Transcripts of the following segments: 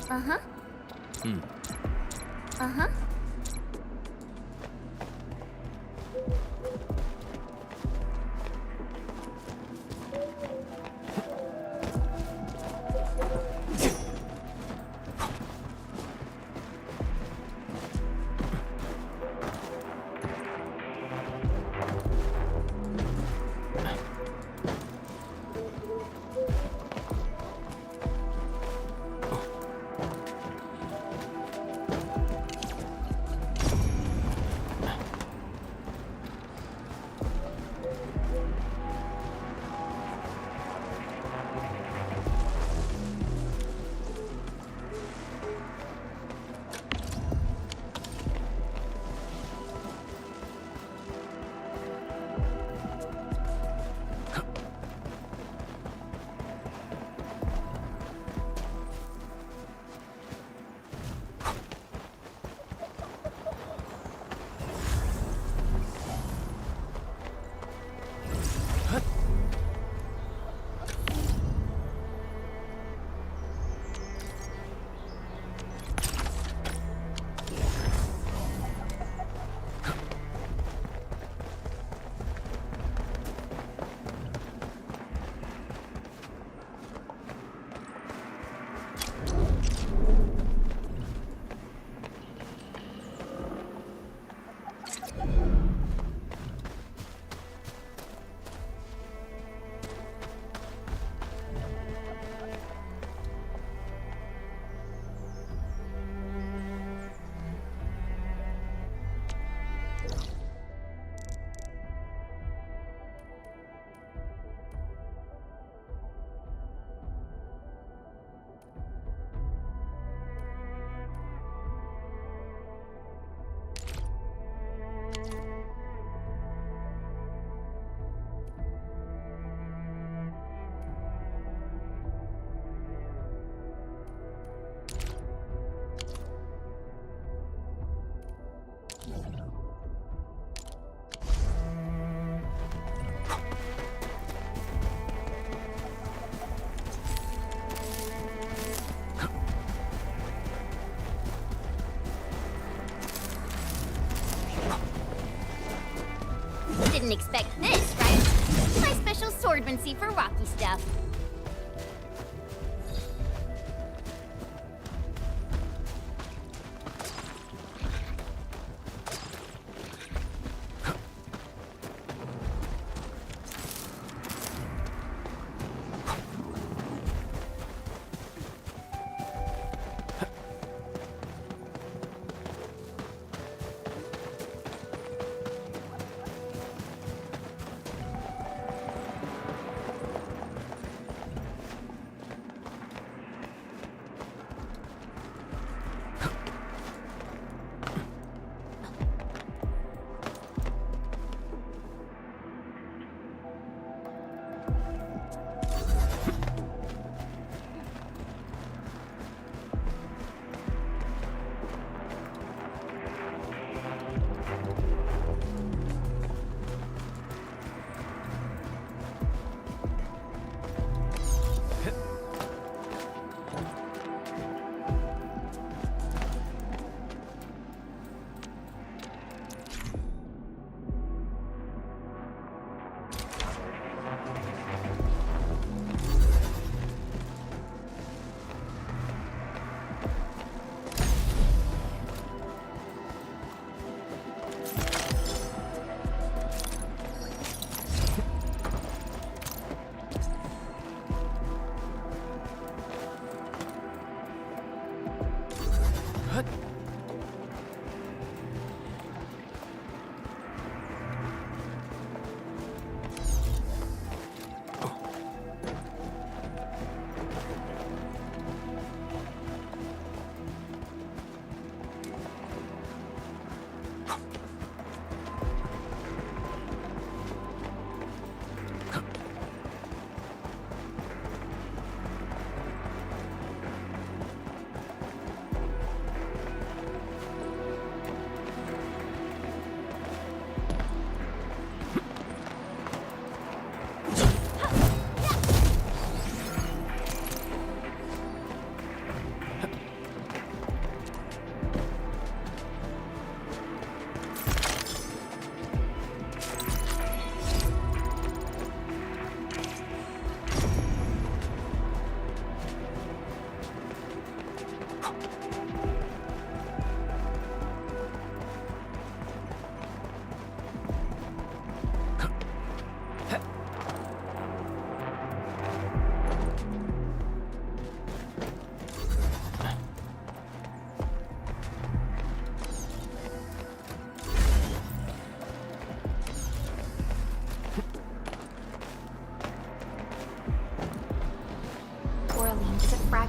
Uh-huh. Uh-huh. Didn't expect this, right? My special swordmancy for rocky stuff.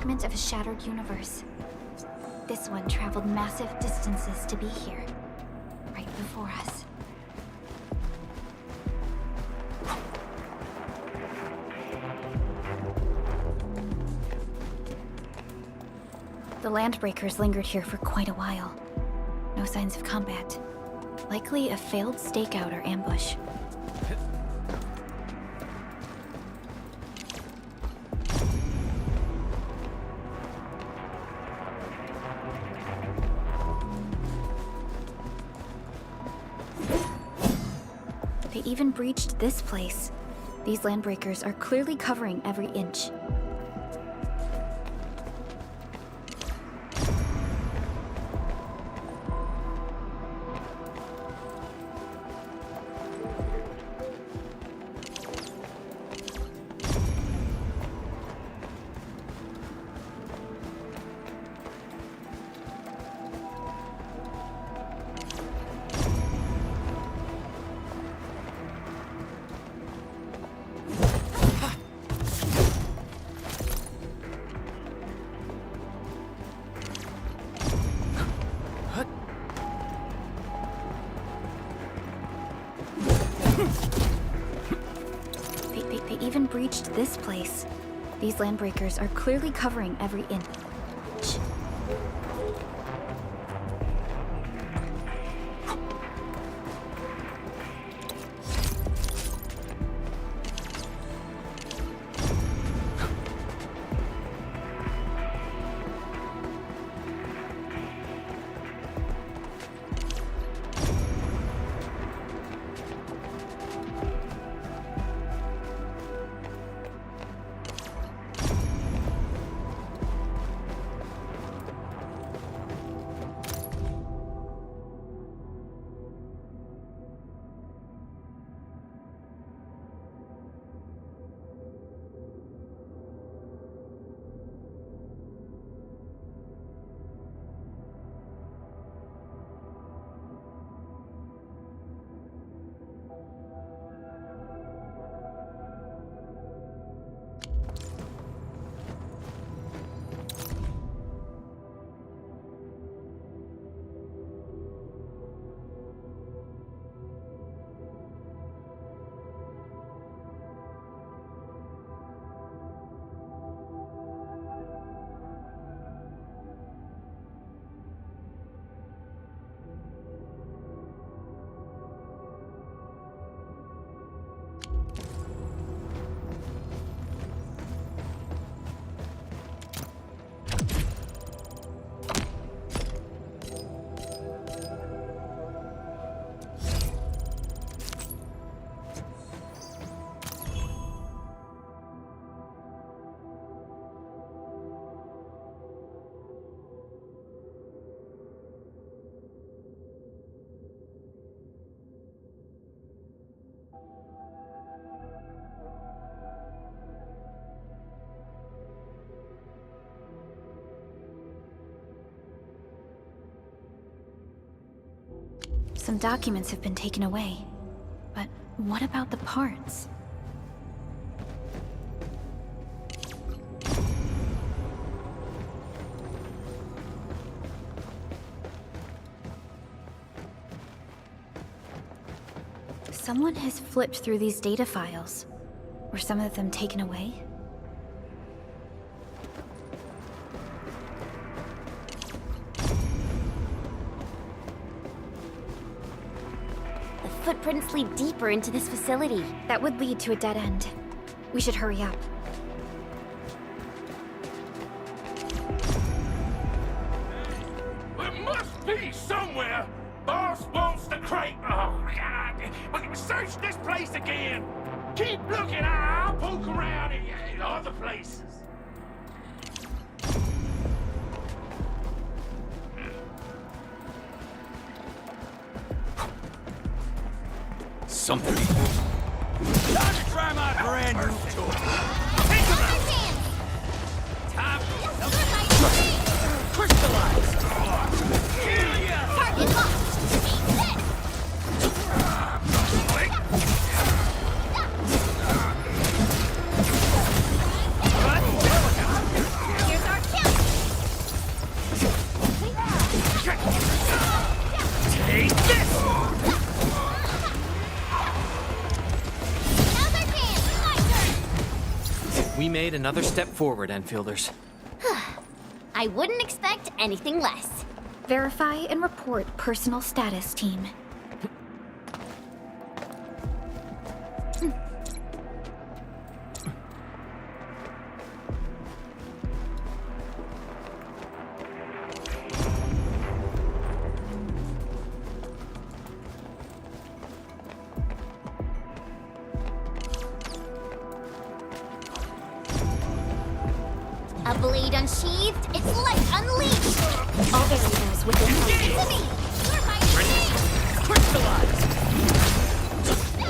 fragment of a shattered universe. This one traveled massive distances to be here, right before us. The Landbreakers lingered here for quite a while. No signs of combat. Likely a failed stakeout or ambush. They even breached this place. These Landbreakers are clearly covering every inch. They even breached this place. These Landbreakers are clearly covering every inch. Some documents have been taken away. But what about the parts? Someone has flipped through these data files. Were some of them taken away? Footprints lead deeper into this facility. That would lead to a dead end. We should hurry up. There must be somewhere! Boss wants the crate! Oh, God! We can search this place again! Keep looking, I'll poke around in other places. Something. Time to try my brand new toy. Take him out! Time for crystallize! Target locked! Here's our We made another step forward, Enfielders. I wouldn't expect anything less. Verify and report personal status, team. A blade unsheathed, its light unleashed! All areas within To range. me! You're my enemy! Crystallize!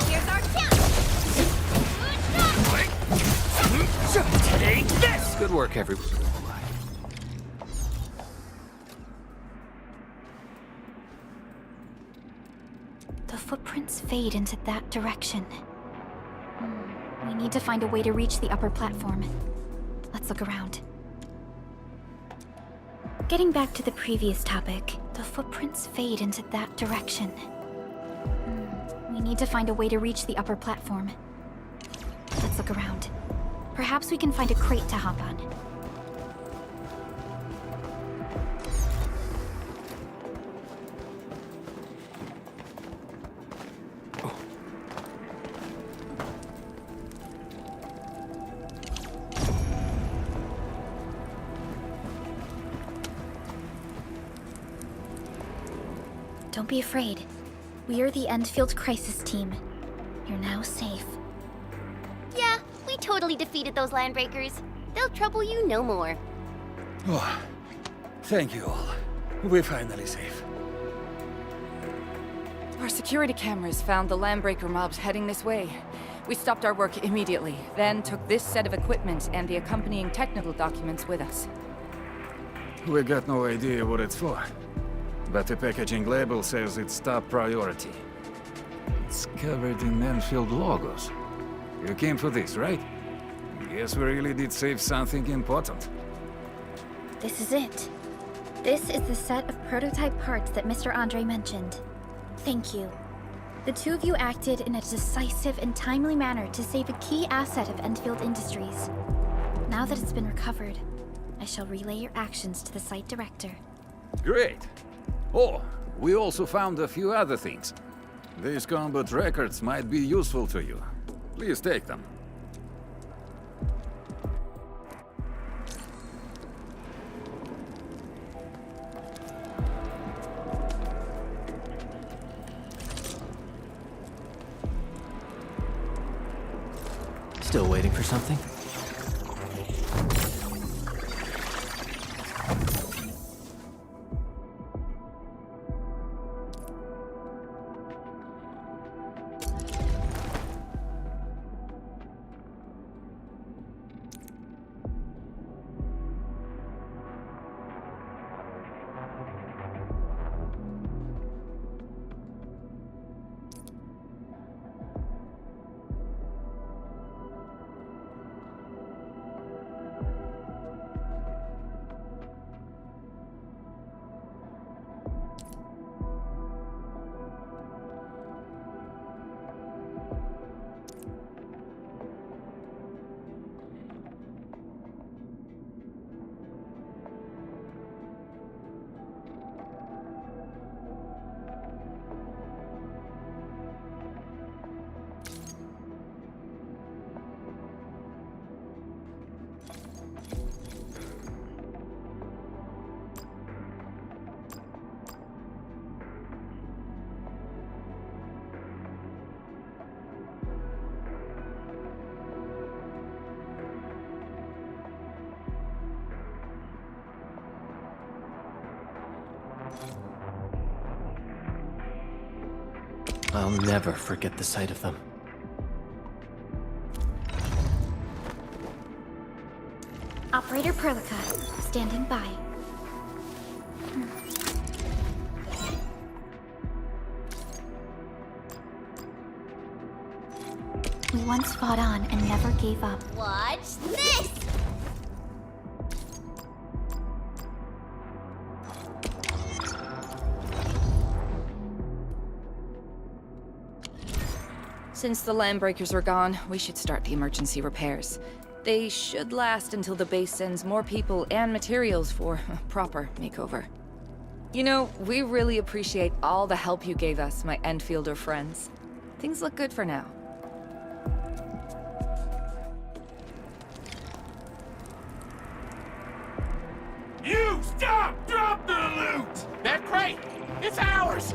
Here's our chance! Take this! Good work, everyone. The footprints fade into that direction. We need to find a way to reach the upper platform. Let's look around. Getting back to the previous topic, the footprints fade into that direction. We need to find a way to reach the upper platform. Let's look around. Perhaps we can find a crate to hop on. Don't be afraid. We are the Endfield crisis team. You're now safe. Yeah, we totally defeated those landbreakers. They'll trouble you no more. Oh, thank you all. We're finally safe. Our security cameras found the landbreaker mobs heading this way. We stopped our work immediately, then took this set of equipment and the accompanying technical documents with us. We got no idea what it's for, but the packaging label says it's top priority. It's covered in Endfield logos. You came for this, right? Guess we really did save something important. This is it. This is the set of prototype parts that Mr. Andre mentioned. Thank you. The two of you acted in a decisive and timely manner to save a key asset of Endfield Industries. Now that it's been recovered, I shall relay your actions to the site director. Great. Oh, we also found a few other things. These combat records might be useful to you. Please take them. Still waiting for something? I'll never forget the sight of them. Operator Perlica, standing by. We once fought on and never gave up. Watch this! Since the landbreakers are gone, we should start the emergency repairs. They should last until the base sends more people and materials for a proper makeover. You know, we really appreciate all the help you gave us, my Endfielder friends. Things look good for now. You stop! Drop the loot! That crate! It's ours!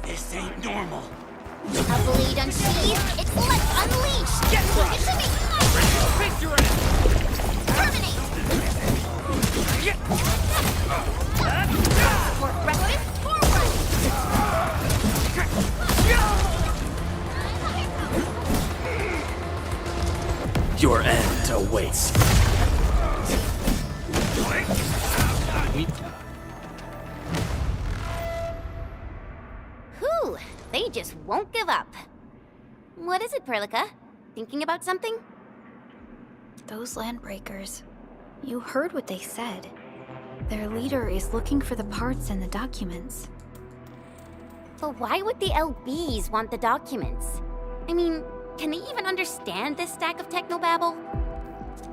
This ain't normal. A blade unsheathed, its life unleashed! Get right. It should be Picture it! terminate! More aggressive, forward! Your end awaits. Whew, they just won't give up. What is it, Perlica? Thinking about something? Those landbreakers. You heard what they said. Their leader is looking for the parts and the documents. But why would the LBs want the documents? I mean, can they even understand this stack of technobabble?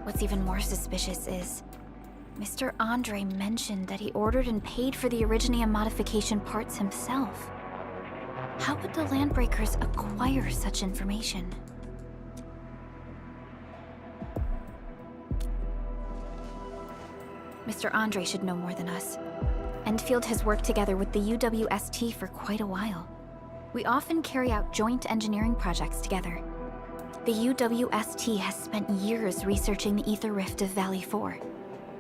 What's even more suspicious is Mr. Andre mentioned that he ordered and paid for the Originium modification parts himself. How would the landbreakers acquire such information? Mr. Andre should know more than us. Endfield has worked together with the UWST for quite a while. We often carry out joint engineering projects together. The UWST has spent years researching the ether rift of Valley 4.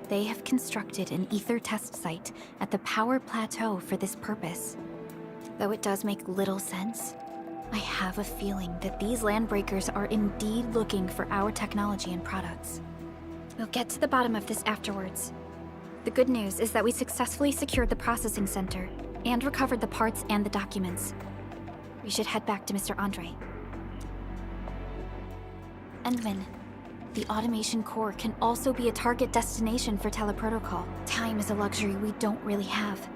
They have constructed an ether test site at the power plateau for this purpose. Though it does make little sense, I have a feeling that these landbreakers are indeed looking for our technology and products. We'll get to the bottom of this afterwards. The good news is that we successfully secured the processing center and recovered the parts and the documents. We should head back to Mr. Andre. Endmin, the automation core can also be a target destination for teleprotocol. Time is a luxury we don't really have.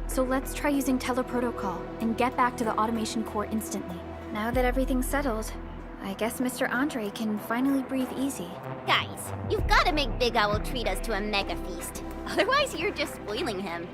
So let's try using teleprotocol and get back to the automation core instantly. Now that everything's settled, I guess Mr. Andre can finally breathe easy. Guys, you've got to make Big Owl treat us to a mega feast. Otherwise, you're just spoiling him.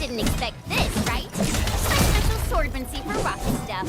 Didn't expect this, right? My special swordmancy for rocky stuff.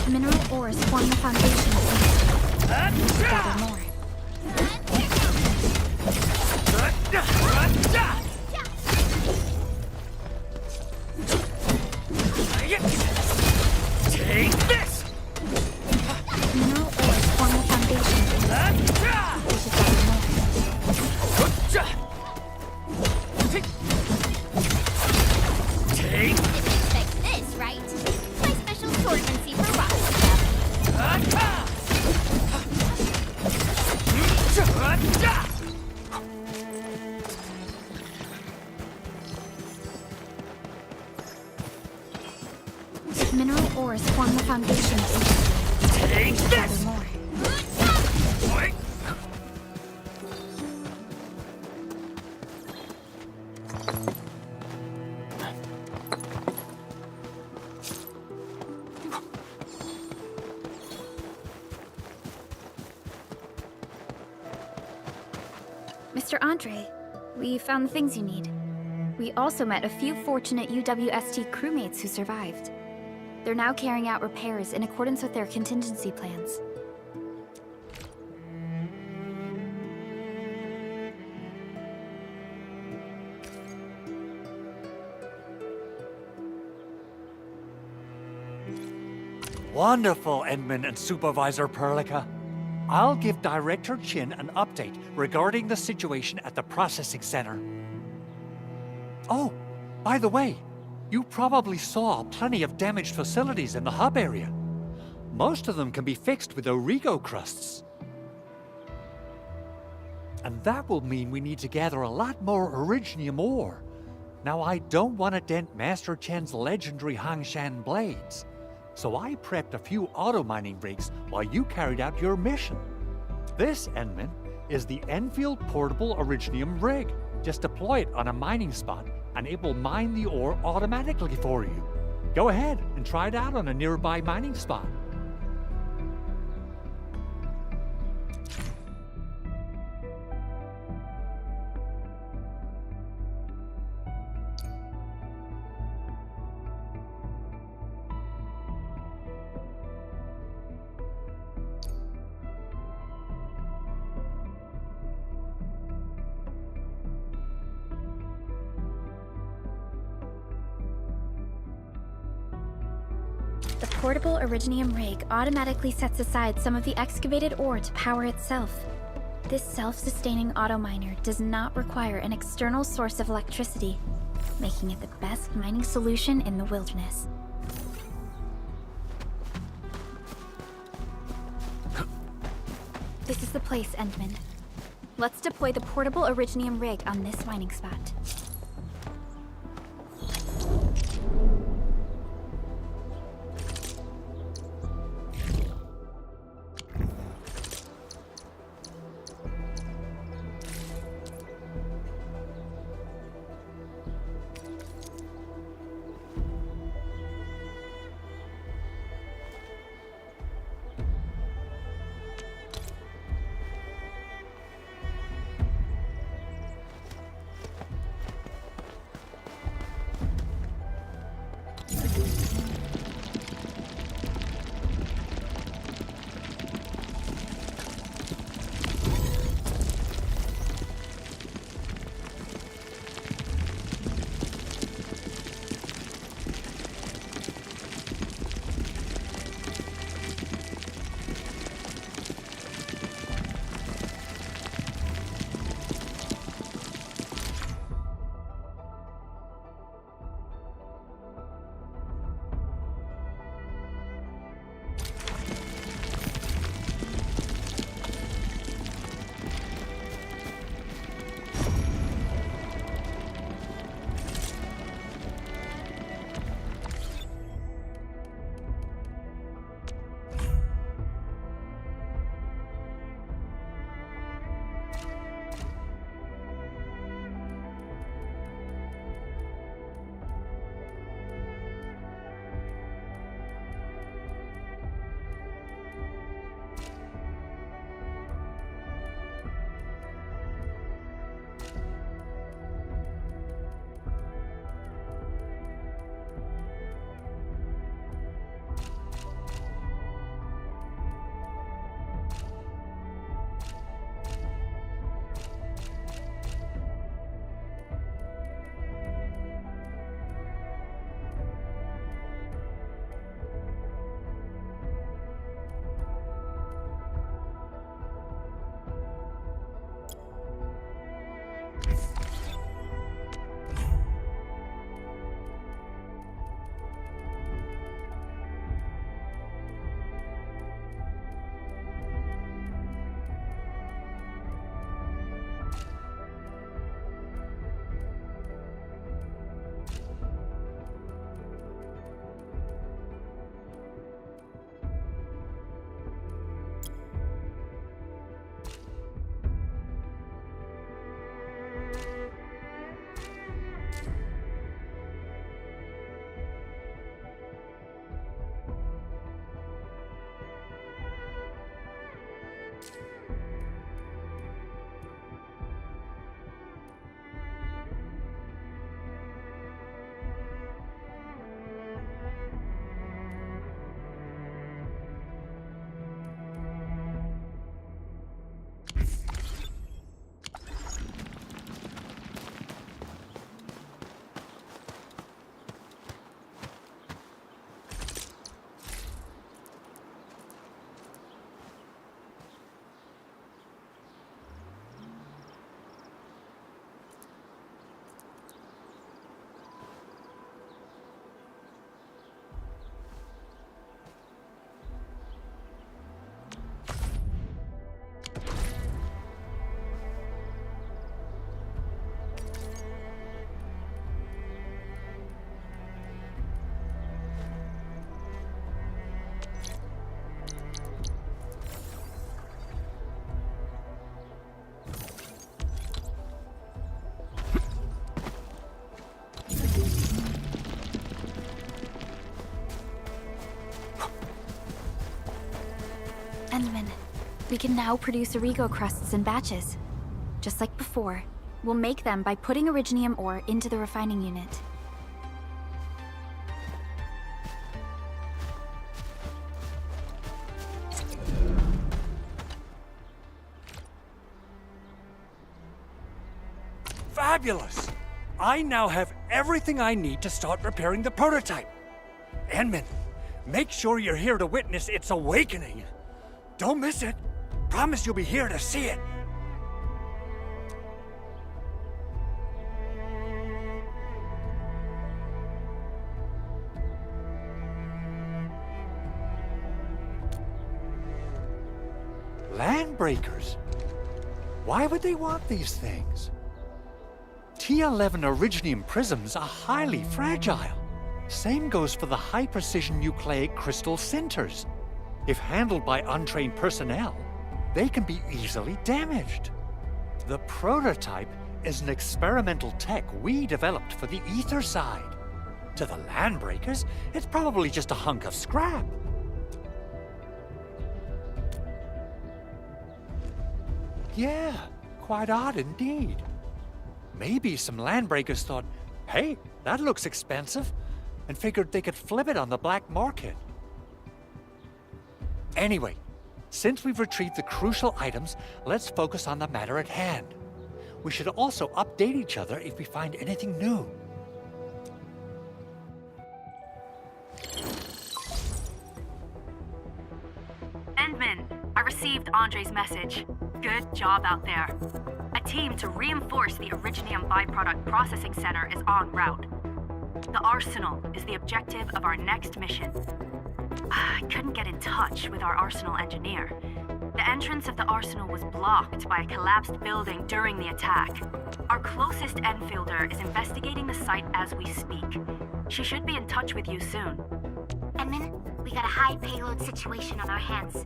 Mineral ores form the foundation of Endfield. Gather more. Take this! Mineral ores form the foundation of Endfield. We should gather more. Take Didn't expect this, right? My special swordmancy for rocky stuff. Mineral ores form the foundation of Endfield. Take Gather this! more. Mr. Andre, we found the things you need. We also met a few fortunate UWST crewmates who survived. They're now carrying out repairs in accordance with their contingency plans. Wonderful, Endmin and Supervisor Perlica. I'll give Director Chin an update regarding the situation at the processing center. Oh, by the way, you probably saw plenty of damaged facilities in the hub area. Most of them can be fixed with Origo crusts. And that will mean we need to gather a lot more Originium ore. Now, I don't want to dent Master Chen's legendary Hangshan blades, so I prepped a few auto-mining rigs while you carried out your mission. This, Endmin, is the Endfield Portable Originium rig. Just deploy it on a mining spot, and it will mine the ore automatically for you. Go ahead and try it out on a nearby mining spot. The portable Originium rig automatically sets aside some of the excavated ore to power itself. This self-sustaining auto-miner does not require an external source of electricity, making it the best mining solution in the wilderness. This is the place, Endmin. Let's deploy the portable Originium rig on this mining spot. Endmin, we can now produce Origo crusts in batches. Just like before, we'll make them by putting Originium ore into the refining unit. Fabulous! I now have everything I need to start repairing the prototype. Endmin, make sure you're here to witness its awakening. Don't miss it. Promise you'll be here to see it. Landbreakers? Why would they want these things? T11 Originium prisms are highly fragile. Same goes for the high-precision nucleic crystal sinters. If handled by untrained personnel, they can be easily damaged. The prototype is an experimental tech we developed for the ether side. To the Landbreakers, it's probably just a hunk of scrap. Yeah, quite odd indeed. Maybe some Landbreakers thought, hey, that looks expensive, and figured they could flip it on the black market. Anyway, since we've retrieved the crucial items, let's focus on the matter at hand. We should also update each other if we find anything new. Endmin, I received Andre's message. Good job out there. A team to reinforce the Originium byproduct processing center is en route. The Arsenal is the objective of our next mission. I couldn't get in touch with our Arsenal engineer. The entrance of the Arsenal was blocked by a collapsed building during the attack. Our closest Enfielder is investigating the site as we speak. She should be in touch with you soon. Endmin, we got a high payload situation on our hands.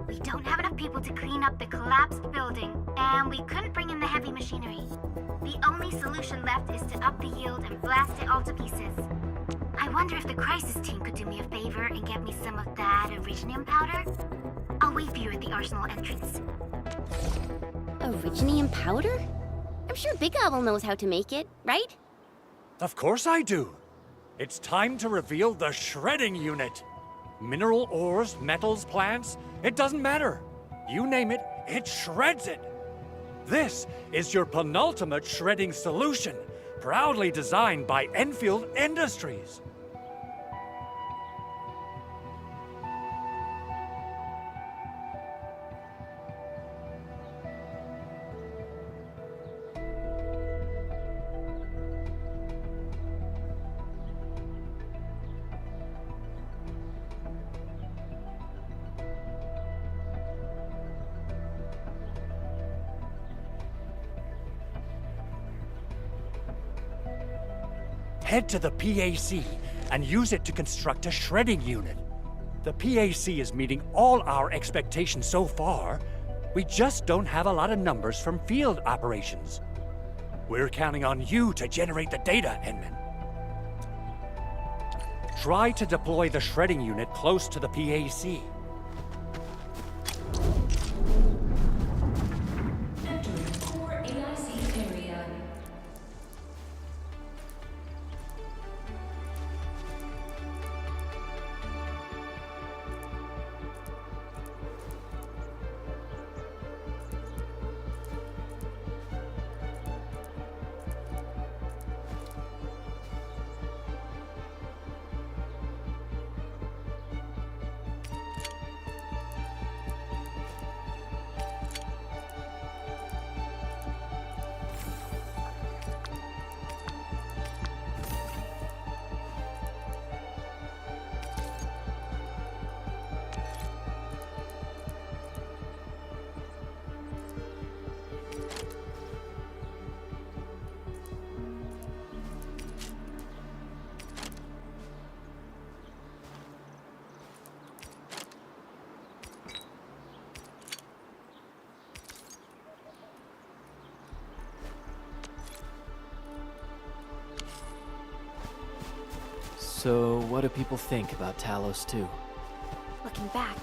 We don't have enough people to clean up the collapsed building, and we couldn't bring in the heavy machinery. The only solution left is to up the yield and blast it all to pieces. I wonder if the crisis team could do me a favor and get me some of that Originium powder? I'll wait for you at the Arsenal entrance. Originium powder? I'm sure Big Owl knows how to make it, right? Of course I do. It's time to reveal the shredding unit. Mineral ores, metals, plants, it doesn't matter. You name it, it shreds it. This is your penultimate shredding solution, proudly designed by Enfield Industries. Head to the PAC and use it to construct a shredding unit. The PAC is meeting all our expectations so far. We just don't have a lot of numbers from field operations. We're counting on you to generate the data, Endmin. Try to deploy the shredding unit close to the PAC. So, what do people think about Talos 2? Looking back,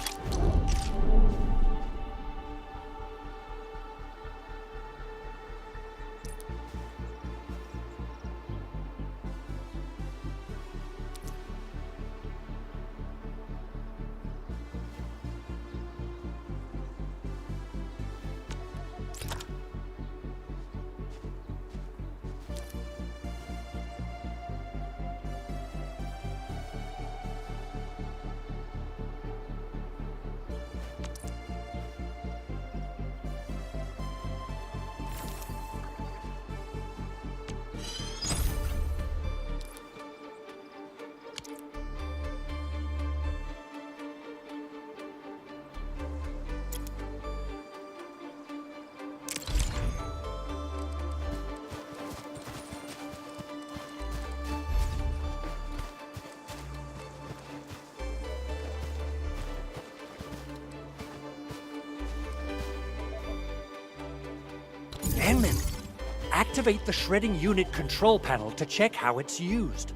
Endmin, activate the shredding unit control panel to check how it's used.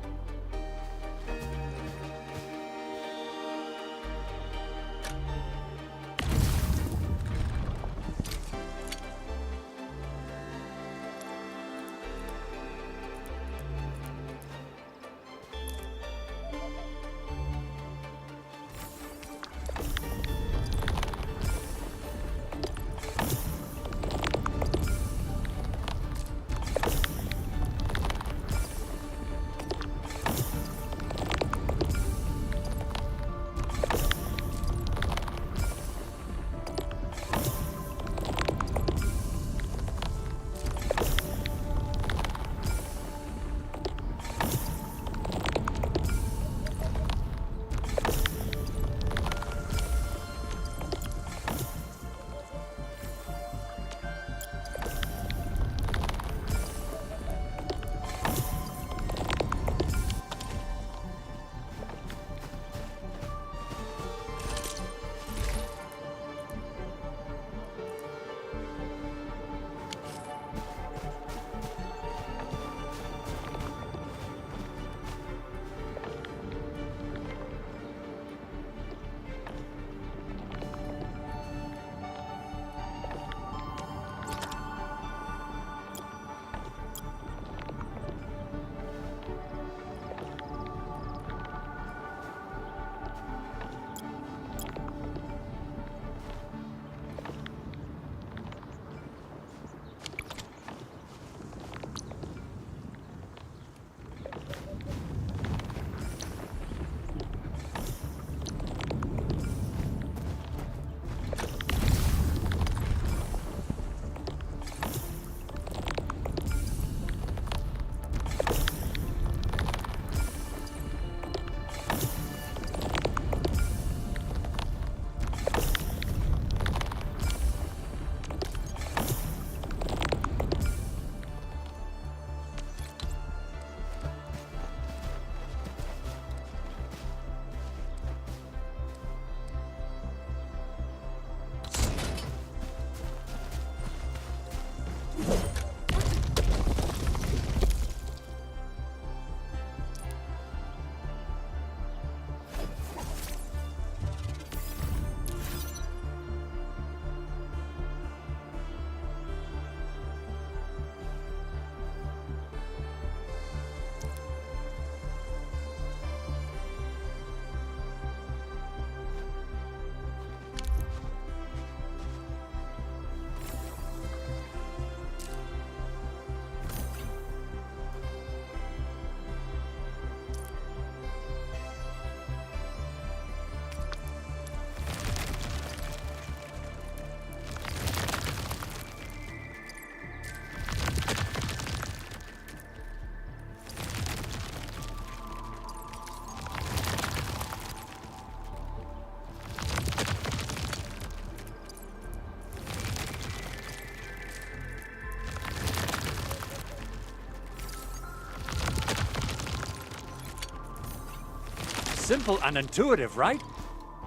Simple and intuitive, right?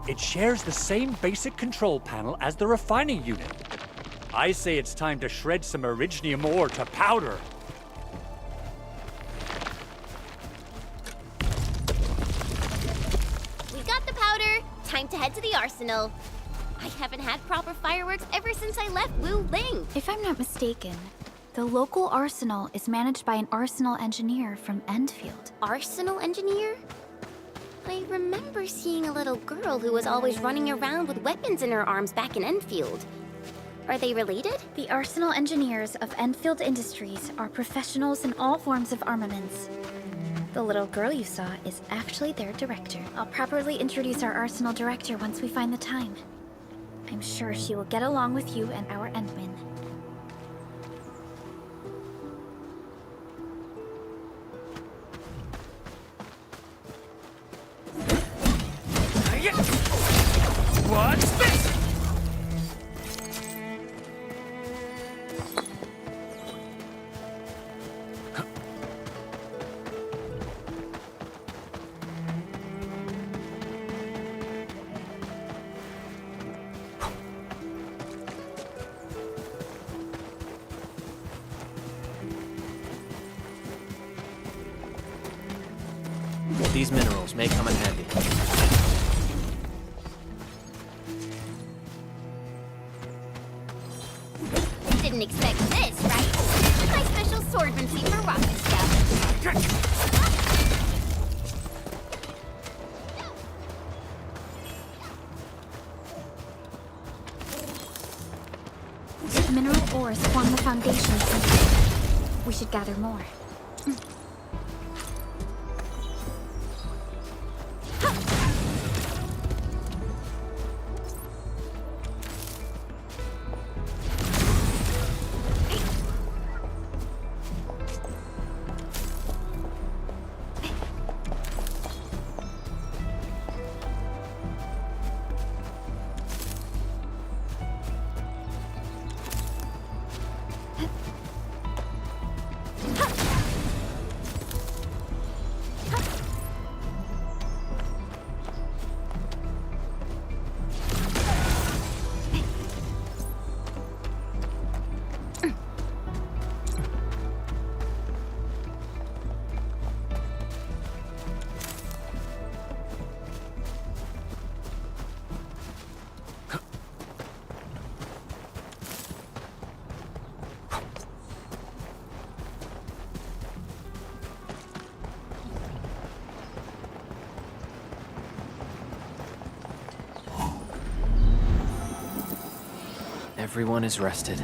It shares the same basic control panel as the refining unit. I say it's time to shred some Originium ore to powder. We got the powder. Time to head to the arsenal. I haven't had proper fireworks ever since I left Wu Ling. If I'm not mistaken, the local arsenal is managed by an arsenal engineer from Endfield. Arsenal engineer? I remember seeing a little girl who was always running around with weapons in her arms back in Endfield. Are they related? The arsenal engineers of Endfield Industries are professionals in all forms of armaments. The little girl you saw is actually their director. I'll properly introduce our arsenal director once we find the time. I'm sure she will get along with you and our Endmin. What's this? These minerals may come in handy. Didn't expect this, right? My special swordmancy for rocket scouting. Mineral ores form the foundation of something. We should gather more. Everyone is rested.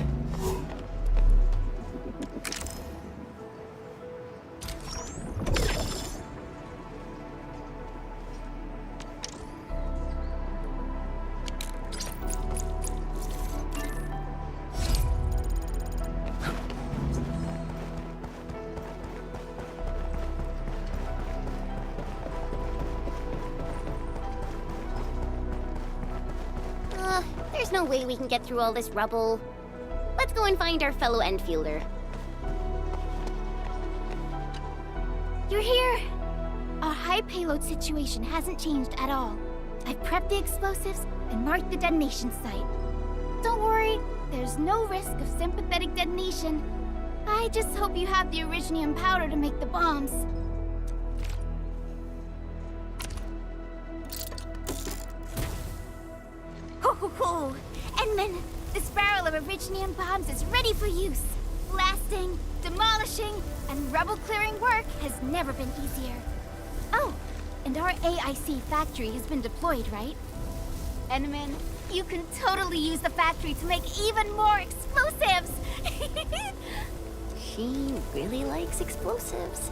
There's no way we can get through all this rubble. Let's go and find our fellow Endfielder. You're here! Our high payload situation hasn't changed at all. I've prepped the explosives and marked the detonation site. Don't worry, there's no risk of sympathetic detonation. I just hope you have the Originium powder to make the bombs. Ho ho ho! Endmin, this barrel of Originium bombs is ready for use. Blasting, demolishing, and rubble-clearing work has never been easier. Oh, and our AIC factory has been deployed, right? Endmin, you can totally use the factory to make even more explosives! She really likes explosives.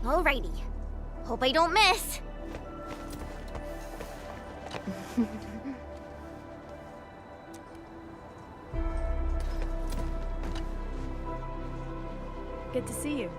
Alrighty. Hope I don't miss. Good to see you.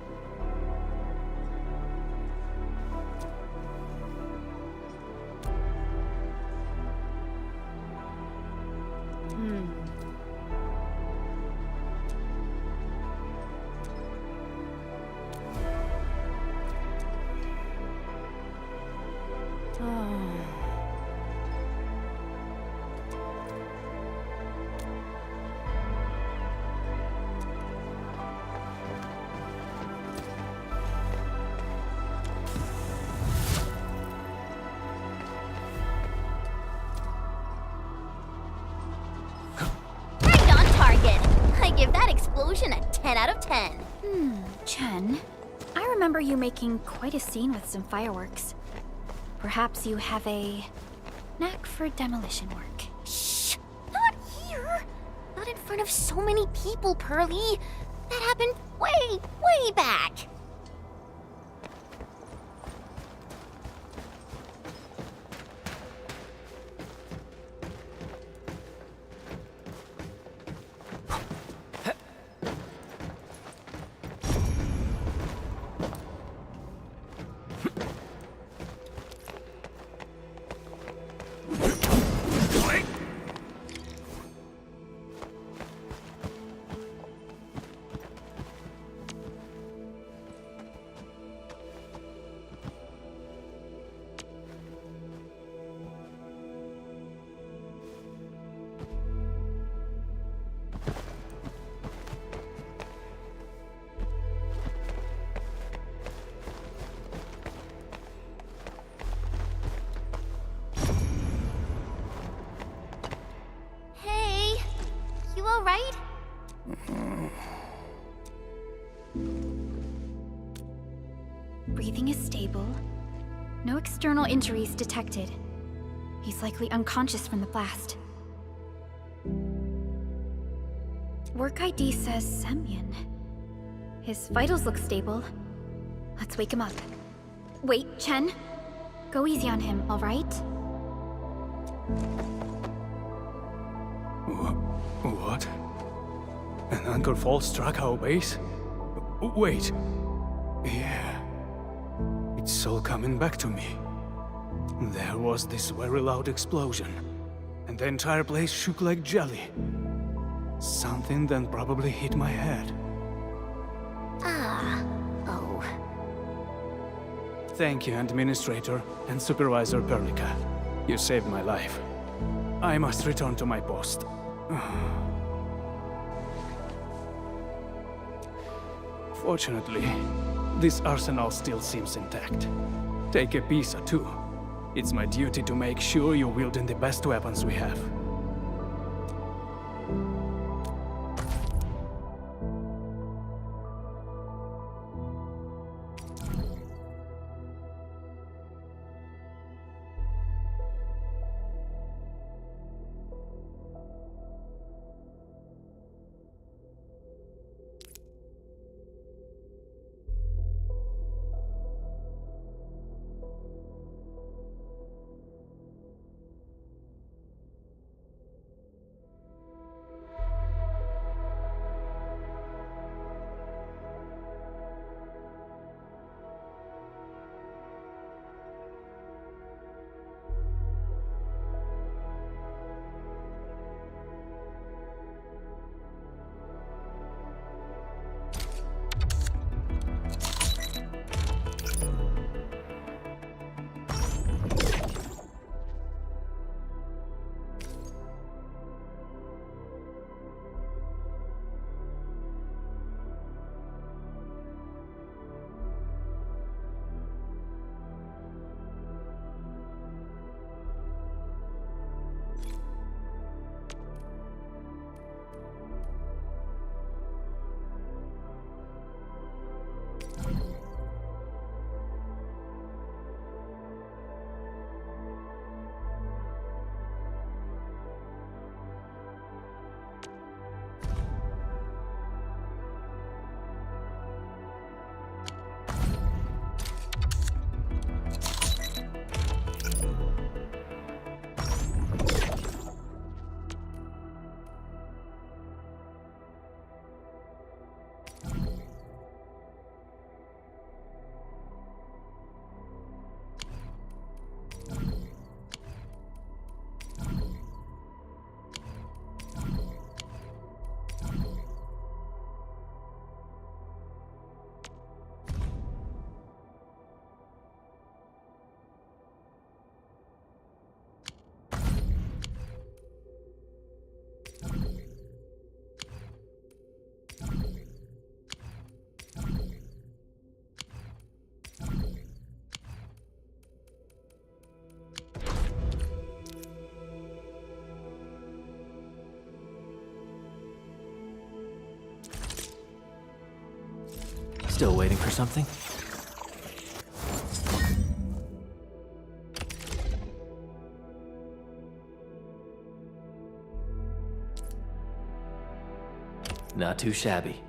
Give that explosion a 10 out of 10. Chen. I remember you making quite a scene with some fireworks. Perhaps you have a knack for demolition work. Shh! Not here! Not in front of so many people, Pearly. That happened way, way back. Hey, you all right? Breathing is stable. No external injuries detected. He's likely unconscious from the blast. Work ID says Semyon. His vitals look stable. Let's wake him up. Wait, Chen. Go easy on him, all right? What? An anchor fault struck our base? Wait. Yeah. It's all coming back to me. There was this very loud explosion, and the entire place shook like jelly. Something then probably hit my head. Oh. Thank you, Administrator and Supervisor Perlica. You saved my life. I must return to my post. Fortunately, this arsenal still seems intact. Take a piece or two. It's my duty to make sure you're wielding the best weapons we have. Still waiting for something? Not too shabby.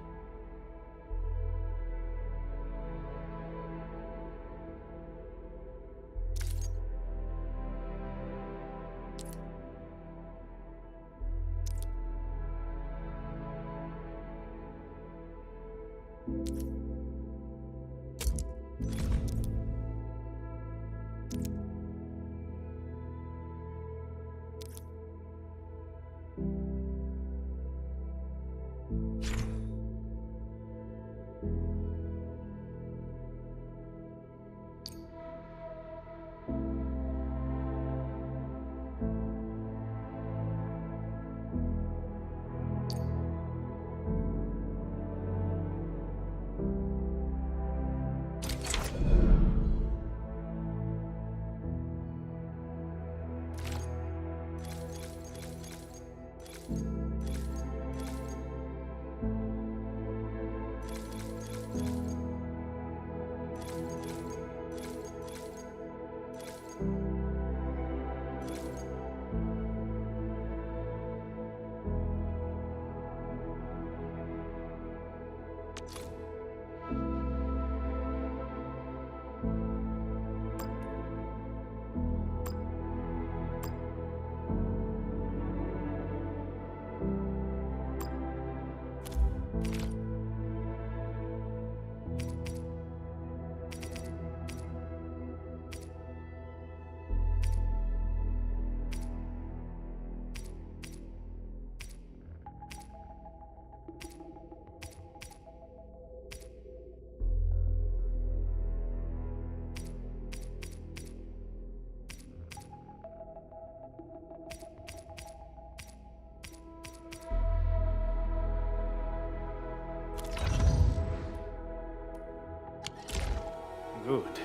Good.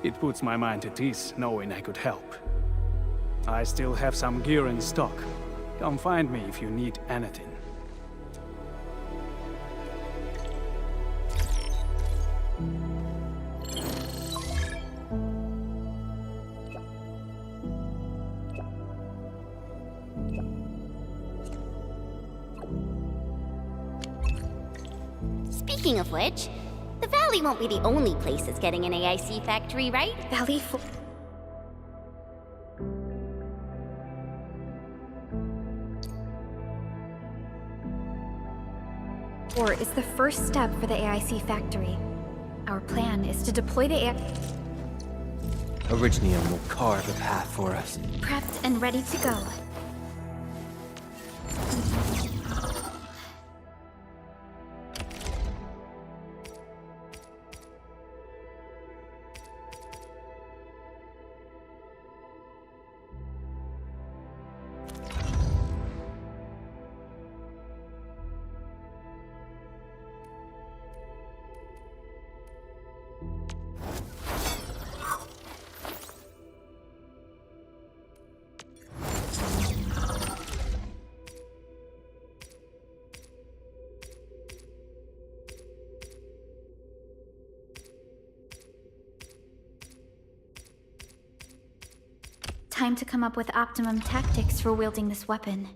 It puts my mind at ease knowing I could help. I still have some gear in stock. Come find me if you need anything. Speaking of which, the Valley won't be the only place that's getting an AIC factory, right? Valley Four is the first step for the AIC factory. Our plan is to deploy the Originium will carve a path for us. prepped and ready to go. Time to come up with optimum tactics for wielding this weapon.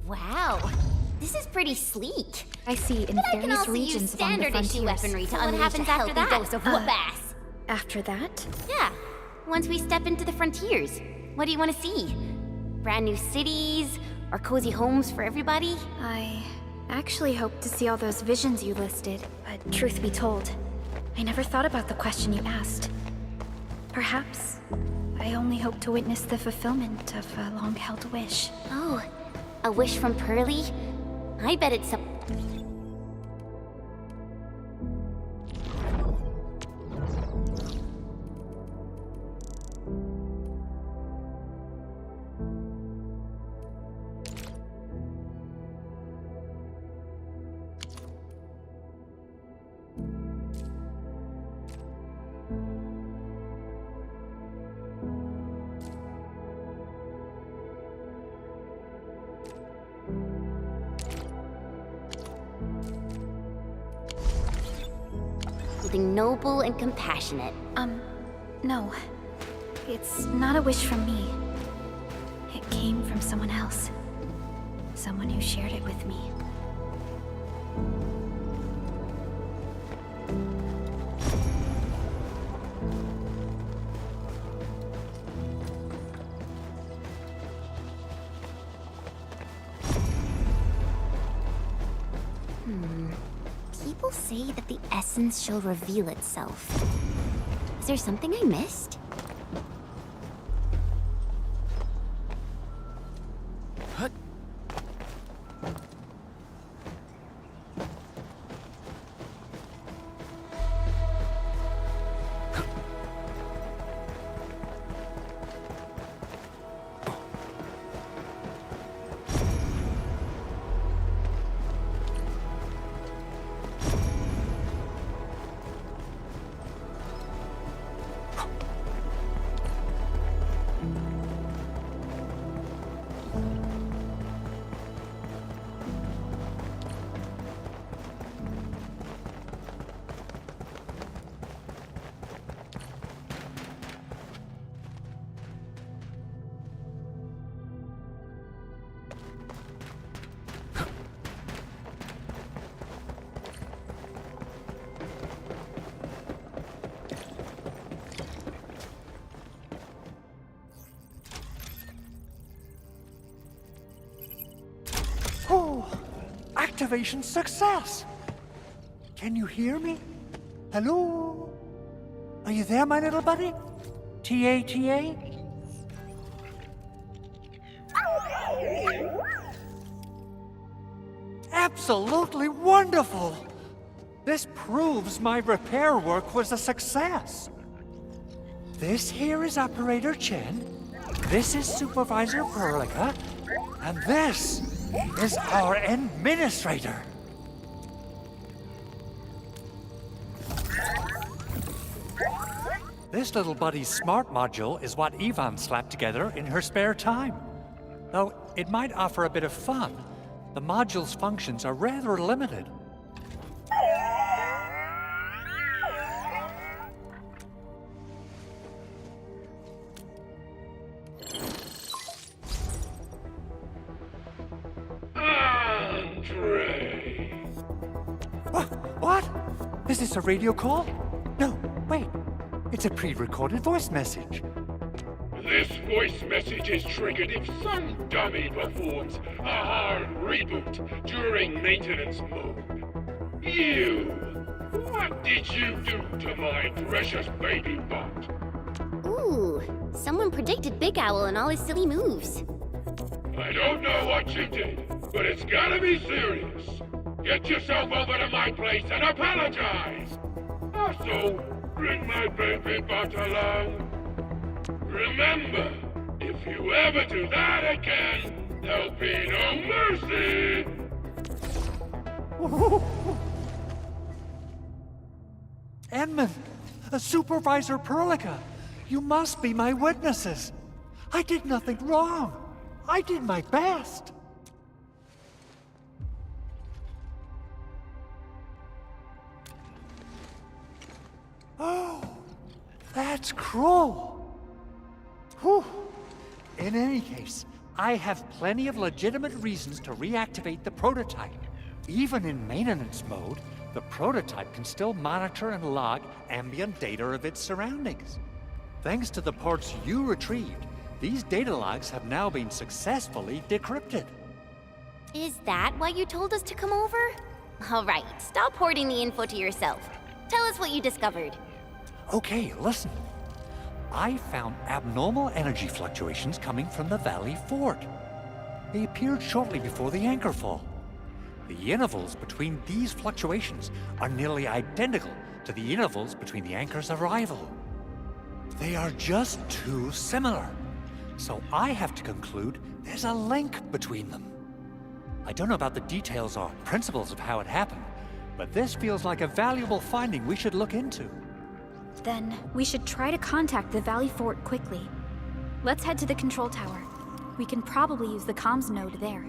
Wow, this is pretty sleek. I see in But I can various also use regions along the standard issue frontiers. weaponry to So what unleash happens a after healthy that? dose of whoop-ass. After that? Yeah, once we step into the frontiers, what do you want to see? Brand new cities, or cozy homes for everybody? I actually hoped to see all those visions you listed, but truth be told, I never thought about the question you asked. Perhaps I only hope to witness the fulfillment of a long-held wish. Oh, a wish from Pearly? I bet it's something noble and compassionate. No. It's not a wish from me. It came from someone else. Someone who shared it with me. People say that the essence shall reveal itself. Is there something I missed? Activation success! Can you hear me? Hello? Are you there, my little buddy? T-A-T-A? Absolutely wonderful! This proves my repair work was a success. This here is Operator Chen, this is Supervisor Perlica, and this is our administrator. This little buddy's smart module is what Yvonne slapped together in her spare time. Though it might offer a bit of fun, the module's functions are rather limited. What? Is this a radio call? No, wait. It's a pre-recorded voice message. This voice message is triggered if some dummy performs a hard reboot during maintenance mode. You! What did you do to my precious baby bot? Ooh, someone predicted Big Owl and all his silly moves. I don't know what you did, but it's gotta be serious. Get yourself over to my place and apologize! Also, bring my baby bot along. Remember, if you ever do that again, there'll be no mercy! Endmin, Supervisor Perlica, you must be my witnesses. I did nothing wrong. I did my best. Oh, that's cruel. Whew. In any case, I have plenty of legitimate reasons to reactivate the prototype. Even in maintenance mode, the prototype can still monitor and log ambient data of its surroundings. Thanks to the parts you retrieved, these data logs have now been successfully decrypted. Is that why you told us to come over? All right, stop hoarding the info to yourself. Tell us what you discovered. Okay, listen. I found abnormal energy fluctuations coming from the Valley Fort. They appeared shortly before the anchor fall. The intervals between these fluctuations are nearly identical to the intervals between the anchor's arrival. They are just too similar. So I have to conclude there's a link between them. I don't know about the details or principles of how it happened, but this feels like a valuable finding we should look into. Then we should try to contact the Valley Fort quickly. Let's head to the control tower. We can probably use the comms node there.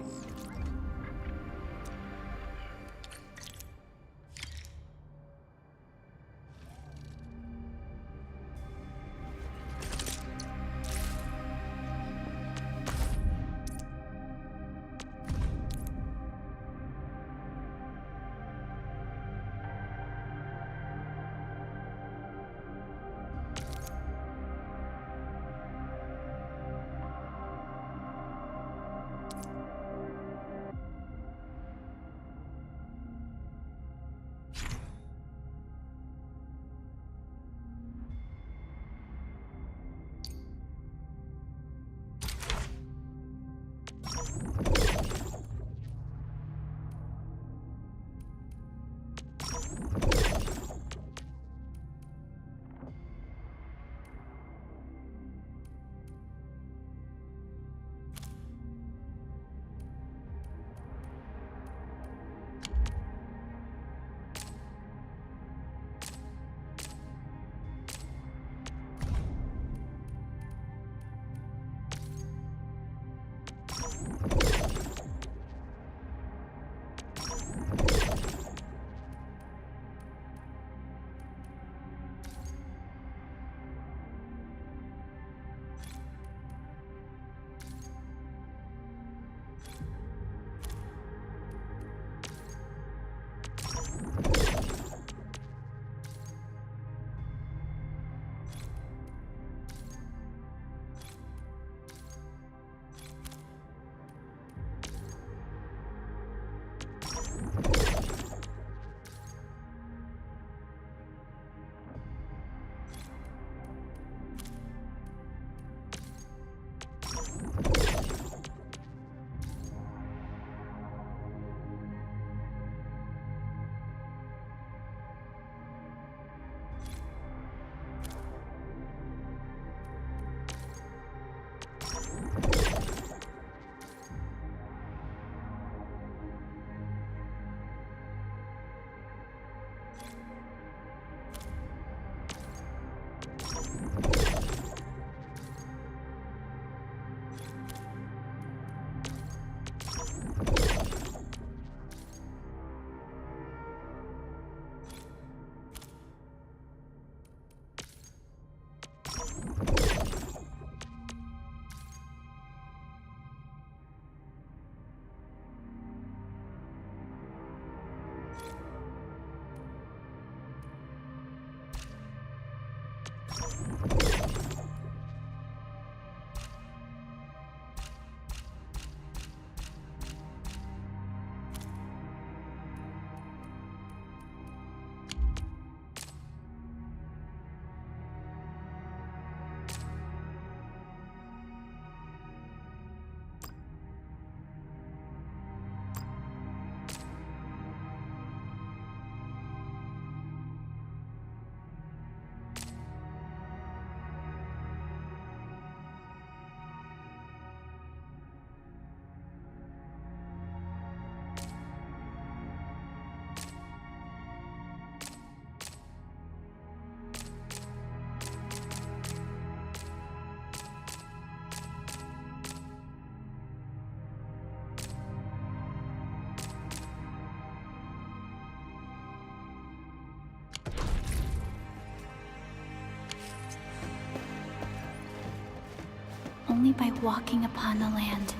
Only by walking upon the land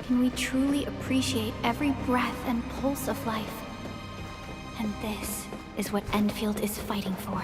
can we truly appreciate every breath and pulse of life. And this is what Endfield is fighting for.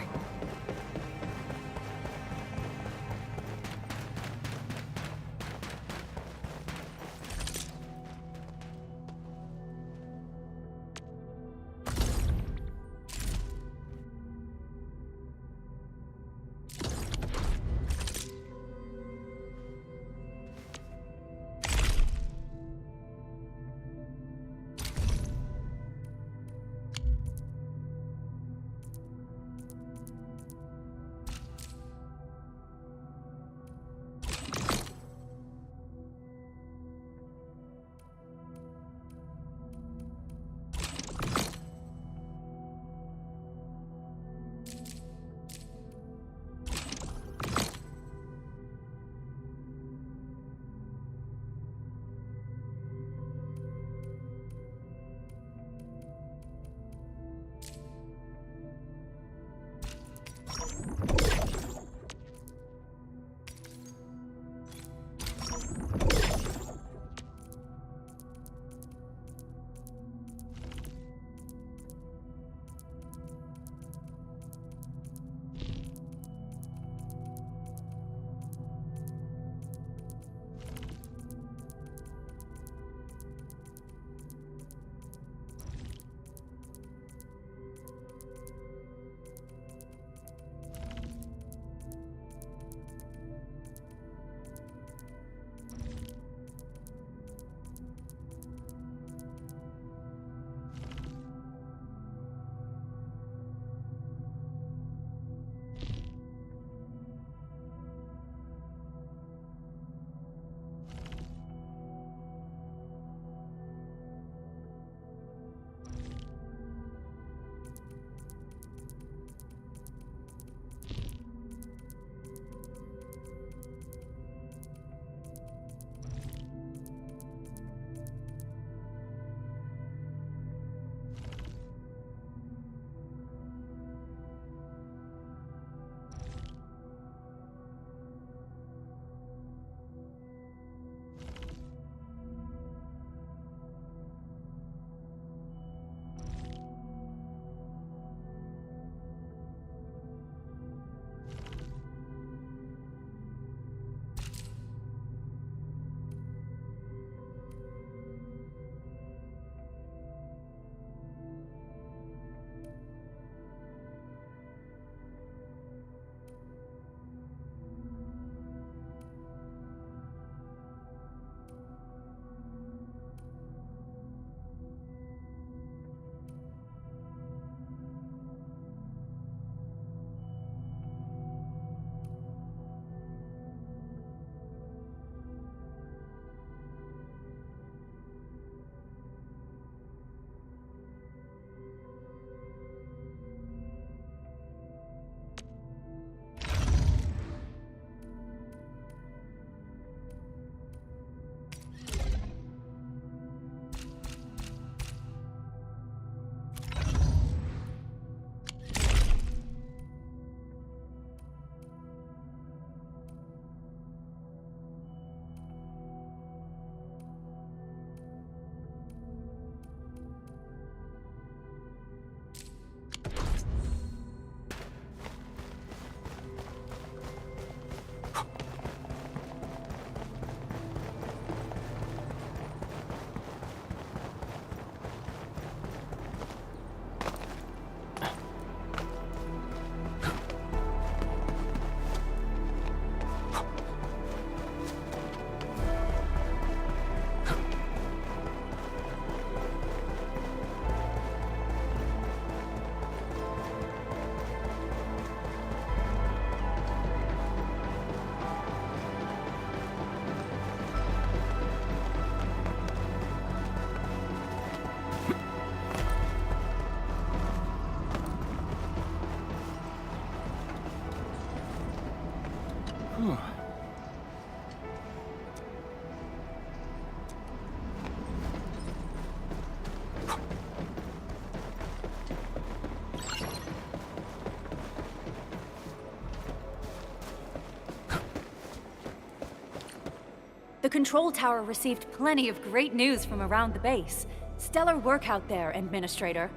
The control tower received plenty of great news from around the base. Stellar work out there, Administrator.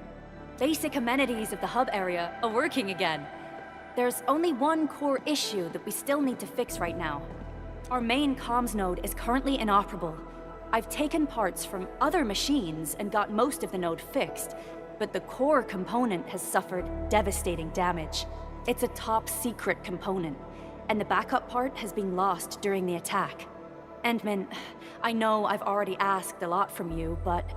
Basic amenities of the hub area are working again. There's only one core issue that we still need to fix right now. Our main comms node is currently inoperable. I've taken parts from other machines and got most of the node fixed, but the core component has suffered devastating damage. It's a top-secret component, and the backup part has been lost during the attack. Endmin, I know I've already asked a lot from you, but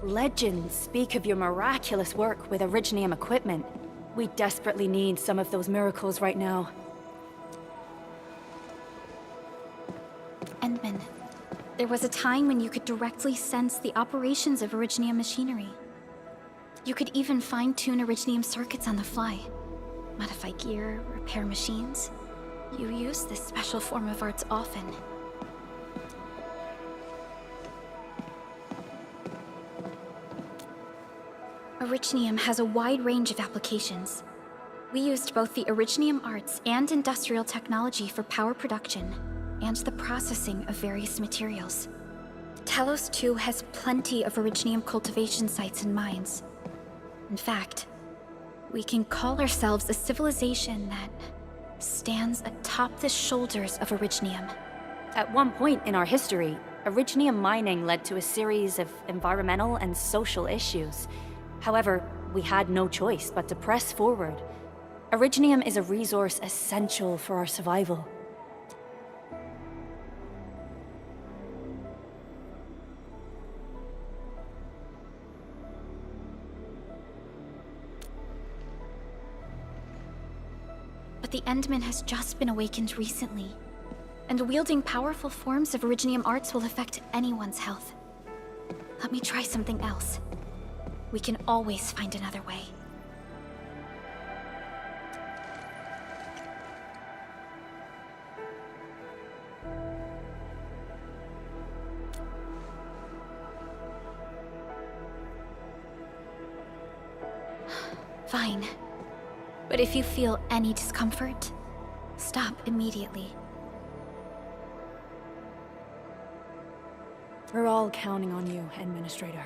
legends speak of your miraculous work with Originium equipment. We desperately need some of those miracles right now. Endmin, there was a time when you could directly sense the operations of Originium machinery. You could even fine-tune Originium circuits on the fly, modify gear, repair machines. You use this special form of arts often. Originium has a wide range of applications. We used both the Originium arts and industrial technology for power production and the processing of various materials. Talos 2 has plenty of Originium cultivation sites and mines. In fact, we can call ourselves a civilization that stands atop the shoulders of Originium. At one point in our history, Originium mining led to a series of environmental and social issues. However, we had no choice but to press forward. Originium is a resource essential for our survival. But the Endmin has just been awakened recently, and wielding powerful forms of Originium arts will affect anyone's health. Let me try something else. We can always find another way. Fine. But if you feel any discomfort, stop immediately. We're all counting on you, Administrator.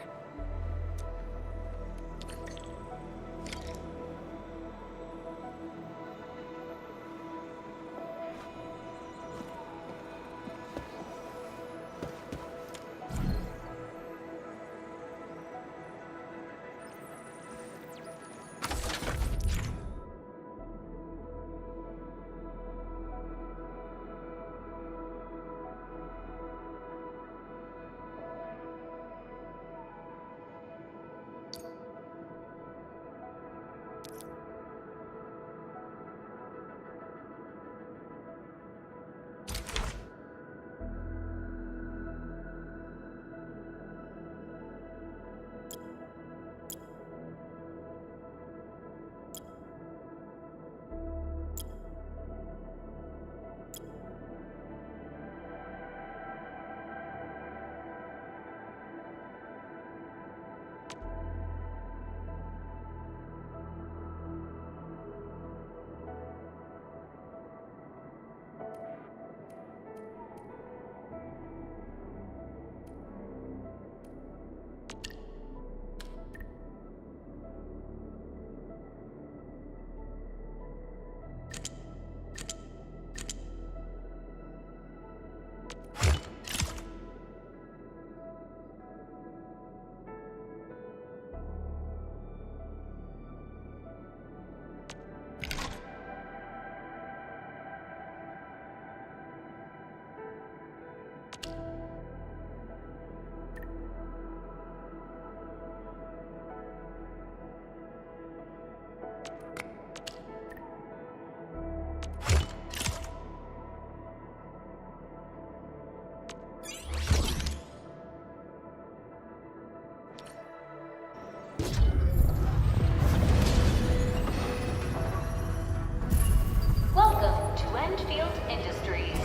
Welcome to Endfield Industries.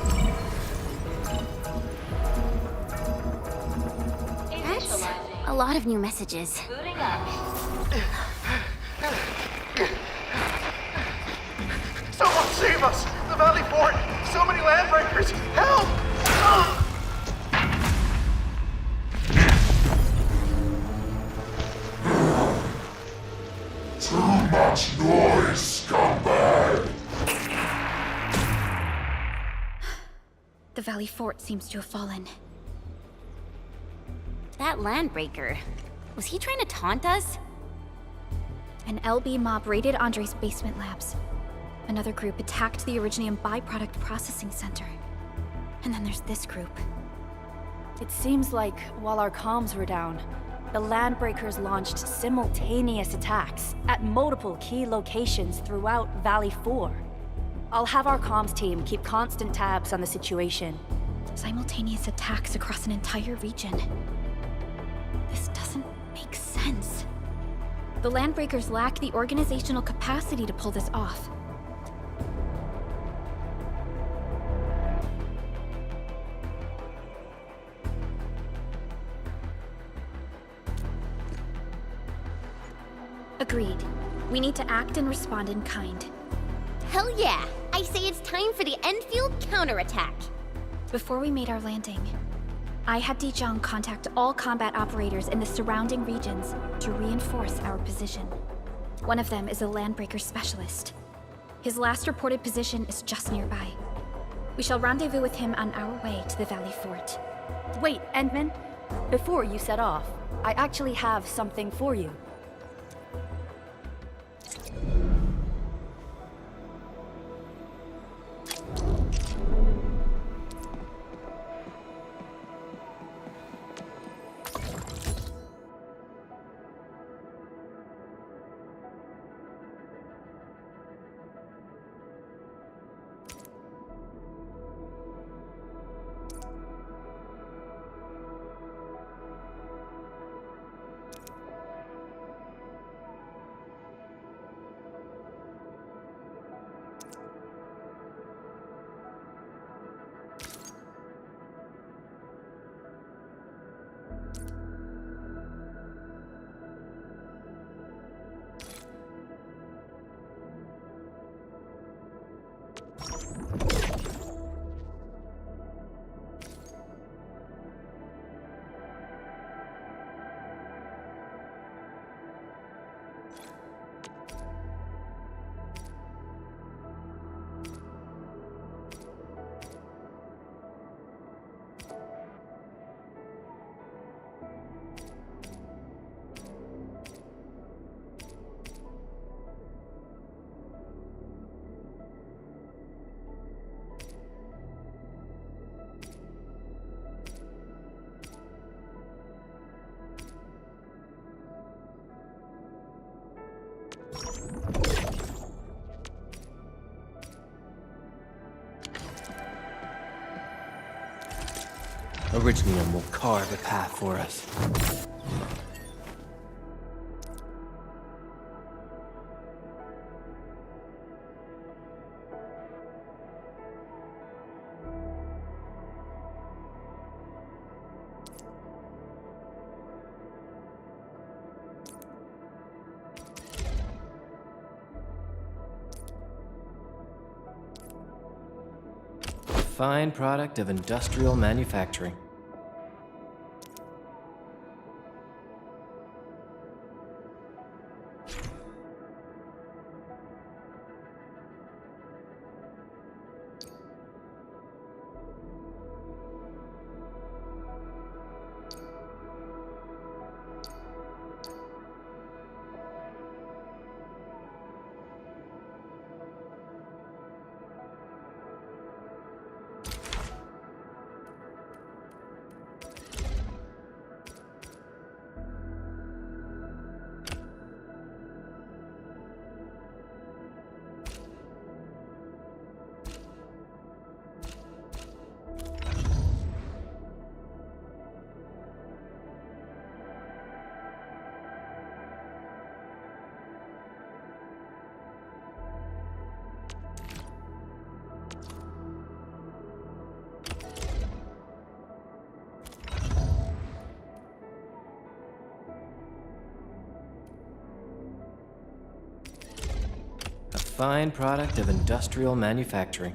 That's a lot of new messages. Booting up. Someone save us! The Valley Fort! So many landbreakers! Help! much noise, scumbag! The Valley Fort seems to have fallen. That landbreaker. Was he trying to taunt us? An LB mob raided Andre's basement labs. Another group attacked the Originium byproduct processing center. And then there's this group. It seems like while our comms were down, the Landbreakers launched simultaneous attacks at multiple key locations throughout Valley 4. I'll have our comms team keep constant tabs on the situation. Simultaneous attacks across an entire region. This doesn't make sense. The Landbreakers lack the organizational capacity to pull this off. Agreed. We need to act and respond in kind. Hell yeah! I say it's time for the Endfield counterattack. Before we made our landing, I had Dijong contact all combat operators in the surrounding regions to reinforce our position. One of them is a Landbreaker specialist. His last reported position is just nearby. We shall rendezvous with him on our way to the Valley Fort. Wait, Endmin. Before you set off, I actually have something for you. Originium will carve a path for us. Fine product of industrial manufacturing. Fine product of industrial manufacturing.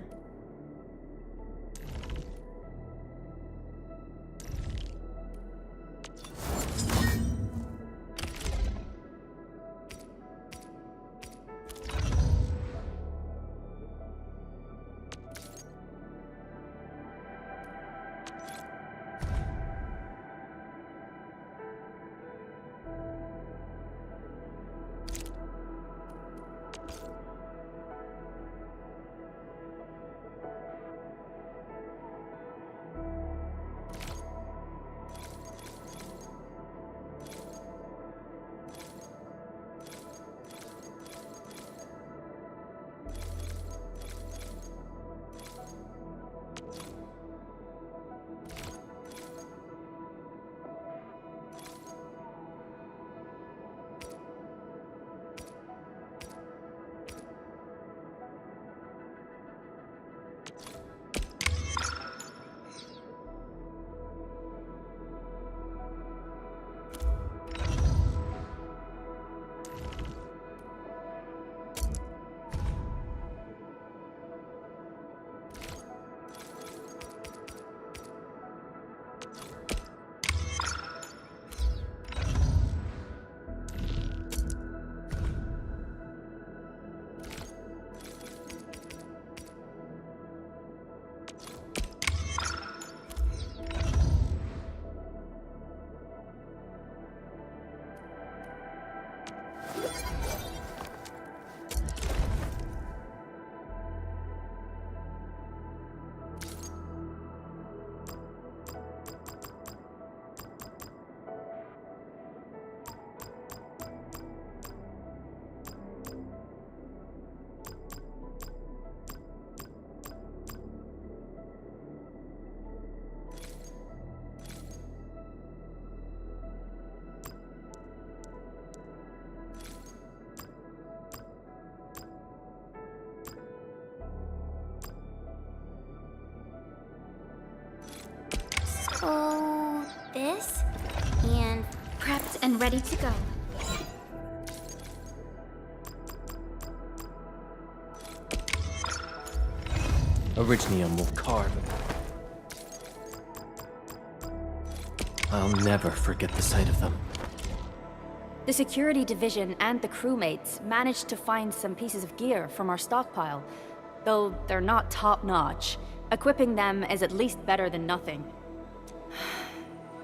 So, this? And Prepped and ready to go. Originium will carve it. I'll never forget the sight of them. The security division and the crewmates managed to find some pieces of gear from our stockpile, though they're not top-notch. Equipping them is at least better than nothing.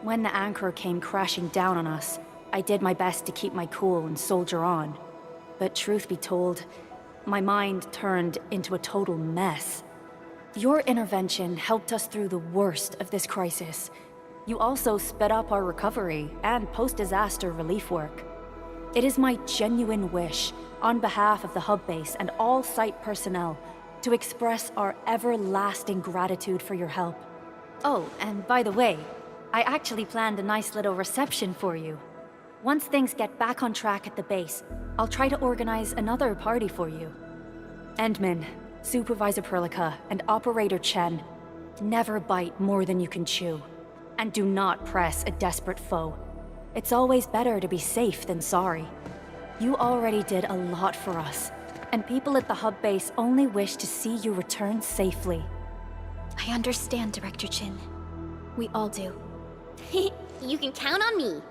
When the anchor came crashing down on us, I did my best to keep my cool and soldier on. But truth be told, my mind turned into a total mess. Your intervention helped us through the worst of this crisis. You also sped up our recovery and post-disaster relief work. It is my genuine wish, on behalf of the hub base and all site personnel, to express our everlasting gratitude for your help. Oh, and by the way, I actually planned a nice little reception for you. Once things get back on track at the base, I'll try to organize another party for you. Endmin, Supervisor Perlica, and Operator Chen, never bite more than you can chew. And do not press a desperate foe. It's always better to be safe than sorry. You already did a lot for us, and people at the hub base only wish to see you return safely. I understand, Director Chin. We all do. you can count on me.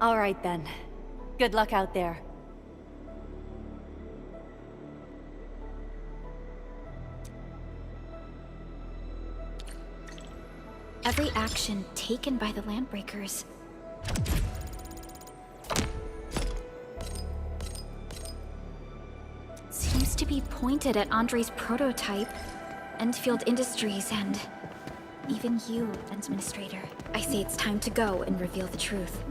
All right then. Good luck out there. Every action taken by the Landbreakers seems to be pointed at Andre's prototype, Endfield Industries, and even you, Administrator. I say it's time to go and reveal the truth.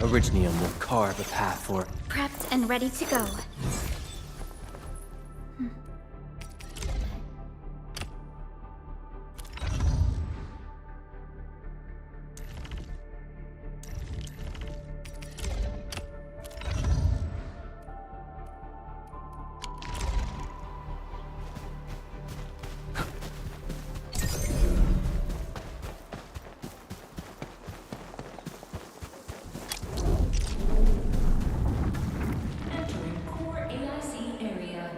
Originium will carve a path for... Prepped and ready to go. Entering core AIC area.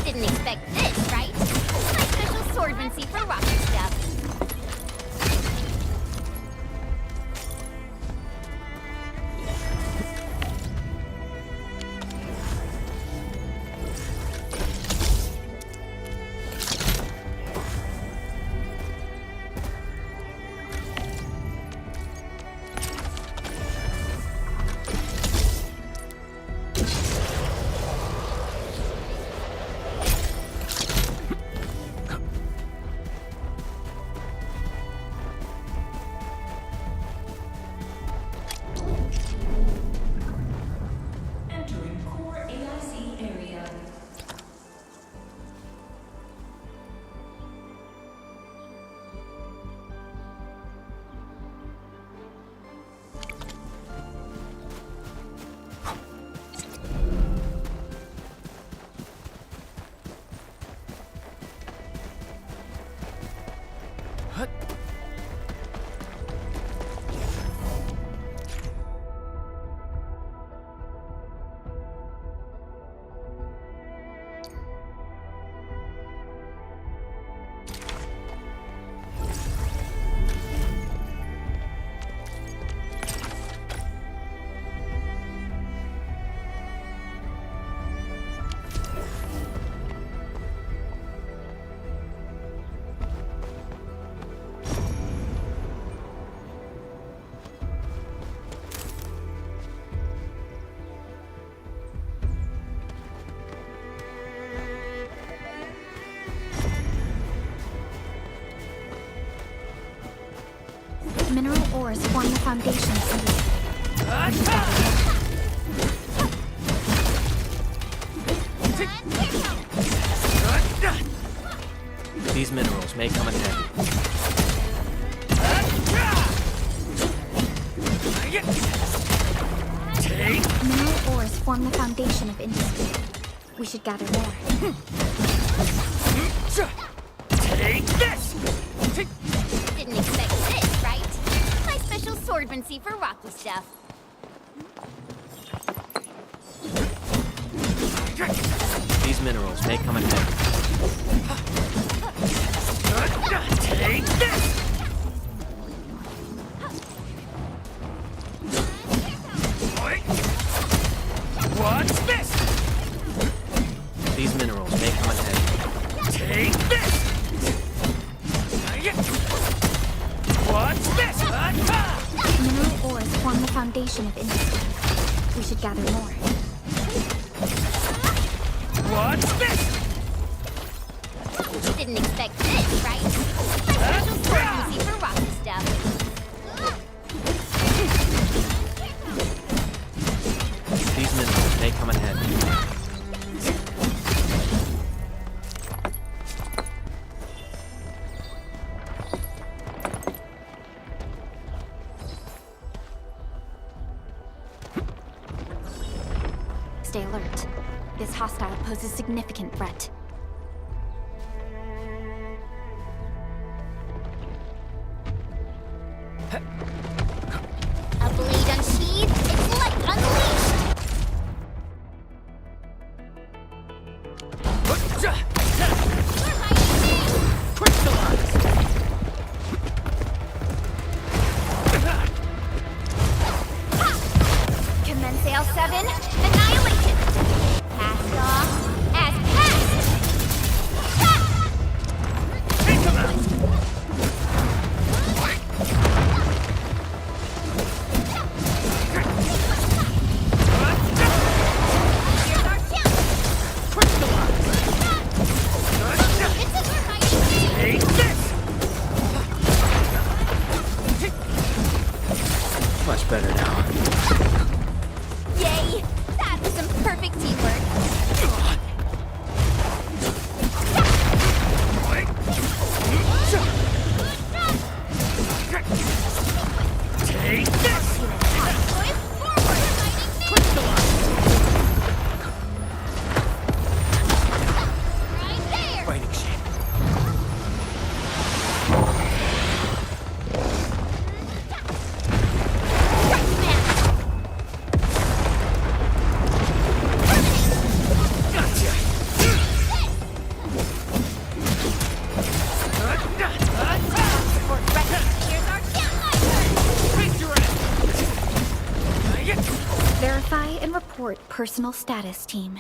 Didn't expect this, right? My special swordmancy for rocket stuff. Mineral ores form the foundation of industry. These minerals may come in handy. Mineral ores form the foundation of industry. We should gather more. Take this! Didn't expect this, right? My special swordmancy for rocky stuff. These minerals may come in handy. Take this! What's this? These minerals may come in handy. Take this! What's this? Mineral ores form the foundation of industry. We should gather more. What's this? Didn't expect this, right? My special swordmancy for rocky stuff. These minerals may come in handy. Stay alert. This hostile poses significant threat. A blade unsheathed, its light unleashed! Commence L7, annihilation! Passed off as passed! Here's our chance! It's a fight! Take this! Much better now. Yay! That was some perfect teamwork! Take this! Going forward! Right there! Fighting shit. Verify and report personal status, team.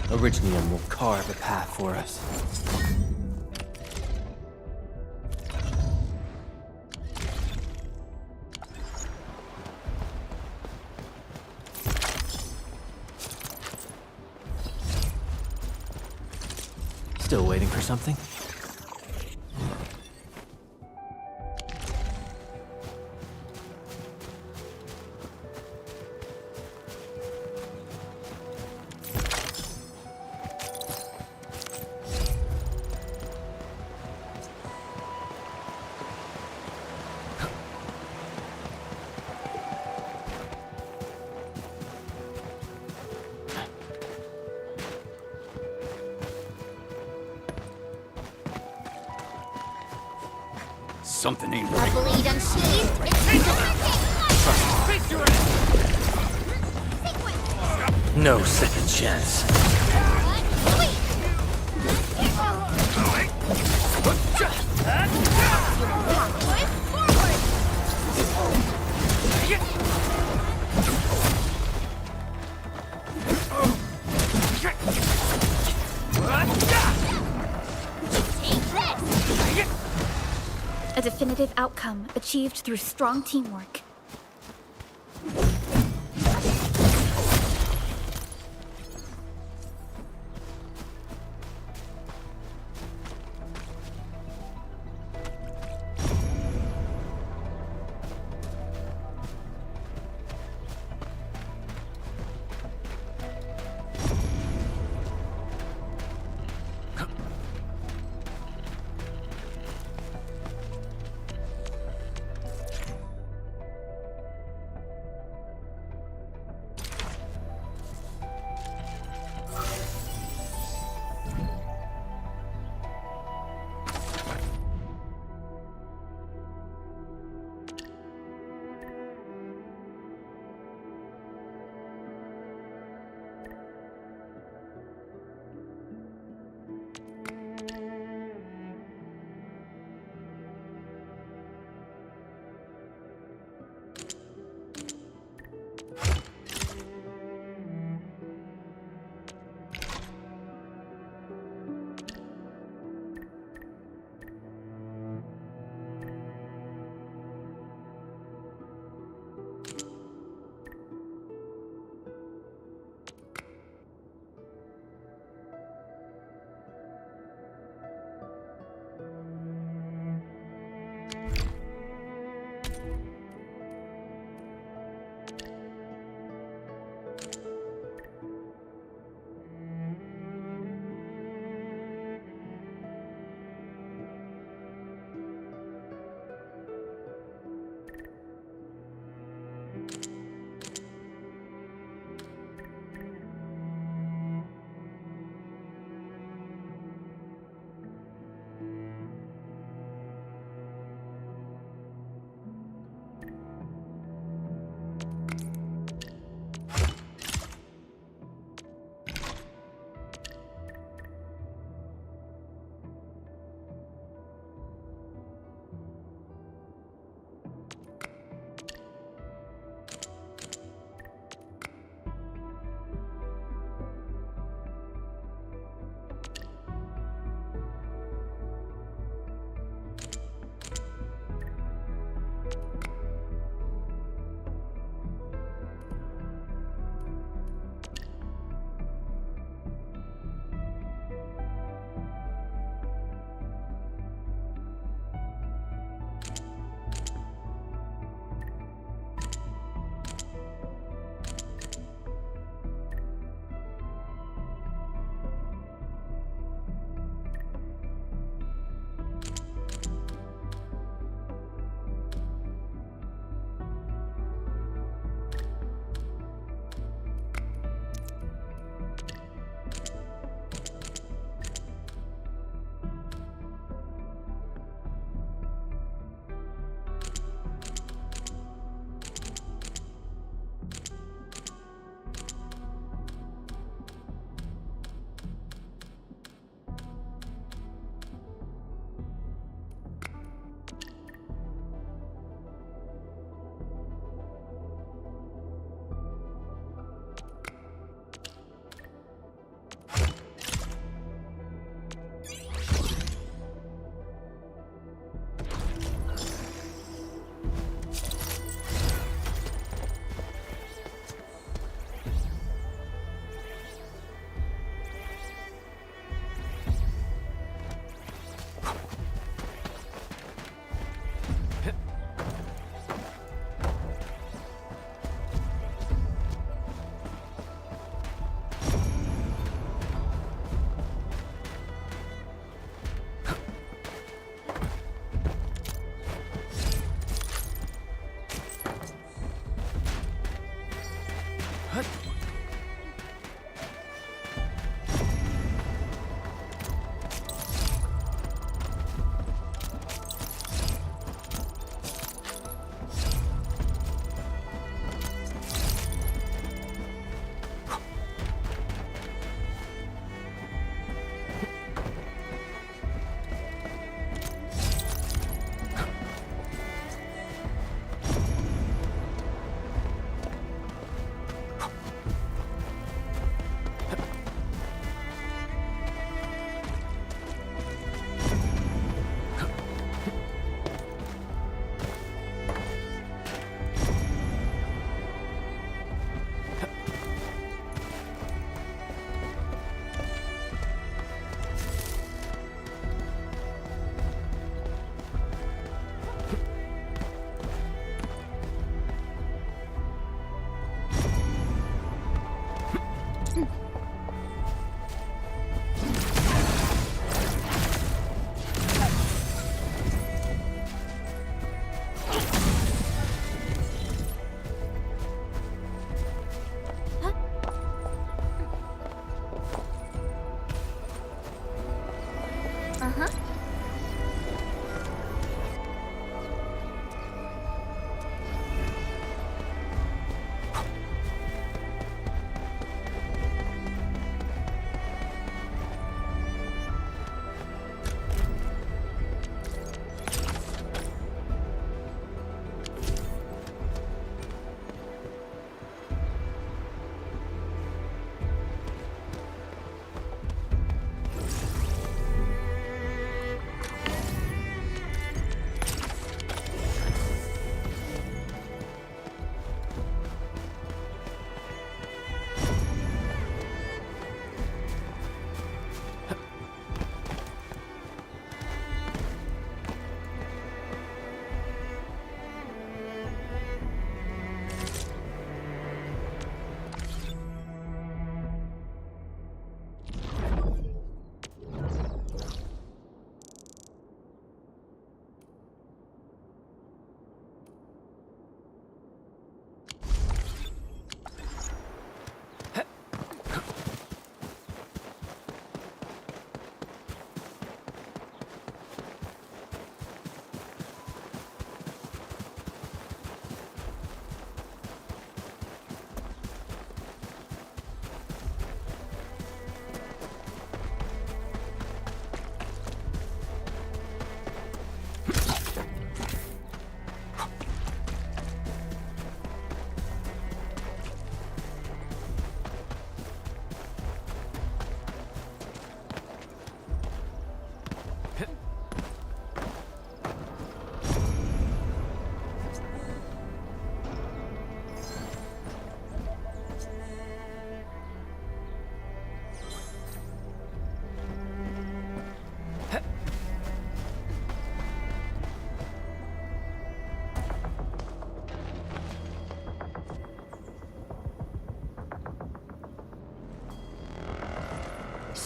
Originium will carve a path for us. Still waiting for something? Something ain't A right. blade unsheathed, it's Face your ass! No second chance. transformative outcome achieved through strong teamwork.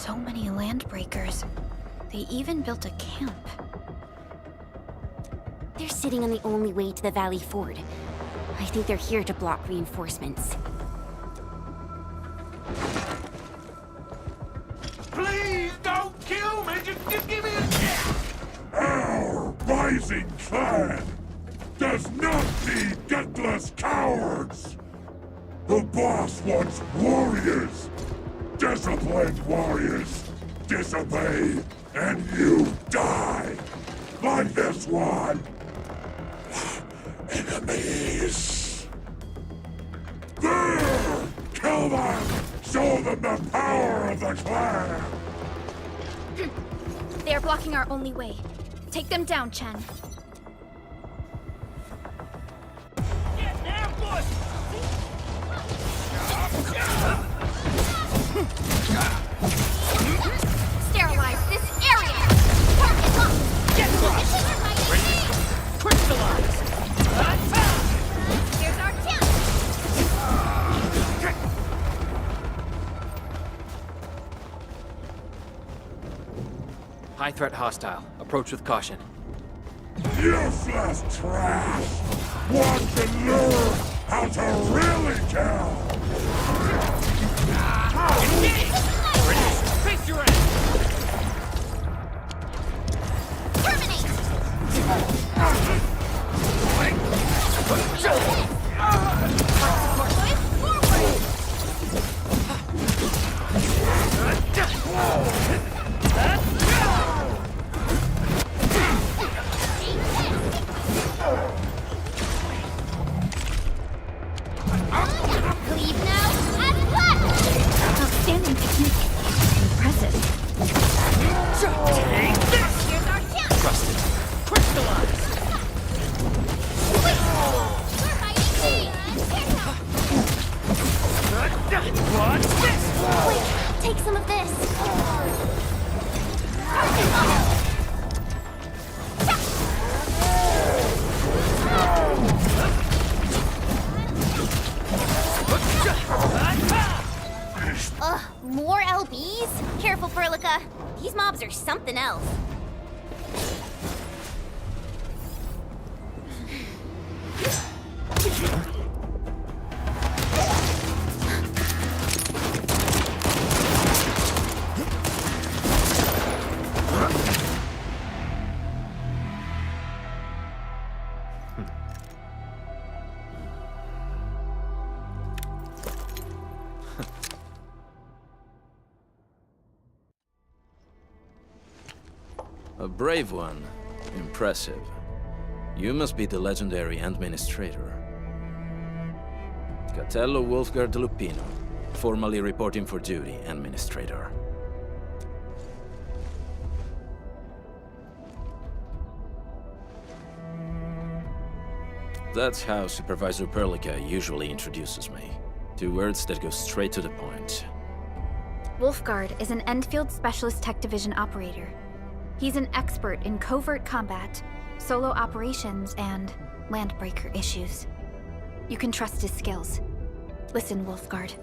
So many landbreakers. They even built a camp. They're sitting on the only way to the Valley Ford. I think they're here to block reinforcements. Please don't kill me! Just give me a chance! Our rising clan does not need gutless cowards! The boss wants warriors! Disciplined warriors! Disobey, and you die! Like this one! Enemies! There! Kill them! Show them the power of the clan! They are blocking our only way. Take them down, Chen. Get there, boys! Sterilize this area! Target locked! Get lost! Crystallize! Here's our chance! High threat hostile. Approach with caution. Useless trash! Want to learn how to really kill! Face your ass! Leave now and left! Outstanding technique. Impressive. Take this! Here's our chance! Trusted. Crystallize! We're fighting! Watch this! Wait, take some of this. Ugh, more LBs? Careful, Perlica. These mobs are something else. A brave one. Impressive. You must be the legendary administrator. Catello Wolfgard Lupino, formally reporting for duty, administrator. That's how Supervisor Perlica usually introduces me. 2 words that go straight to the point. Wolfgard is an Endfield Specialist Tech Division operator. He's an expert in covert combat, solo operations, and landbreaker issues. You can trust his skills. Listen, Wolfgard.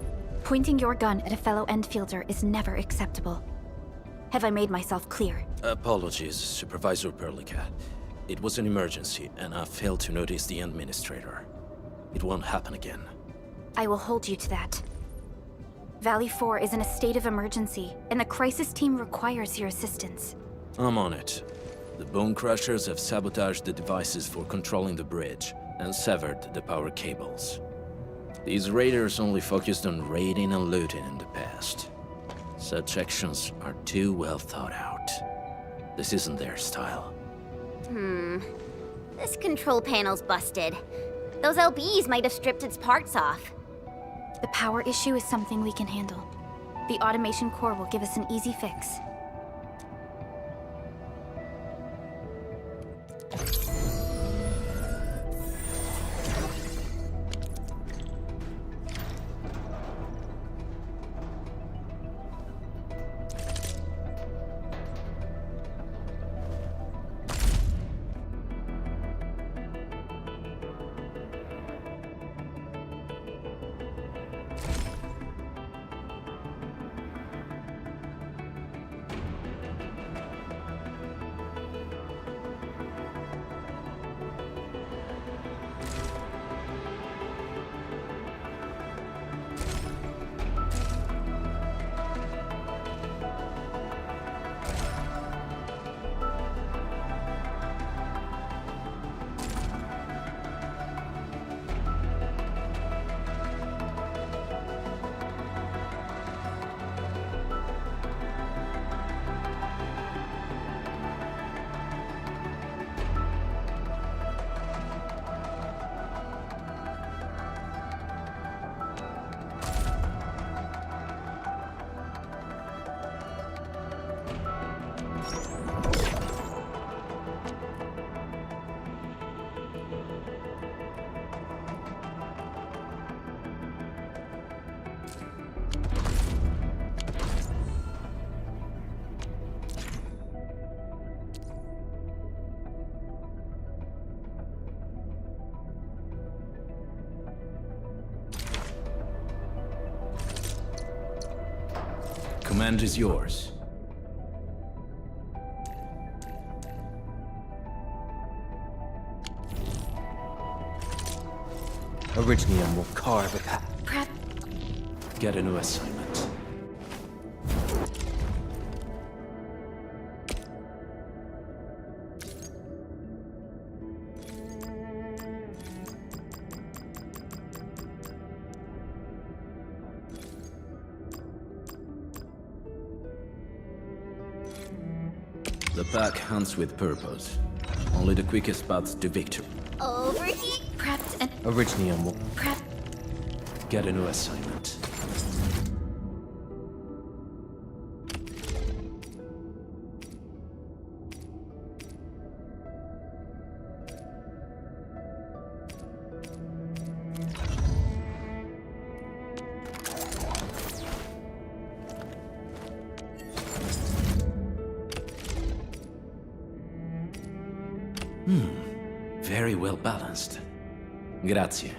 Pointing your gun at a fellow Endfielder is never acceptable. Have I made myself clear? Apologies, Supervisor Perlica. It was an emergency, and I failed to notice the administrator. It won't happen again. I will hold you to that. Valley 4 is in a state of emergency, and the crisis team requires your assistance. I'm on it. The Bone Crushers have sabotaged the devices for controlling the bridge and severed the power cables. These raiders only focused on raiding and looting in the past. Such actions are too well thought out. This isn't their style. This control panel's busted. Those LBs might have stripped its parts off. The power issue is something we can handle. The automation core will give us an easy fix. command is yours. Originium will carve a path. Prep. Get a new assignment. The pack hunts with purpose. Only the quickest paths to victory. Overheat. Prepped and Originium will... prep. Get a new assignment. Very well balanced. Grazie.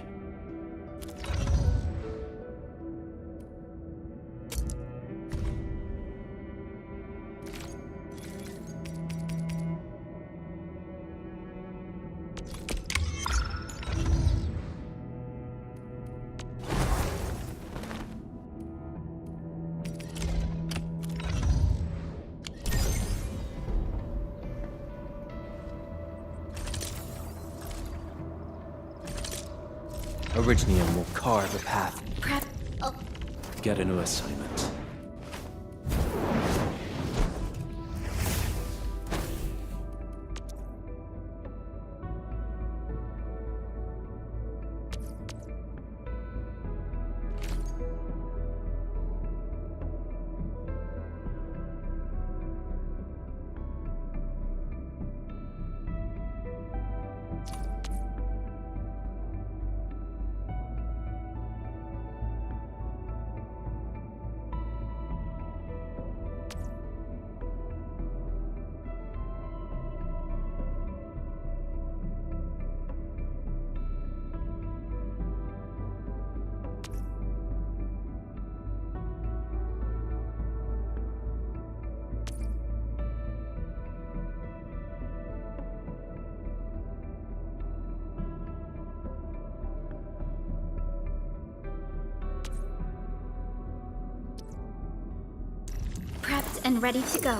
Originium will carve a path. Prep. Oh, Get a new assignment. prepped and ready to go.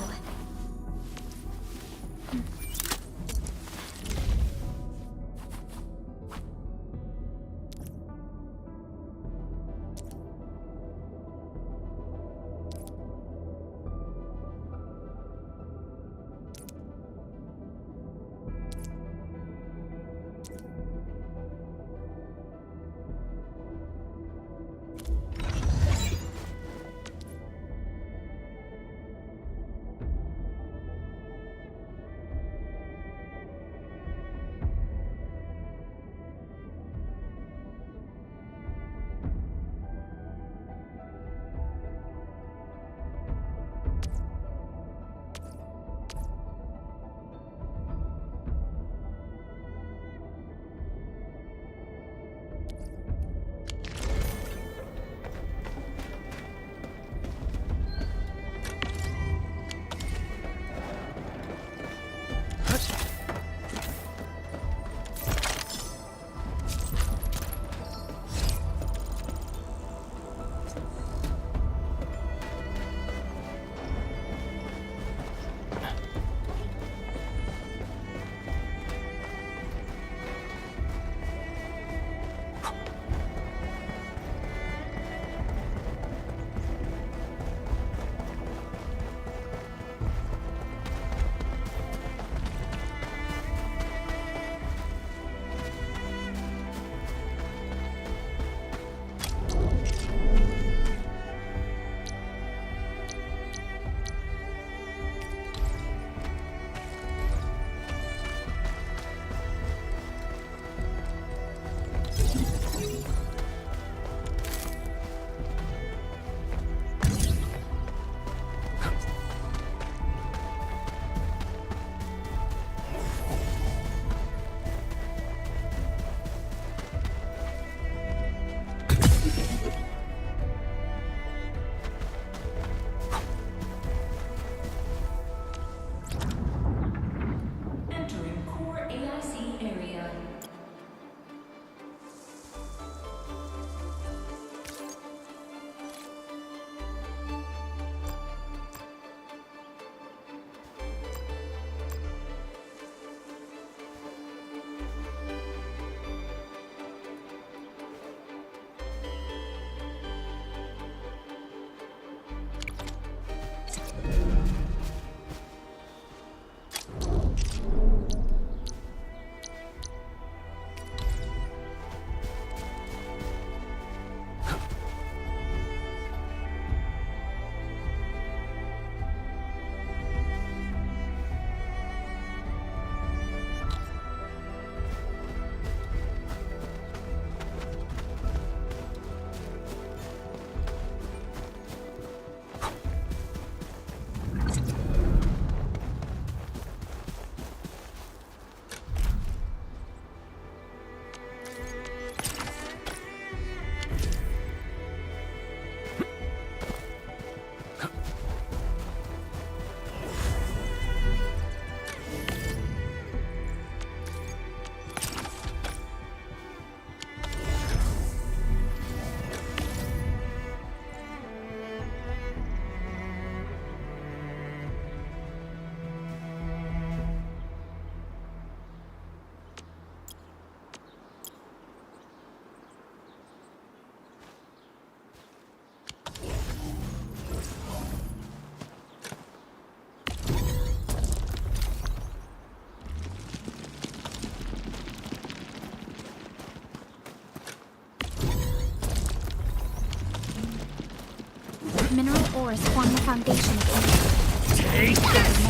mineral ores form the foundation of Endfield. Take this!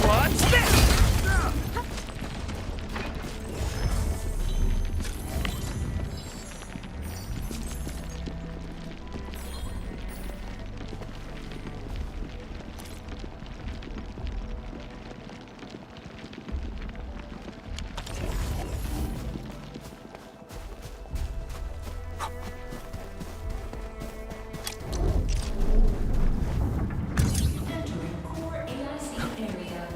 What's this? Entering core AIC area.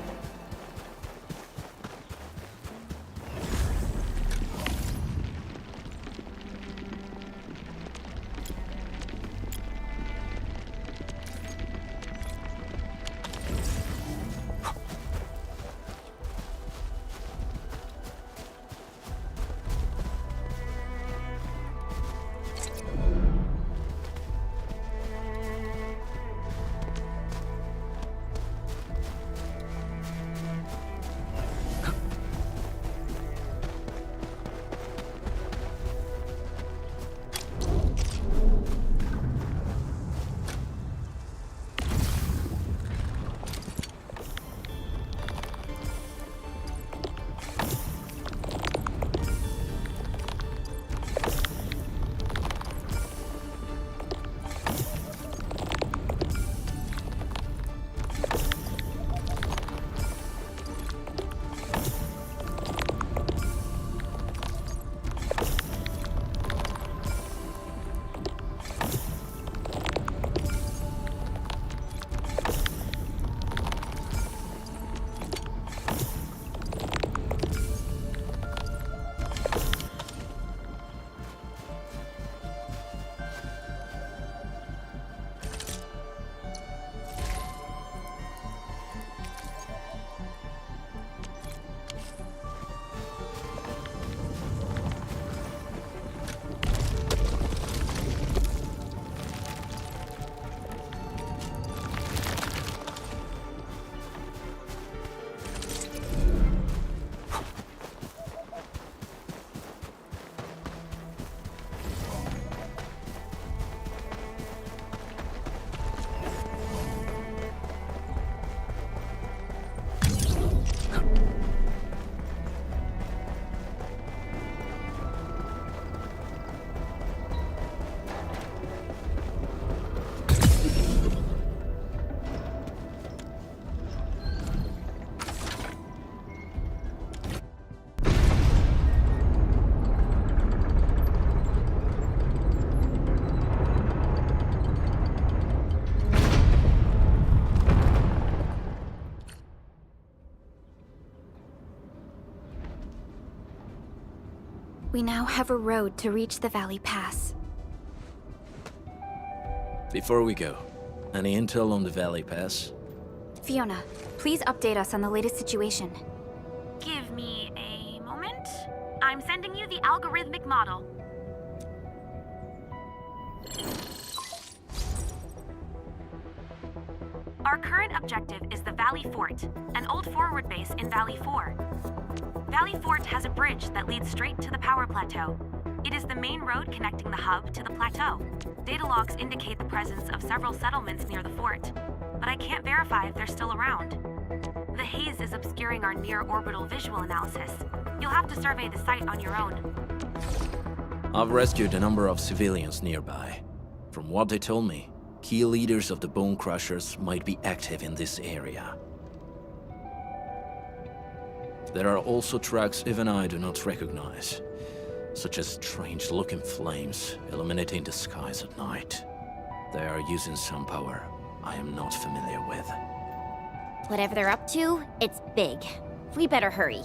We now have a road to reach the Valley Pass. Before we go, any intel on the Valley Pass? Fiona, please update us on the latest situation. Give me a moment. I'm sending you the algorithmic model. Our current objective is the Valley Fort, an old forward base in Valley 4. Valley Fort has a bridge that leads straight to the power plateau. It is the main road connecting the hub to the plateau. Data logs indicate the presence of several settlements near the fort, but I can't verify if they're still around. The haze is obscuring our near-orbital visual analysis. You'll have to survey the site on your own. I've rescued a number of civilians nearby. From what they told me, key leaders of the Bone Crushers might be active in this area. There are also tracks even I do not recognize, such as strange-looking flames illuminating the skies at night. They are using some power I am not familiar with. Whatever they're up to, it's big. We better hurry.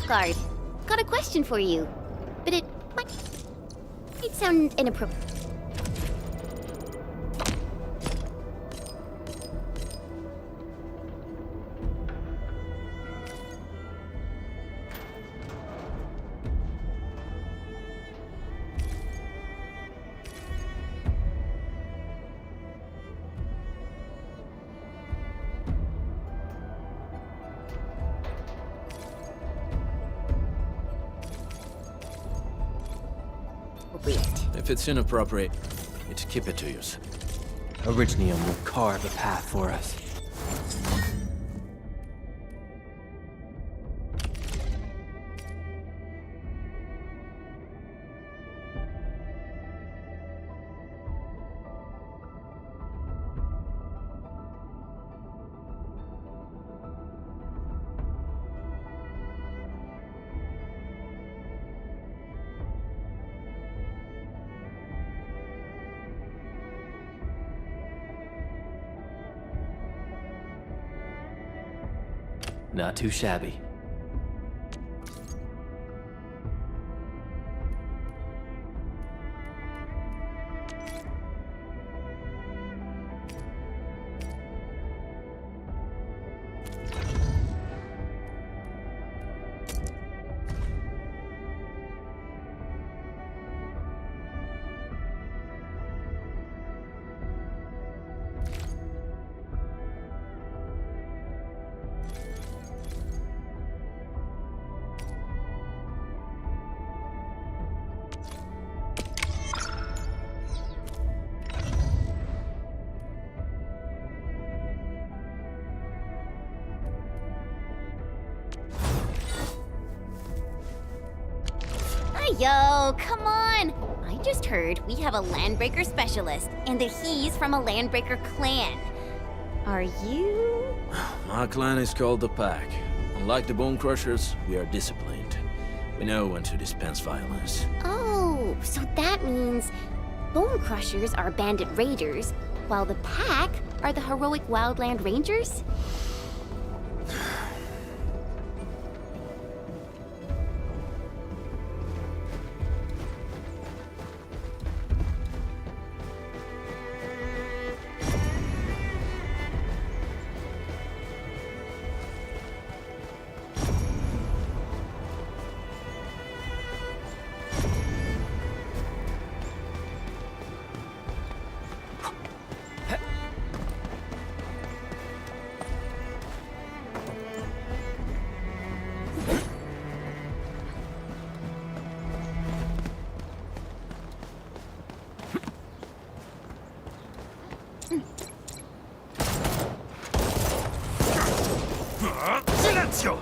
guard. Got a question for you. But it might sound inappropriate. If it's inappropriate, keep it to yourself. Originium will carve a path for us. Not too shabby. Yo, come on! I just heard we have a Landbreaker specialist, and that he's from a Landbreaker clan. Are you? My clan is called the Pack. Unlike the Bone Crushers, we are disciplined. We know when to dispense violence. Oh, so that means Bone Crushers are bandit raiders, while the Pack are the heroic Wildland Rangers? Silenzio!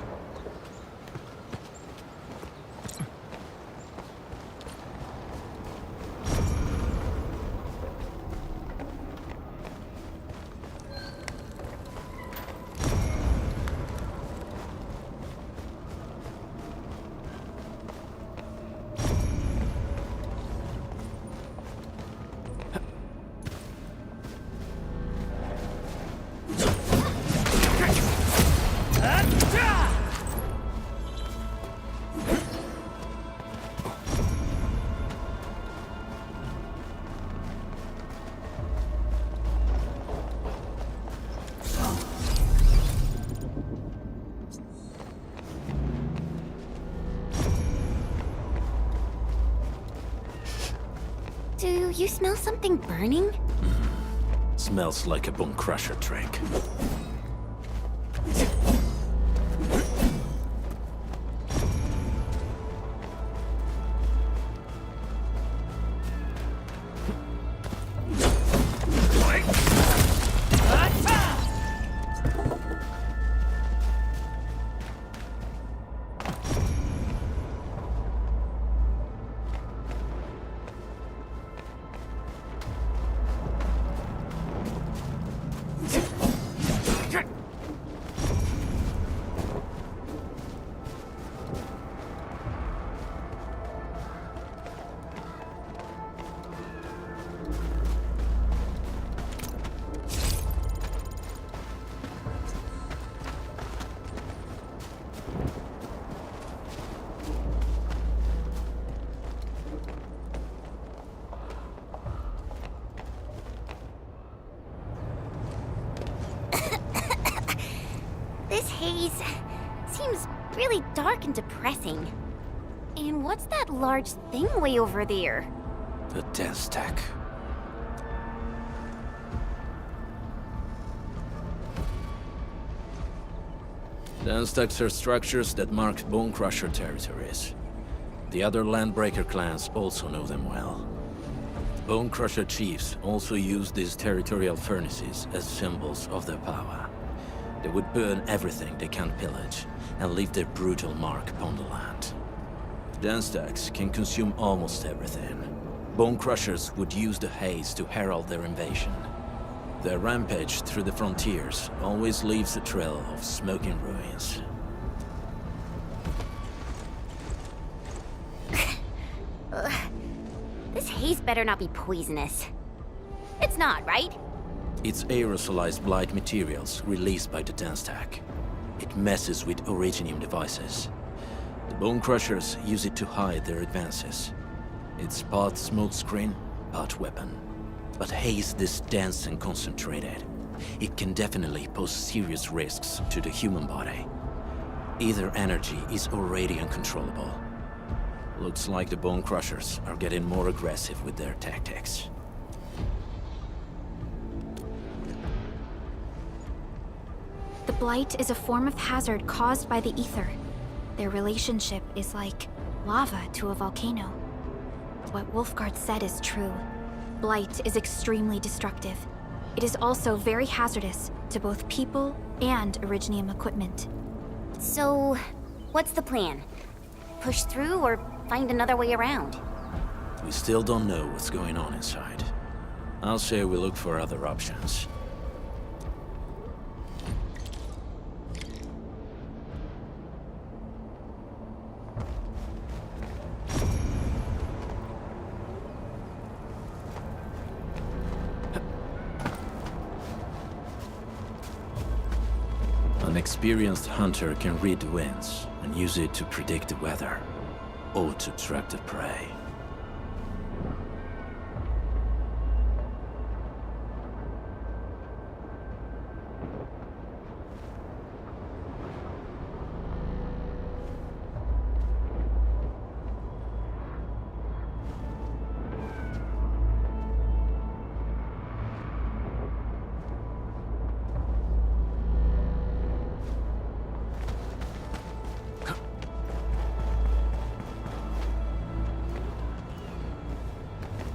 Do you smell something burning? Smells like a Bone Crusher trick. haze seems really dark and depressing. And what's that large thing way over there? The death stack. Death stacks are structures that mark Bone Crusher territories. The other Landbreaker clans also know them well. Bone Crusher chiefs also use these territorial furnaces as symbols of their power. They would burn everything they can't pillage, and leave their brutal mark upon the land. Death stacks can consume almost everything. Bone Crushers would use the haze to herald their invasion. Their rampage through the frontiers always leaves a trail of smoking ruins. This haze better not be poisonous. It's not, right? It's aerosolized blight materials released by the death stack. It messes with Originium devices. The Bone Crushers use it to hide their advances. It's part smokescreen, part weapon. But haze this dense and concentrated. It can definitely pose serious risks to the human body. Either energy is already uncontrollable. Looks like the Bone Crushers are getting more aggressive with their tactics. The blight is a form of hazard caused by the ether. Their relationship is like lava to a volcano. What Wolfguard said is true. Blight is extremely destructive. It is also very hazardous to both people and Originium equipment. So, what's the plan? Push through or find another way around? We still don't know what's going on inside. I'll say we look for other options. An experienced hunter can read the winds and use it to predict the weather, or to track the prey.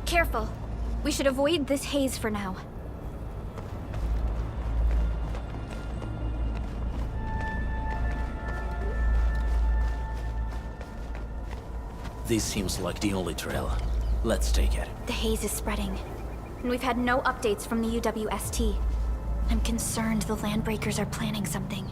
Careful. We should avoid this haze for now. This seems like the only trail. Let's take it. The haze is spreading, and we've had no updates from the UWST. I'm concerned the Landbreakers are planning something.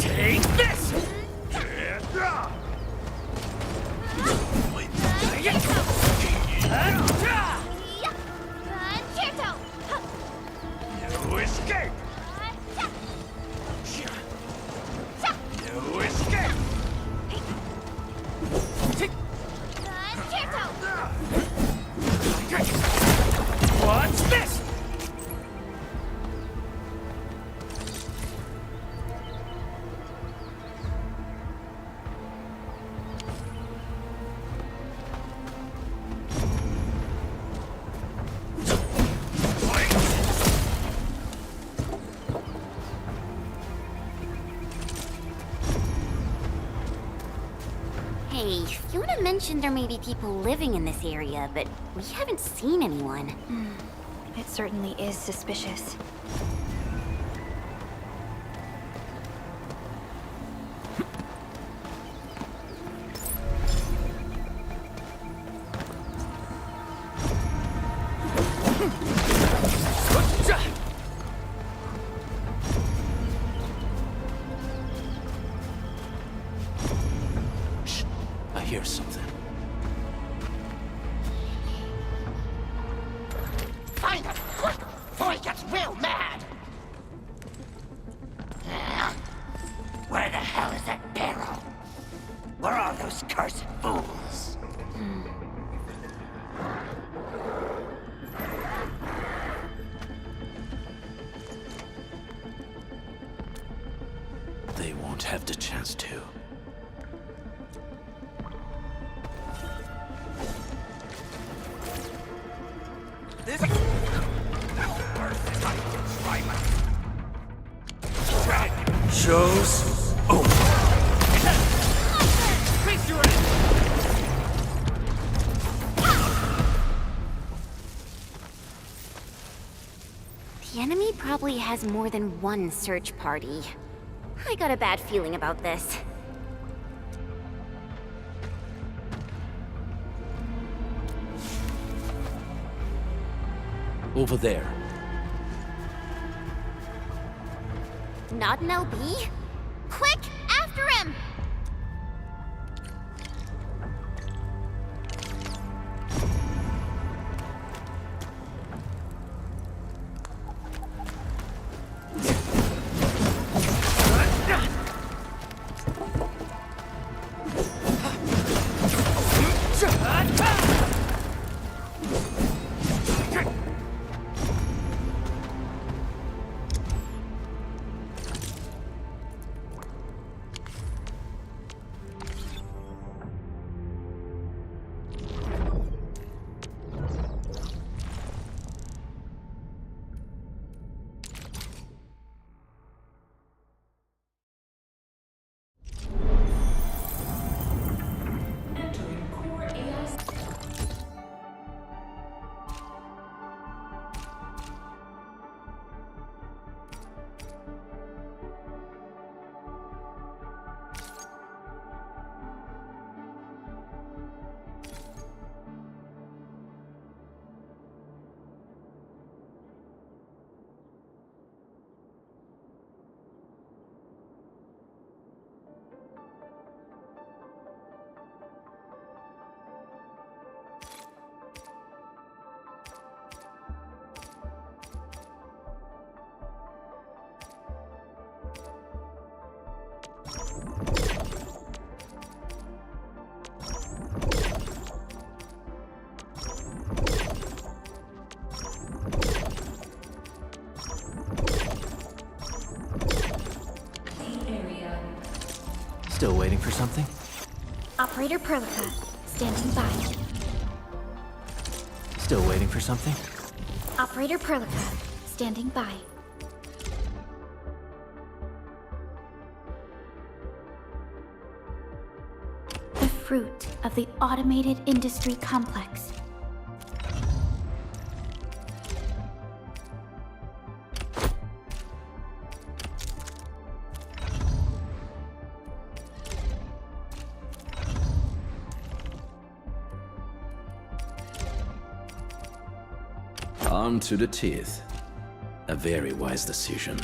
Take this! You escape! You escape! What's this? Hey, Fiona mentioned there may be people living in this area, but we haven't seen anyone. It certainly is suspicious. hear something. Find him, quick, before he gets real mad! Where the hell is that barrel? Where are those cursed fools? They won't have the chance to. This is how you try my... Show's over. Face your end! The enemy probably has more than one search party. I got a bad feeling about this. Over there. Not an LB? Quick, after him! Still waiting for something? Operator Perlica, standing by. Still waiting for something? Operator Perlica, standing by. The fruit of the automated industry complex. Armed to the teeth. A very wise decision.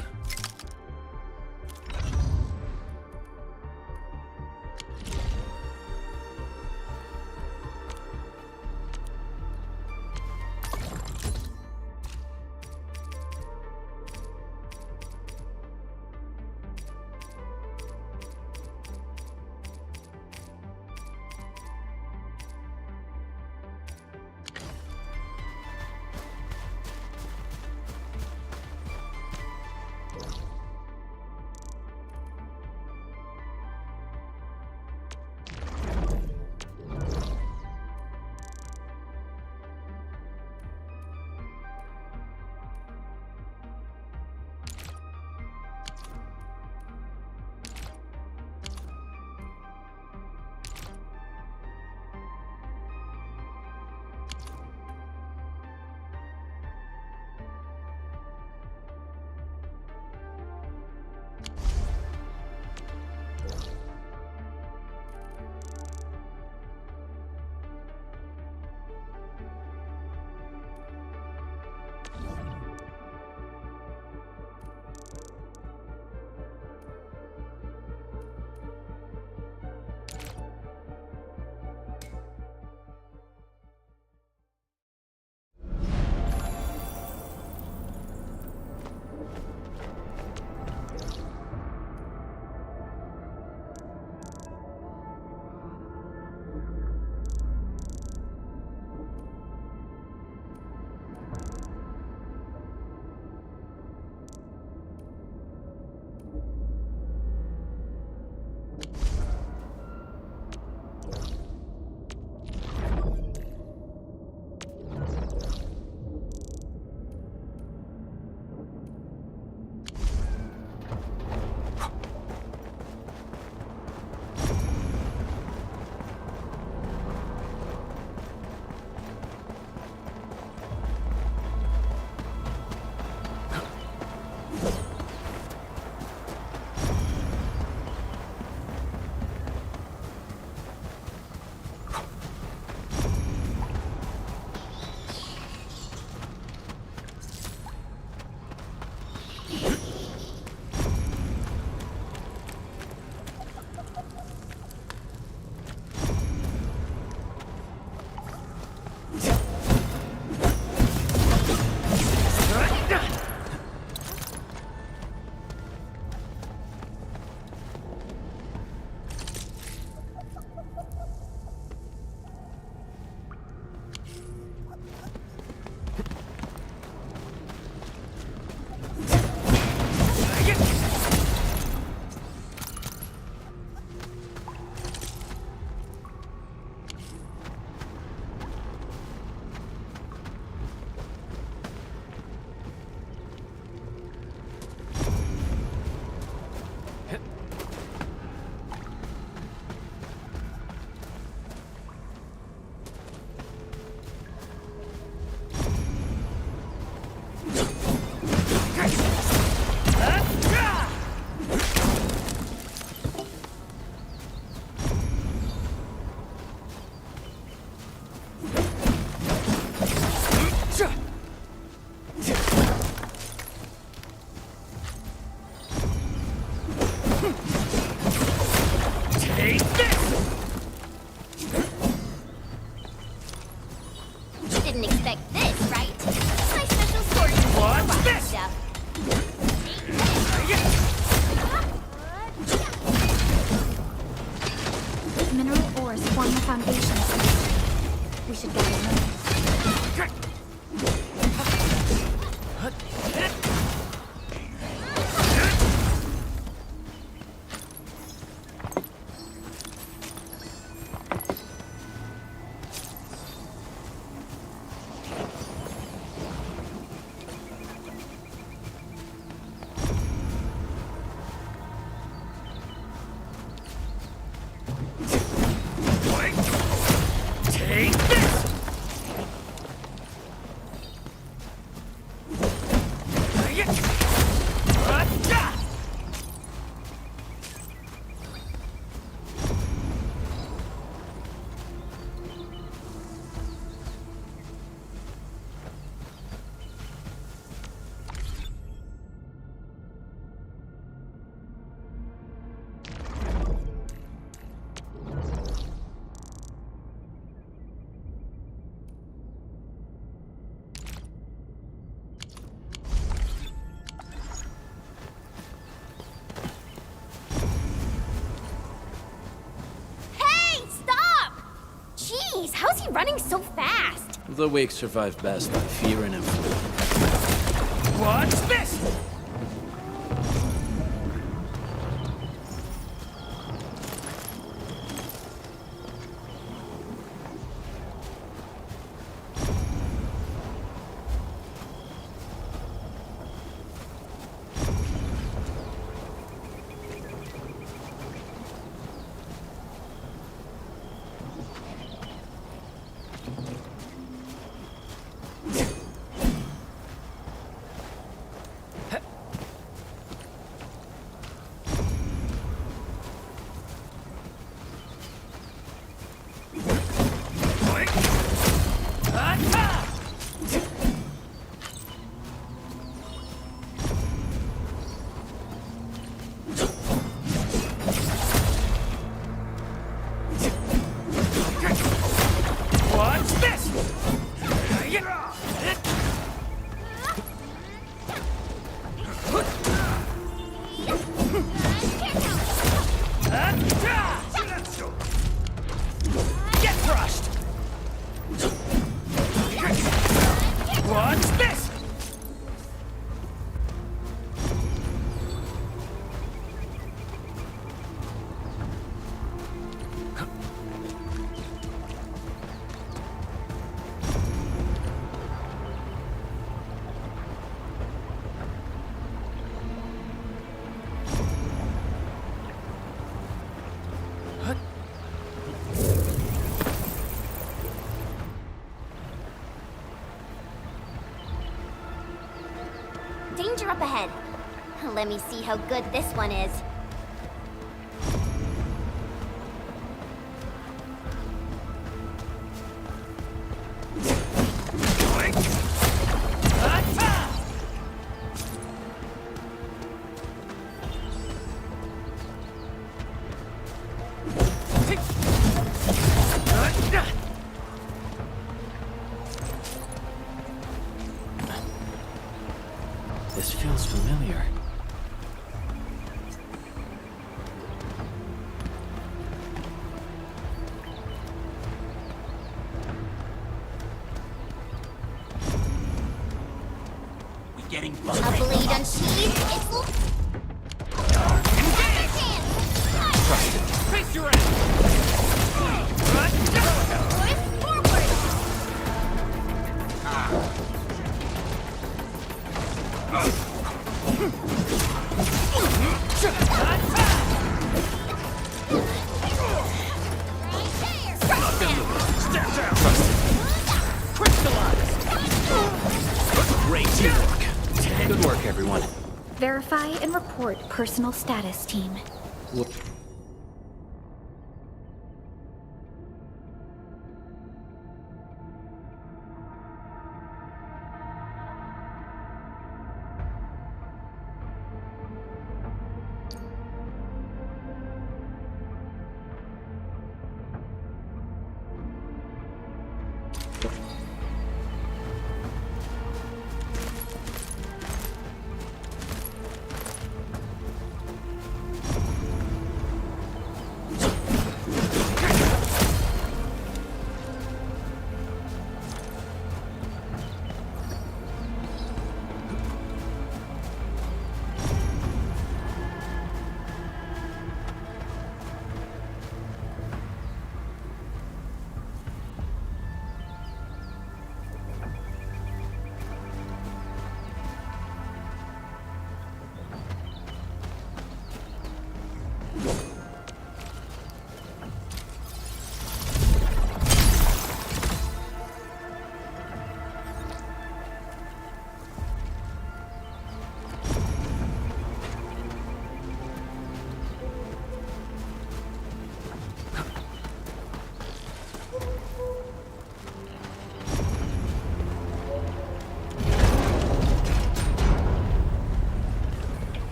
foundations. We should get it moving. How's he running so fast? The weak survive best by fear and influence. What's this? Danger up ahead. Let me see how good this one is. This feels familiar. We getting A blade unsheathed. Trust it. Face your ass! Step down! Crystallize! Great teamwork! Good work, everyone. Verify and report personal status, team.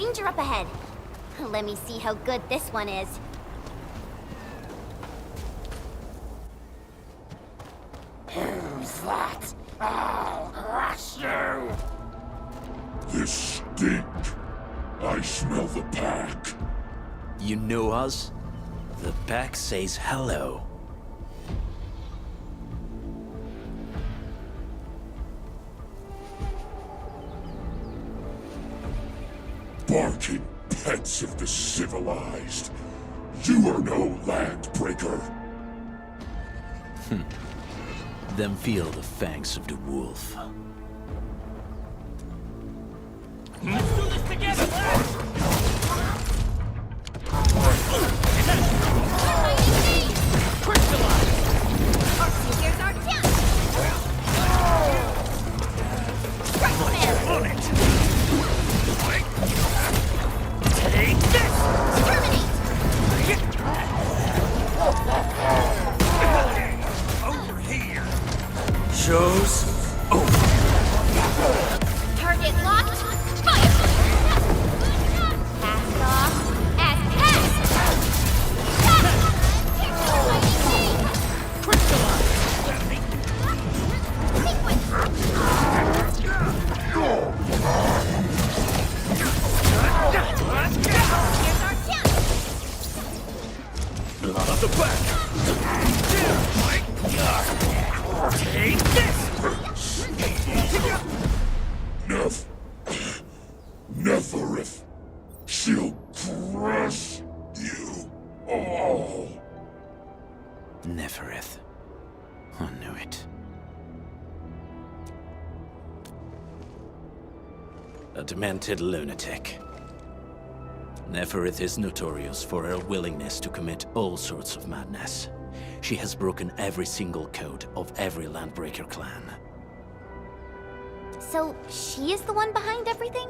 danger up ahead. Let me see how good this one is. Who's that? I'll crush you! This stink. I smell the pack. You know us? The pack says hello. Barking pets of the civilized. You are no landbreaker. Then feel the fangs of the wolf. Let's do this together, lads! Crystallize! Here's our chance! Right there! On it! Take this! Terminate! Over here! Show's Target locked! Fire! Cast off as Out of the back! Take this! Neferith. She'll crush you all. Neferith. I knew it. A demented lunatic. Neferith is notorious for her willingness to commit all sorts of madness. She has broken every single code of every Landbreaker clan. So, she is the one behind everything?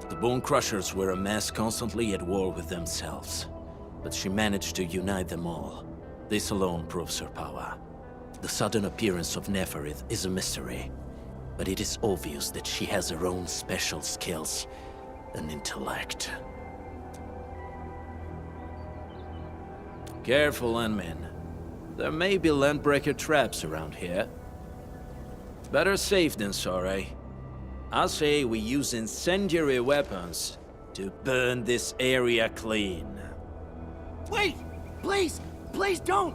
The Bone Crushers were a mess constantly at war with themselves. But she managed to unite them all. This alone proves her power. The sudden appearance of Neferith is a mystery. But it is obvious that she has her own special skills and intellect. Careful, Endmin. There may be Landbreaker traps around here. Better safe than sorry. I say we use incendiary weapons to burn this area clean. Wait! Please! Please don't!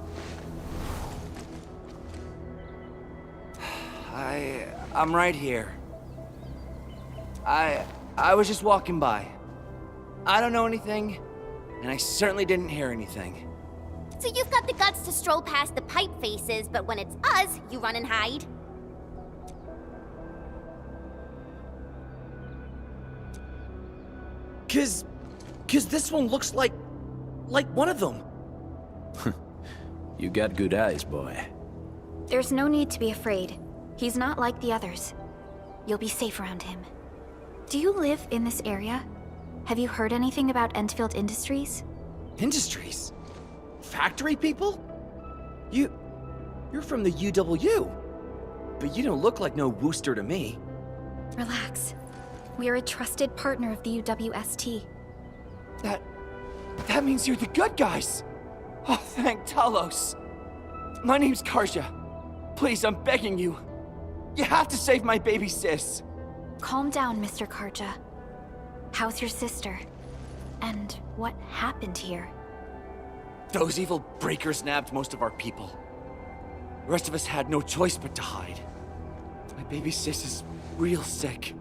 I'm right here. I was just walking by. I don't know anything, and I certainly didn't hear anything. So you've got the guts to stroll past the pipe faces, but when it's us, you run and hide? Cause this one looks like one of them. You got good eyes, boy. There's no need to be afraid. He's not like the others. You'll be safe around him. Do you live in this area? Have you heard anything about Endfield Industries? Industries? Factory people? You're from the UW. But you don't look like no Wooster to me. Relax. We are a trusted partner of the UWST. That means you're the good guys. Oh, thank Talos. My name's Karja. Please, I'm begging you. You have to save my baby sis. Calm down, Mr. Karja. How's your sister? And what happened here? Those evil breakers nabbed most of our people. The rest of us had no choice but to hide. My baby sis is real sick.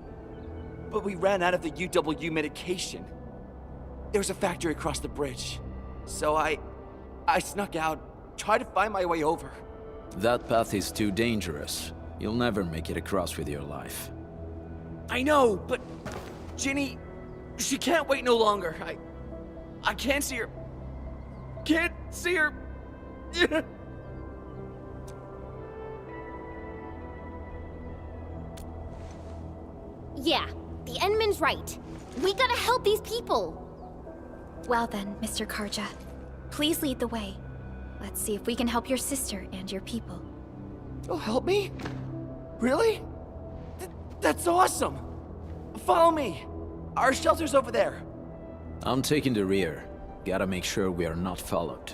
But we ran out of the UW medication. There's a factory across the bridge. So I snuck out, tried to find my way over. That path is too dangerous. You'll never make it across with your life. I know, but Ginny, she can't wait no longer. I can't see her. Can't see her. Yeah, the Endmin's right. We gotta help these people. Well then, Mr. Karja, please lead the way. Let's see if we can help your sister and your people. You'll help me? Really? That's awesome! Follow me! Our shelter's over there. I'm taking the rear. Gotta make sure we are not followed.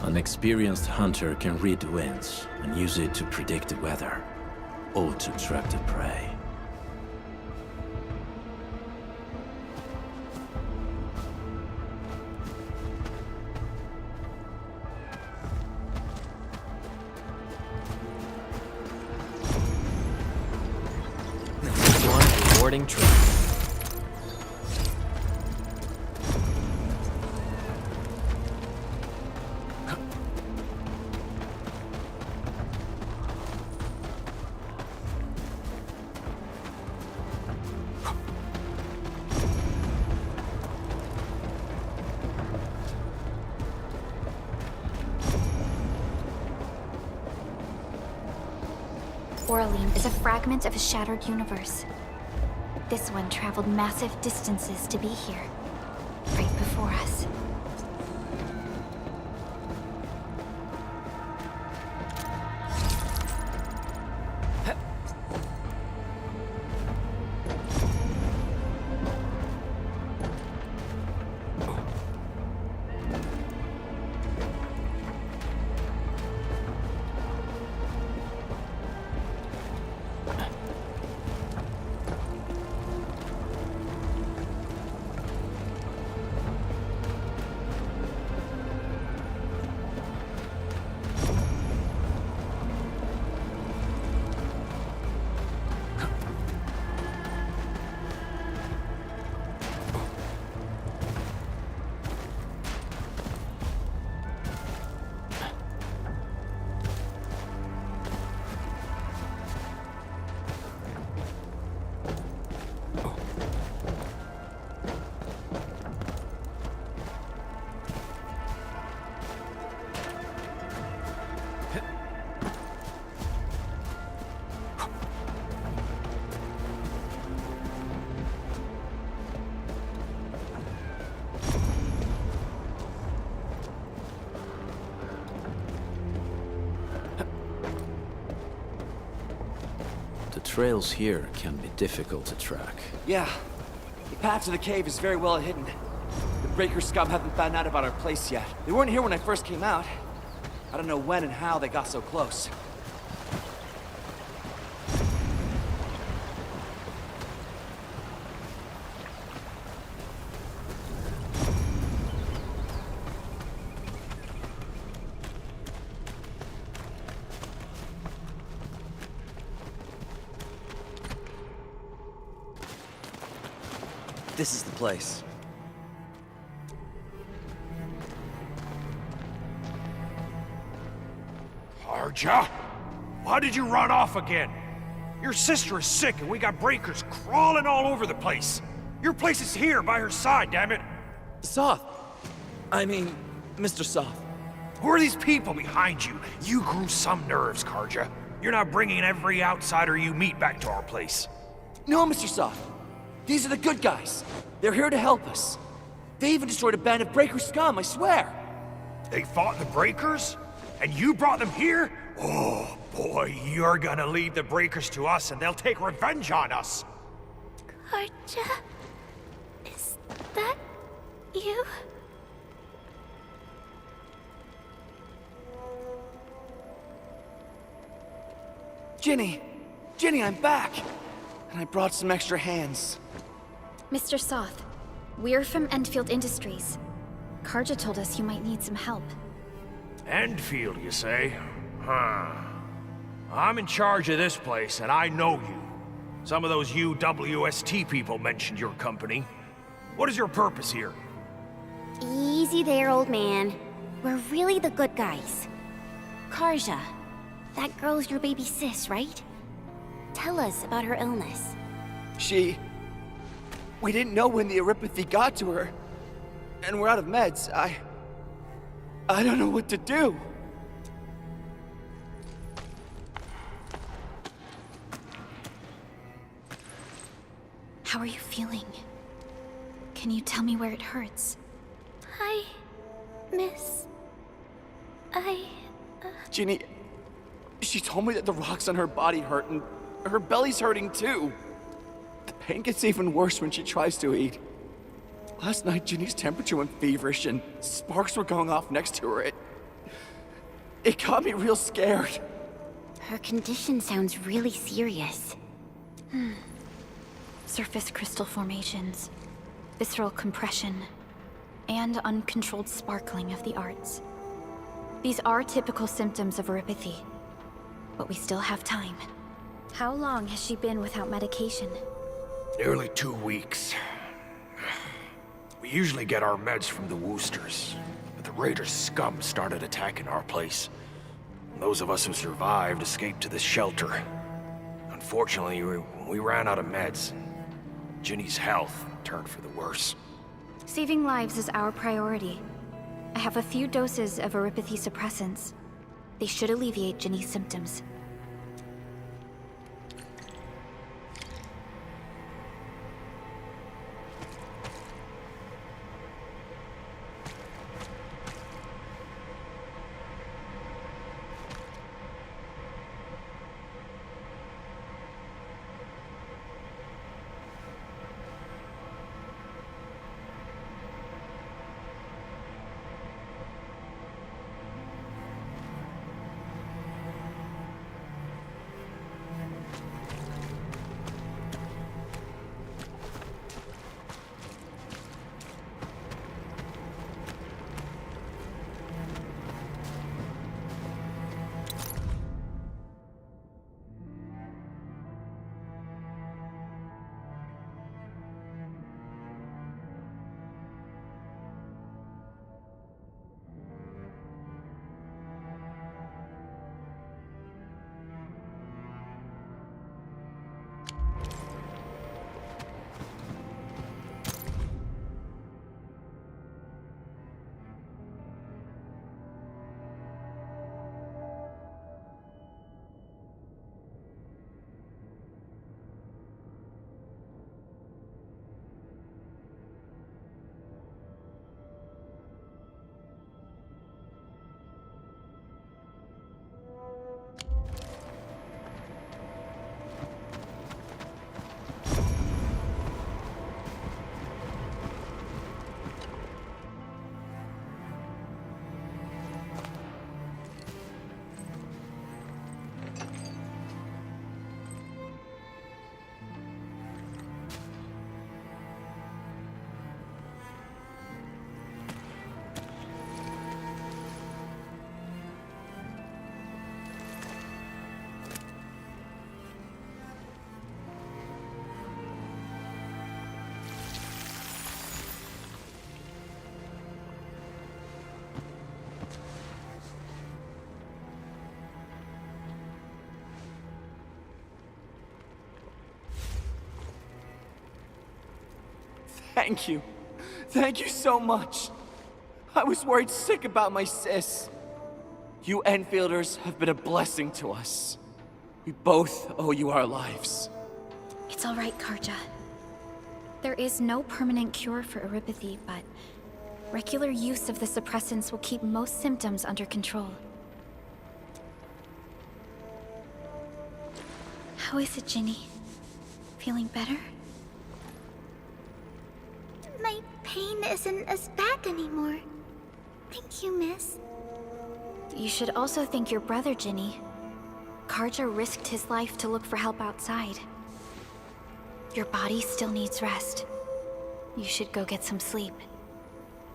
An experienced hunter can read the winds and use it to predict the weather, or to track the prey. One rewarding trip. Orlean is a fragment of a shattered universe. This one traveled massive distances to be here, right before us. The trails here can be difficult to track. Yeah. The path to the cave is very well hidden. The Breaker scum haven't found out about our place yet. They weren't here when I first came out. I don't know when and how they got so close. This is the place. Arja? Why did you run off again? Your sister is sick and we got breakers crawling all over the place. Your place is here by her side, damn it. Soth. I mean, Mr. Soth. Who are these people behind you? You grew some nerves, Karja. You're not bringing every outsider you meet back to our place. No, Mr. Soth. These are the good guys. They're here to help us. They even destroyed a band of Breaker scum, I swear. They fought the Breakers? And you brought them here? Oh, boy, you're gonna lead the Breakers to us and they'll take revenge on us. Karja? Is that you? Ginny! Ginny, I'm back! And I brought some extra hands. Mr. Soth, we're from Endfield Industries. Karja told us you might need some help. Endfield, you say? Huh. I'm in charge of this place, and I know you. Some of those UWST people mentioned your company. What is your purpose here? Easy there, old man. We're really the good guys. Karja, that girl's your baby sis, right? Tell us about her illness. We didn't know when the erypathy got to her. And we're out of meds. I don't know what to do. How are you feeling? Can you tell me where it hurts? Hi, miss. Ginny, she told me that the rocks on her body hurt and her belly's hurting too. The pain gets even worse when she tries to eat. Last night, Ginny's temperature went feverish and sparks were going off next to her. It got me real scared. Her condition sounds really serious. Surface crystal formations, visceral compression, and uncontrolled sparkling of the arts. These are typical symptoms of oropathy, but we still have time. How long has she been without medication? Nearly 2 weeks. We usually get our meds from the Woosters, but the Raiders' scum started attacking our place. Those of us who survived escaped to this shelter. Unfortunately, we ran out of meds. Ginny's health turned for the worse. Saving lives is our priority. I have a few doses of oropathy suppressants. They should alleviate Ginny's symptoms. Thank you. Thank you so much. I was worried sick about my sis. You Enfielders have been a blessing to us. We both owe you our lives. It's all right, Karja. There is no permanent cure for oropathy, but regular use of the suppressants will keep most symptoms under control. How is it, Ginny? Feeling better? My pain isn't as bad anymore. Thank you, miss. You should also thank your brother, Ginny. Karja risked his life to look for help outside. Your body still needs rest. You should go get some sleep.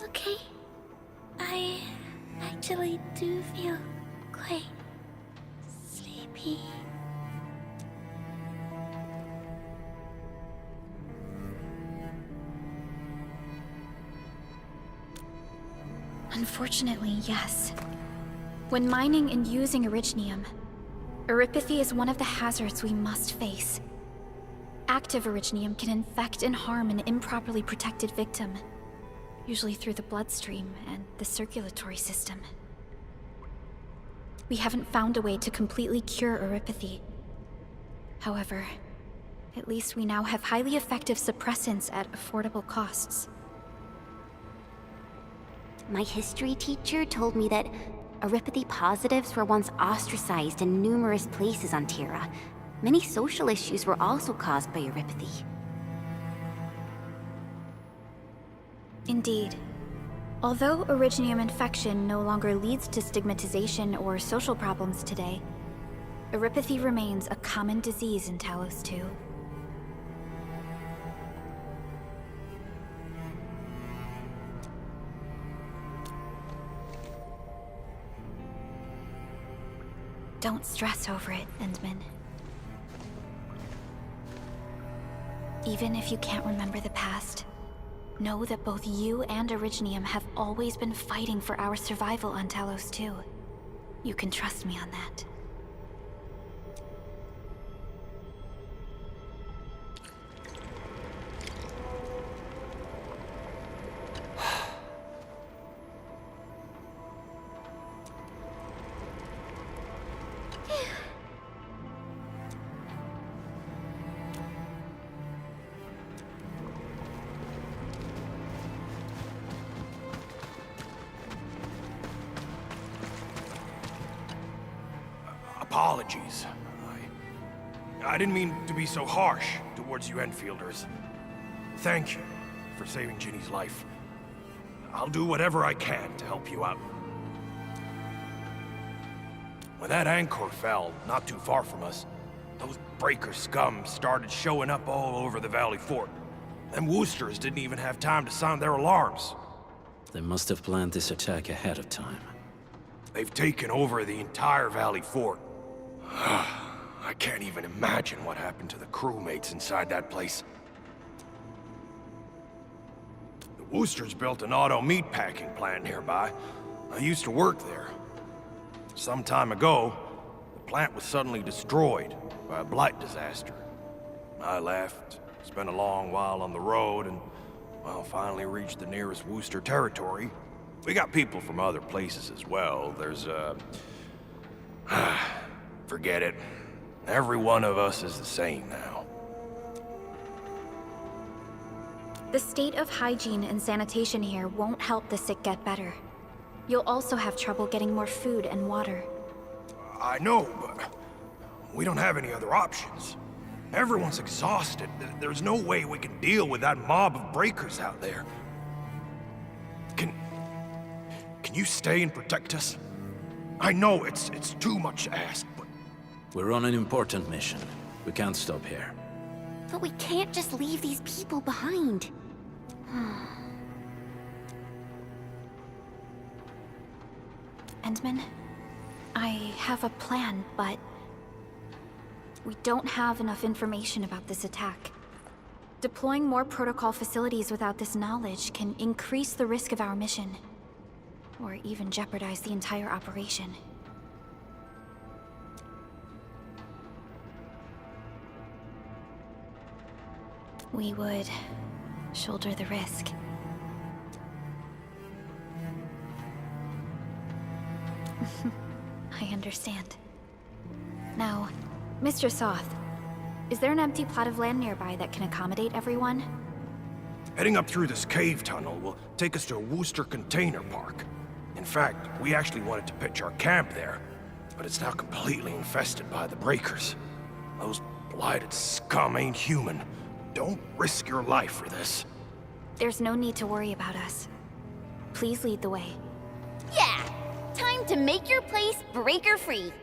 Okay. I actually do feel quite sleepy. Unfortunately, yes. When mining and using originium, oropathy is one of the hazards we must face. Active originium can infect and harm an improperly protected victim, usually through the bloodstream and the circulatory system. We haven't found a way to completely cure oropathy. However, At least we now have highly effective suppressants at affordable costs. My history teacher told me that Aripathy positives were once ostracized in numerous places on Terra. Many social issues were also caused by Aripathy. Indeed. Although Originium infection no longer leads to stigmatization or social problems today, Aripathy remains a common disease in Talos 2. Don't stress over it, Endmin. Even if you can't remember the past, know that both you and Originium have always been fighting for our survival on Talos 2. You can trust me on that. Apologies. I didn't mean to be so harsh towards you Enfielders. Thank you for saving Ginny's life. I'll do whatever I can to help you out. When that anchor fell, not too far from us, those breaker scum started showing up all over the Valley Fort. Them Woosters didn't even have time to sound their alarms. They must have planned this attack ahead of time. They've taken over the entire Valley Fort. I can't even imagine what happened to the crewmates inside that place. The Woosters built an auto meatpacking plant nearby. I used to work there. Some time ago, the plant was suddenly destroyed by a blight disaster. I left, spent a long while on the road, and, well, finally reached the nearest Wooster territory. We got people from other places as well. There's, forget it. Every one of us is the same now. The state of hygiene and sanitation here won't help the sick get better. You'll also have trouble getting more food and water. I know, but we don't have any other options. Everyone's exhausted. There's no way we can deal with that mob of breakers out there. Can you stay and protect us? I know it's too much to ask, but... We're on an important mission. We can't stop here. But we can't just leave these people behind. Endmin, I have a plan, but... we don't have enough information about this attack. Deploying more protocol facilities without this knowledge can increase the risk of our mission. Or even jeopardize the entire operation. We would shoulder the risk. I understand. Now, Mr. Soth, is there an empty plot of land nearby that can accommodate everyone? Heading up through this cave tunnel will take us to a Wooster container park. In fact, we actually wanted to pitch our camp there, but it's now completely infested by the breakers. Those blighted scum ain't human. Don't risk your life for this. There's no need to worry about us. Please lead the way. Yeah! Time to make your place breaker-free.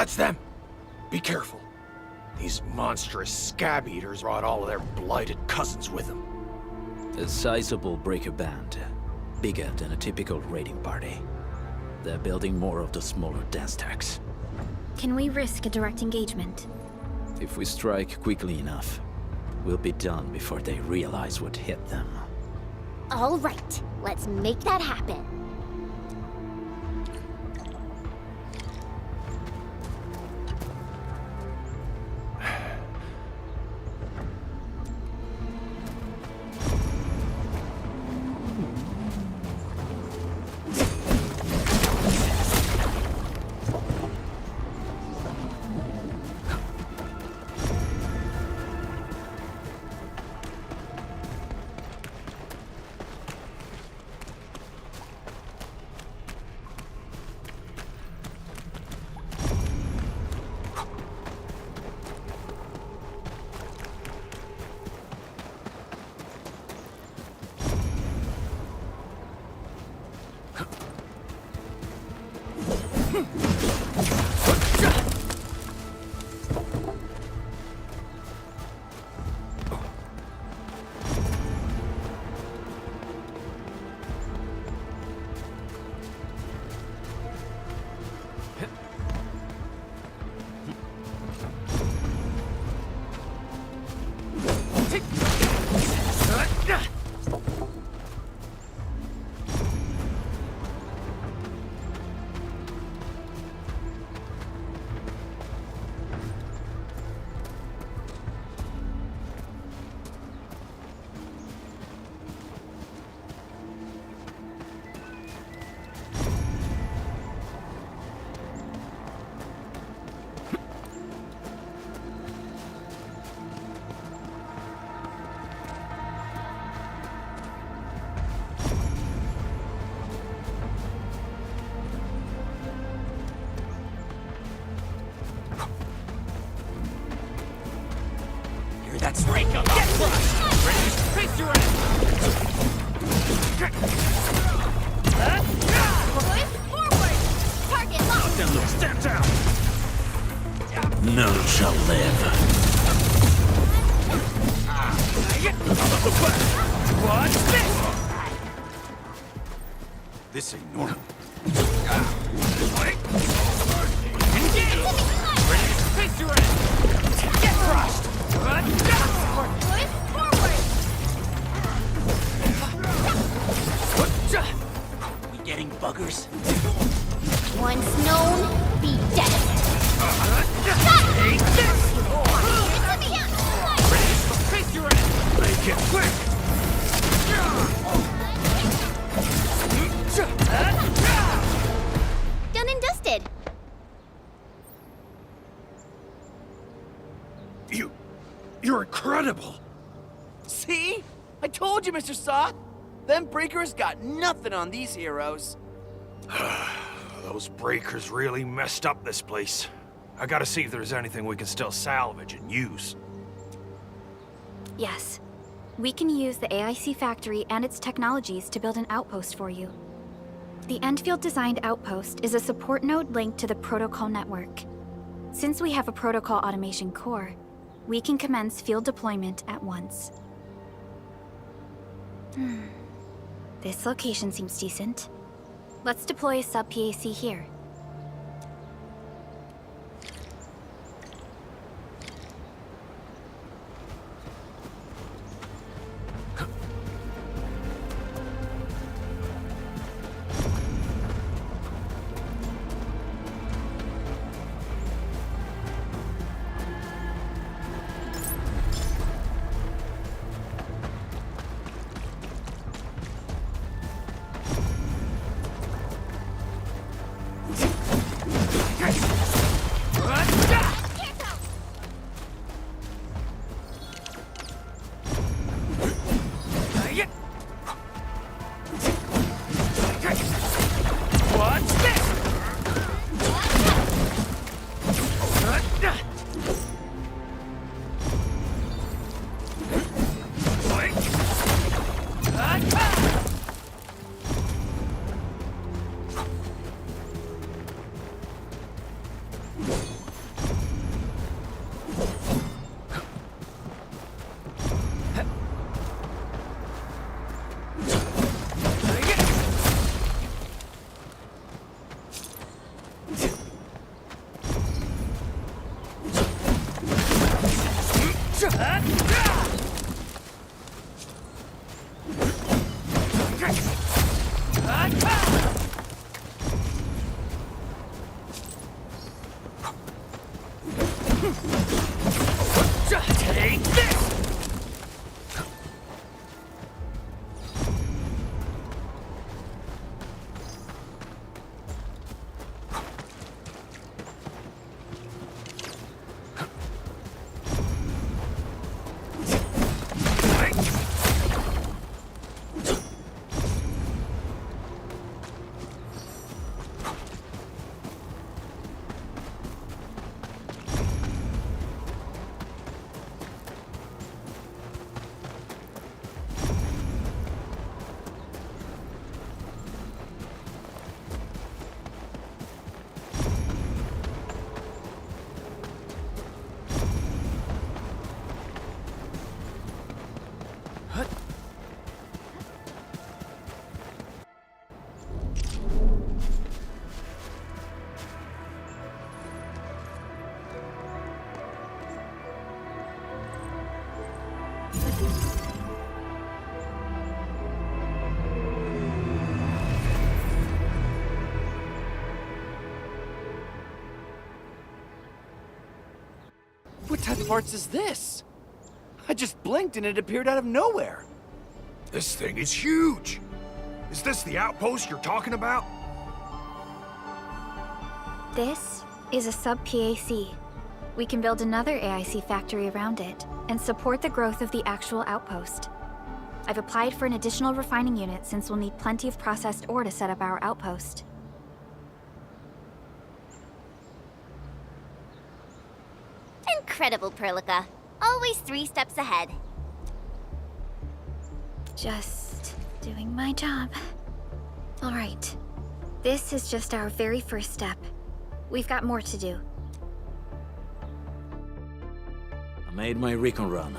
That's them! Be careful. These monstrous scab eaters brought all of their blighted cousins with them. A sizable breaker band. Bigger than a typical raiding party. They're building more of the smaller dance tags. Can we risk a direct engagement? If we strike quickly enough, we'll be done before they realize what hit them. All right, let's make that happen. That's break up. Get crushed. Ready? Face your ass. Forward! Target locked! Then look, stand down. None shall live. What's this? This ain't normal. Engage! Ready? Face your ass. Get crushed. We getting buggers? Once known, be dead. Take this! Face your ass! Make it quick! Done and dusted. You're incredible! See? I told you, Mr. Sock! Them breakers got nothing on these heroes. Those breakers really messed up this place. I gotta see if there's anything we can still salvage and use. Yes. We can use the AIC factory and its technologies to build an outpost for you. The Endfield-designed outpost is a support node linked to the protocol network. Since we have a protocol automation core, we can commence field deployment at once. This location seems decent. Let's deploy a sub-PAC here. What type of arts is this? I just blinked and it appeared out of nowhere. This thing is huge! Is this the outpost you're talking about? This is a sub-PAC. We can build another AIC factory around it and support the growth of the actual outpost. I've applied for an additional refining unit since we'll need plenty of processed ore to set up our outpost. Incredible, Perlica. Always 3 steps ahead. Just doing my job. All right. This is just our very first step. We've got more to do. I made my recon run.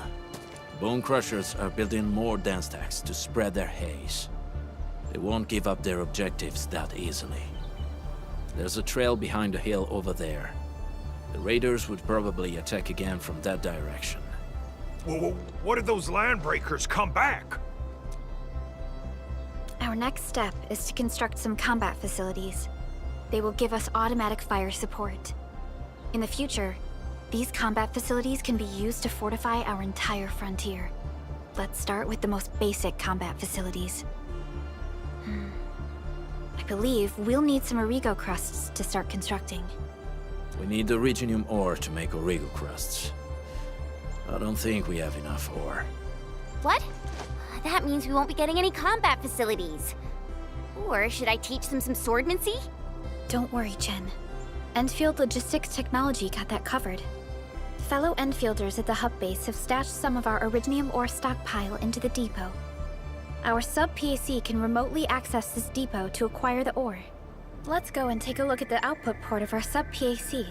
Bone Crushers are building more dance stacks to spread their haze. They won't give up their objectives that easily. There's a trail behind the hill over there. The raiders would probably attack again from that direction. Well, what if those landbreakers come back? Our next step is to construct some combat facilities. They will give us automatic fire support. In the future, these combat facilities can be used to fortify our entire frontier. Let's start with the most basic combat facilities. I believe we'll need some Origo crusts to start constructing. We need the Originium ore to make Origo crusts. I don't think we have enough ore. What? That means we won't be getting any combat facilities. Or should I teach them some swordmancy? Don't worry, Chen. Endfield Logistics Technology got that covered. Fellow Endfielders at the hub base have stashed some of our Originium ore stockpile into the depot. Our sub-PAC can remotely access this depot to acquire the ore. Let's go and take a look at the output port of our sub-PAC.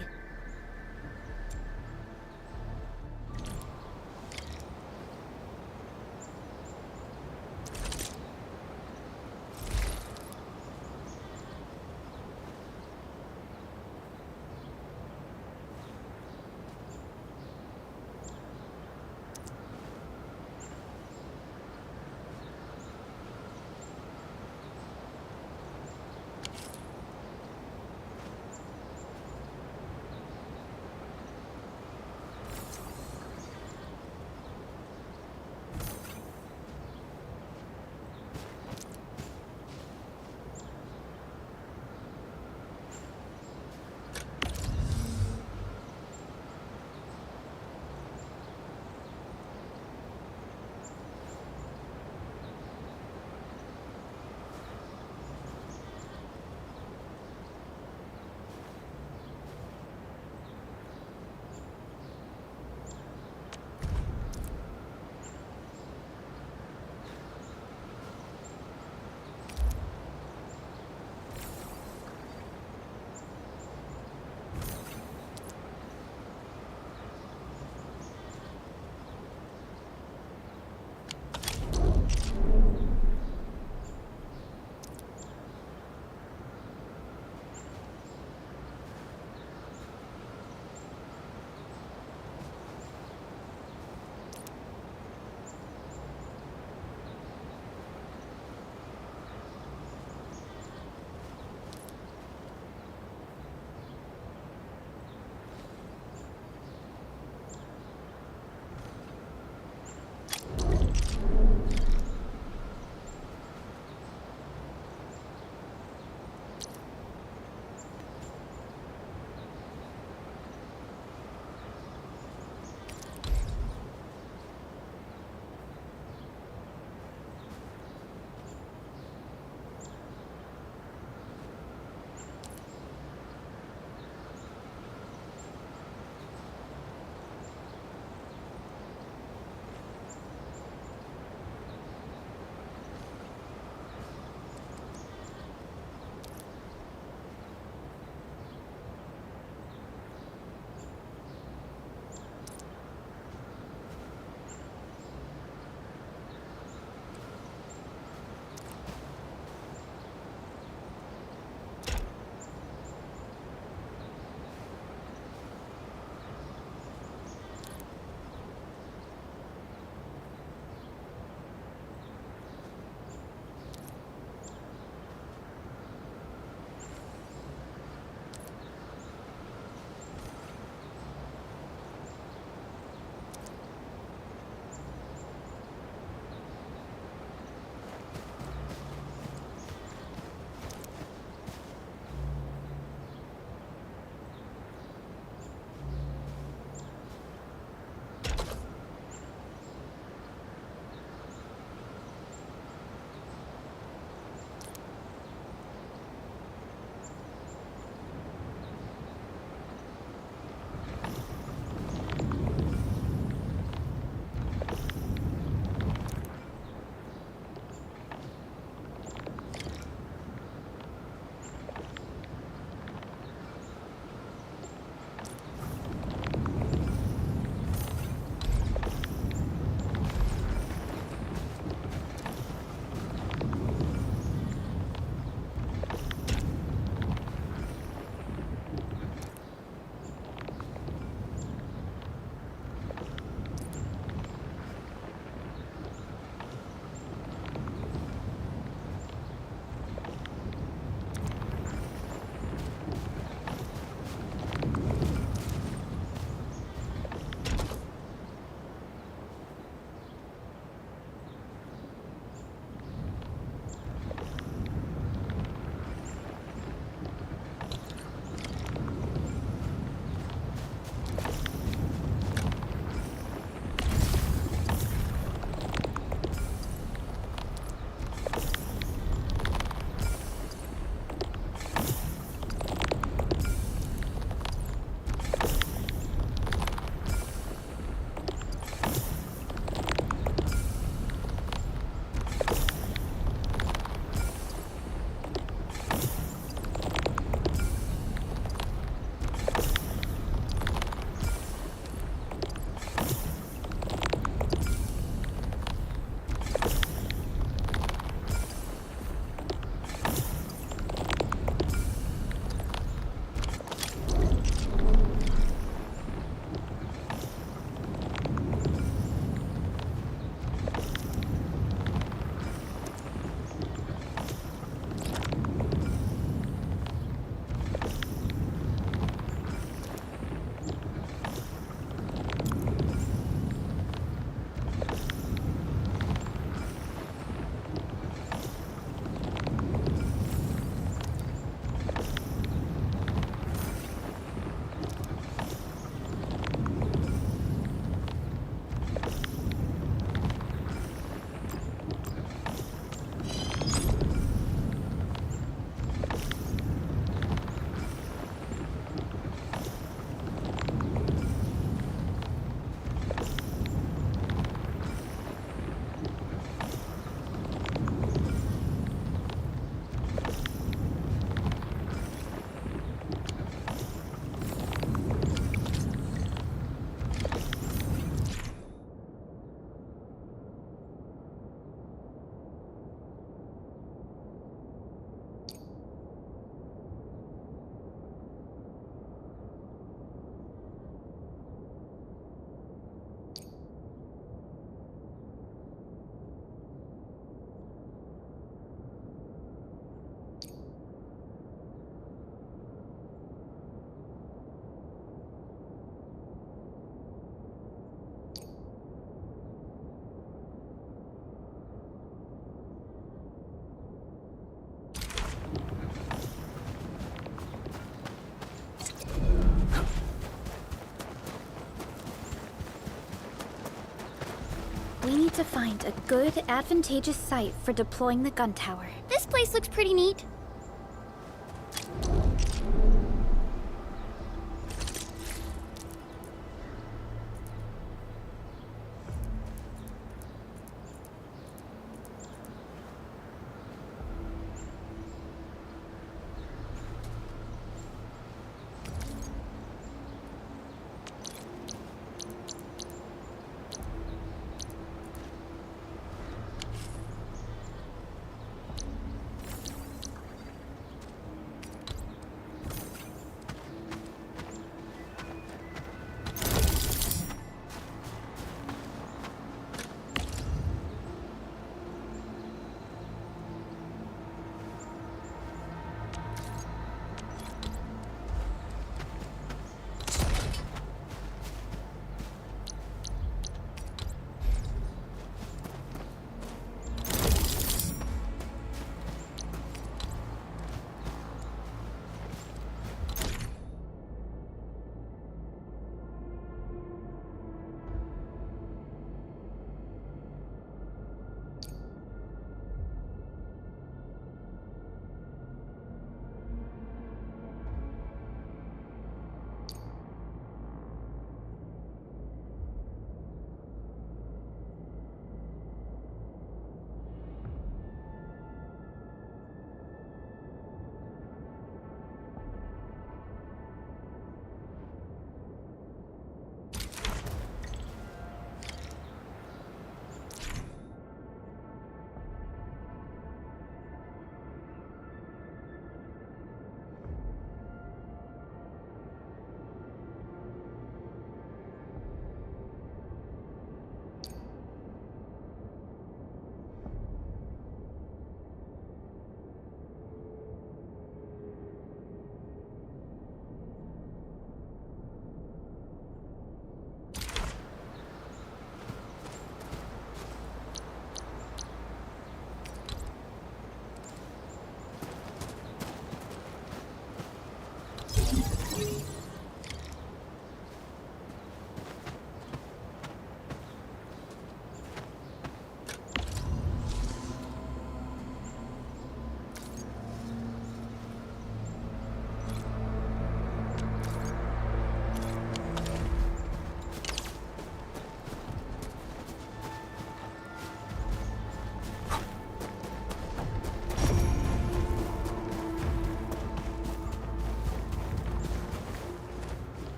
need to find a good, advantageous site for deploying the gun tower. This place looks pretty neat.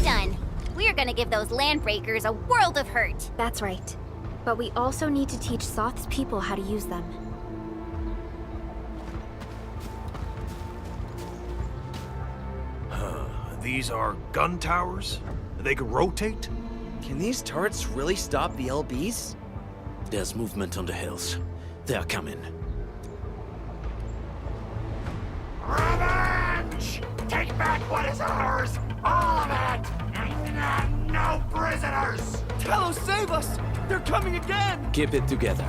Done. We're gonna give those landbreakers a world of hurt. That's right. But we also need to teach Soth's people how to use them. These are gun towers? They could rotate? Can these turrets really stop the LBs? There's movement on the hills. They're coming. Revenge! Take back what is ours! All of it! And no prisoners! Talos, save us! They're coming again! Keep it together.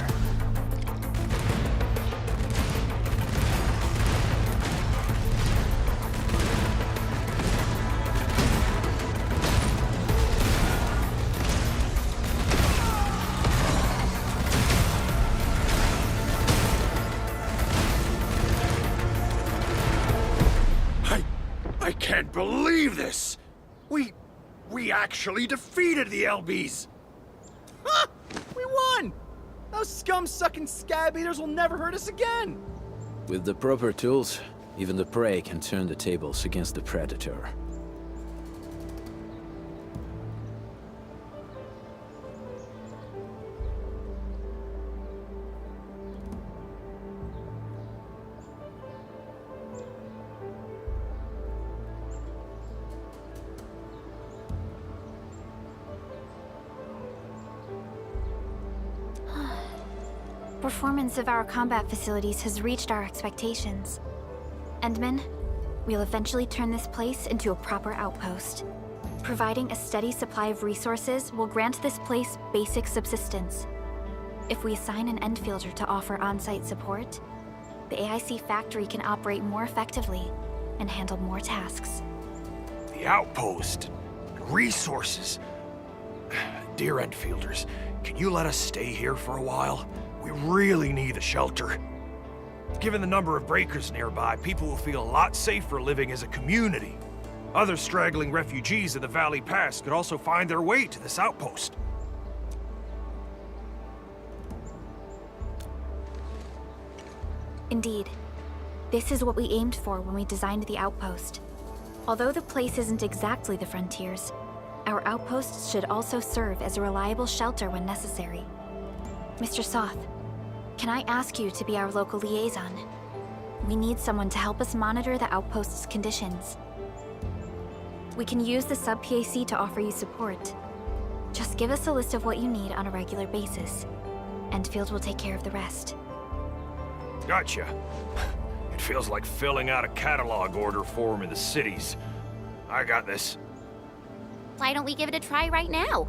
I can't believe this! We actually defeated the LBs! Ha! We won! Those scum-sucking scab eaters will never hurt us again! With the proper tools, even the prey can turn the tables against the predator. Performance of our combat facilities has reached our expectations. Endmin, we'll eventually turn this place into a proper outpost. Providing a steady supply of resources will grant this place basic subsistence. If we assign an Endfielder to offer on-site support, the AIC factory can operate more effectively and handle more tasks. The outpost. Resources. Dear Endfielders, can you let us stay here for a while? We really need a shelter. Given the number of breakers nearby, people will feel a lot safer living as a community. Other straggling refugees of the Valley Pass could also find their way to this outpost. Indeed. This is what we aimed for when we designed the outpost. Although the place isn't exactly the frontiers, our outposts should also serve as a reliable shelter when necessary. Mr. Soth, can I ask you to be our local liaison? We need someone to help us monitor the outpost's conditions. We can use the sub-PAC to offer you support. Just give us a list of what you need on a regular basis. Endfield will take care of the rest. Gotcha. It feels like filling out a catalog order form in the cities. I got this. Why don't we give it a try right now?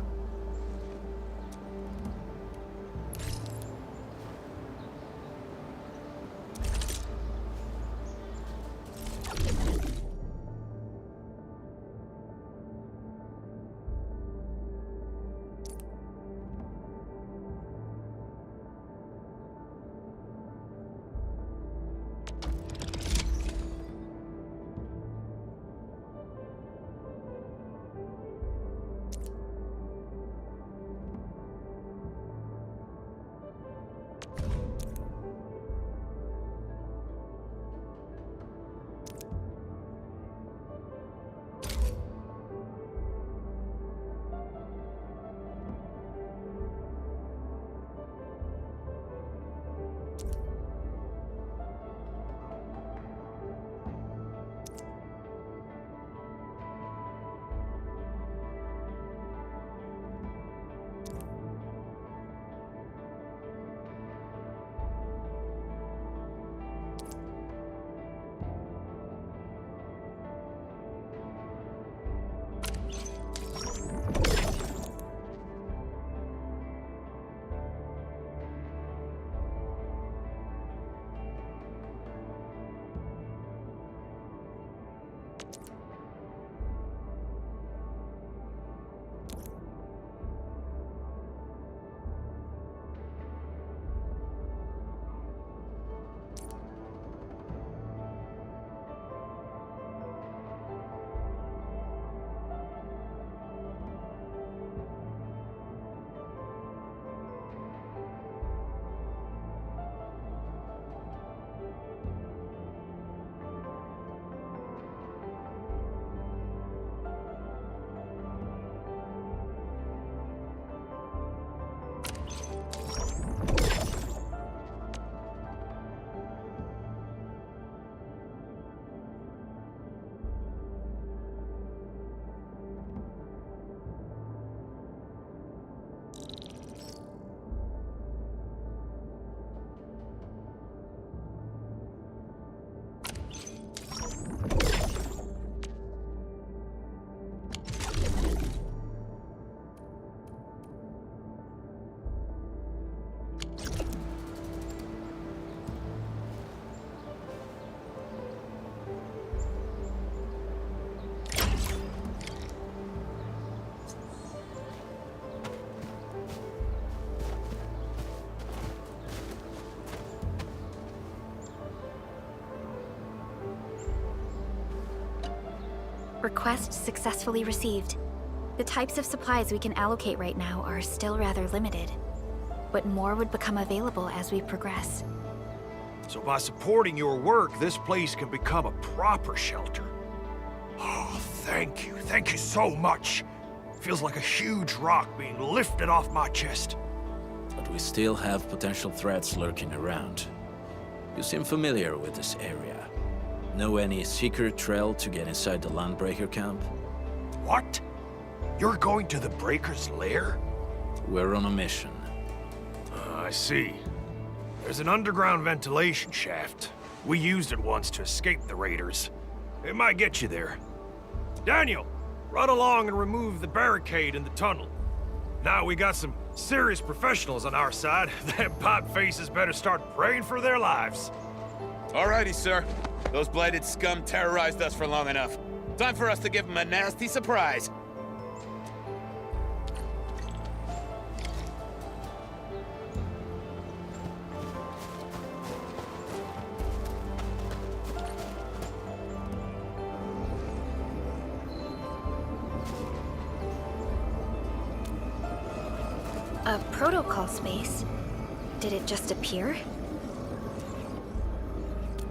Request successfully received. The types of supplies we can allocate right now are still rather limited, but more would become available as we progress. So by supporting your work, this place can become a proper shelter. Oh, thank you. Thank you so much. Feels like a huge rock being lifted off my chest. But we still have potential threats lurking around. You seem familiar with this area. Know any secret trail to get inside the Landbreaker camp? What? You're going to the Breaker's lair? We're on a mission. I see. There's an underground ventilation shaft. We used it once to escape the raiders. It might get you there. Daniel, run along and remove the barricade in the tunnel. Now we got some serious professionals on our side. Them pot faces better start praying for their lives. Alrighty, sir. Those blighted scum terrorized us for long enough. Time for us to give them a nasty surprise. A protocol space? Did it just appear?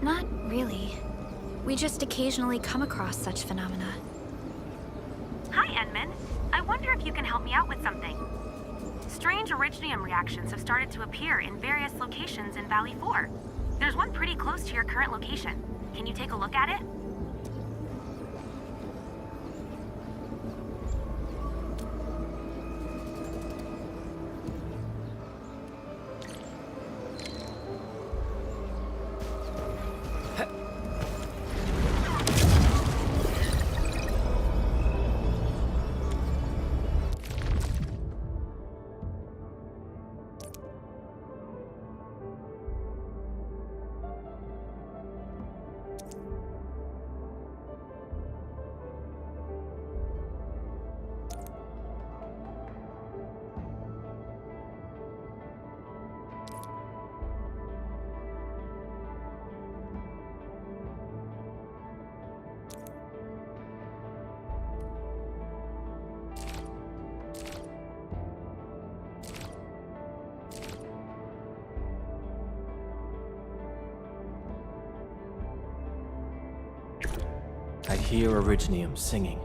Not really. We just occasionally come across such phenomena. Hi, Endmin. I wonder if you can help me out with something. Strange originium reactions have started to appear in various locations in Valley 4. There's one pretty close to your current location. Can you take a look at it? I hear Originium singing.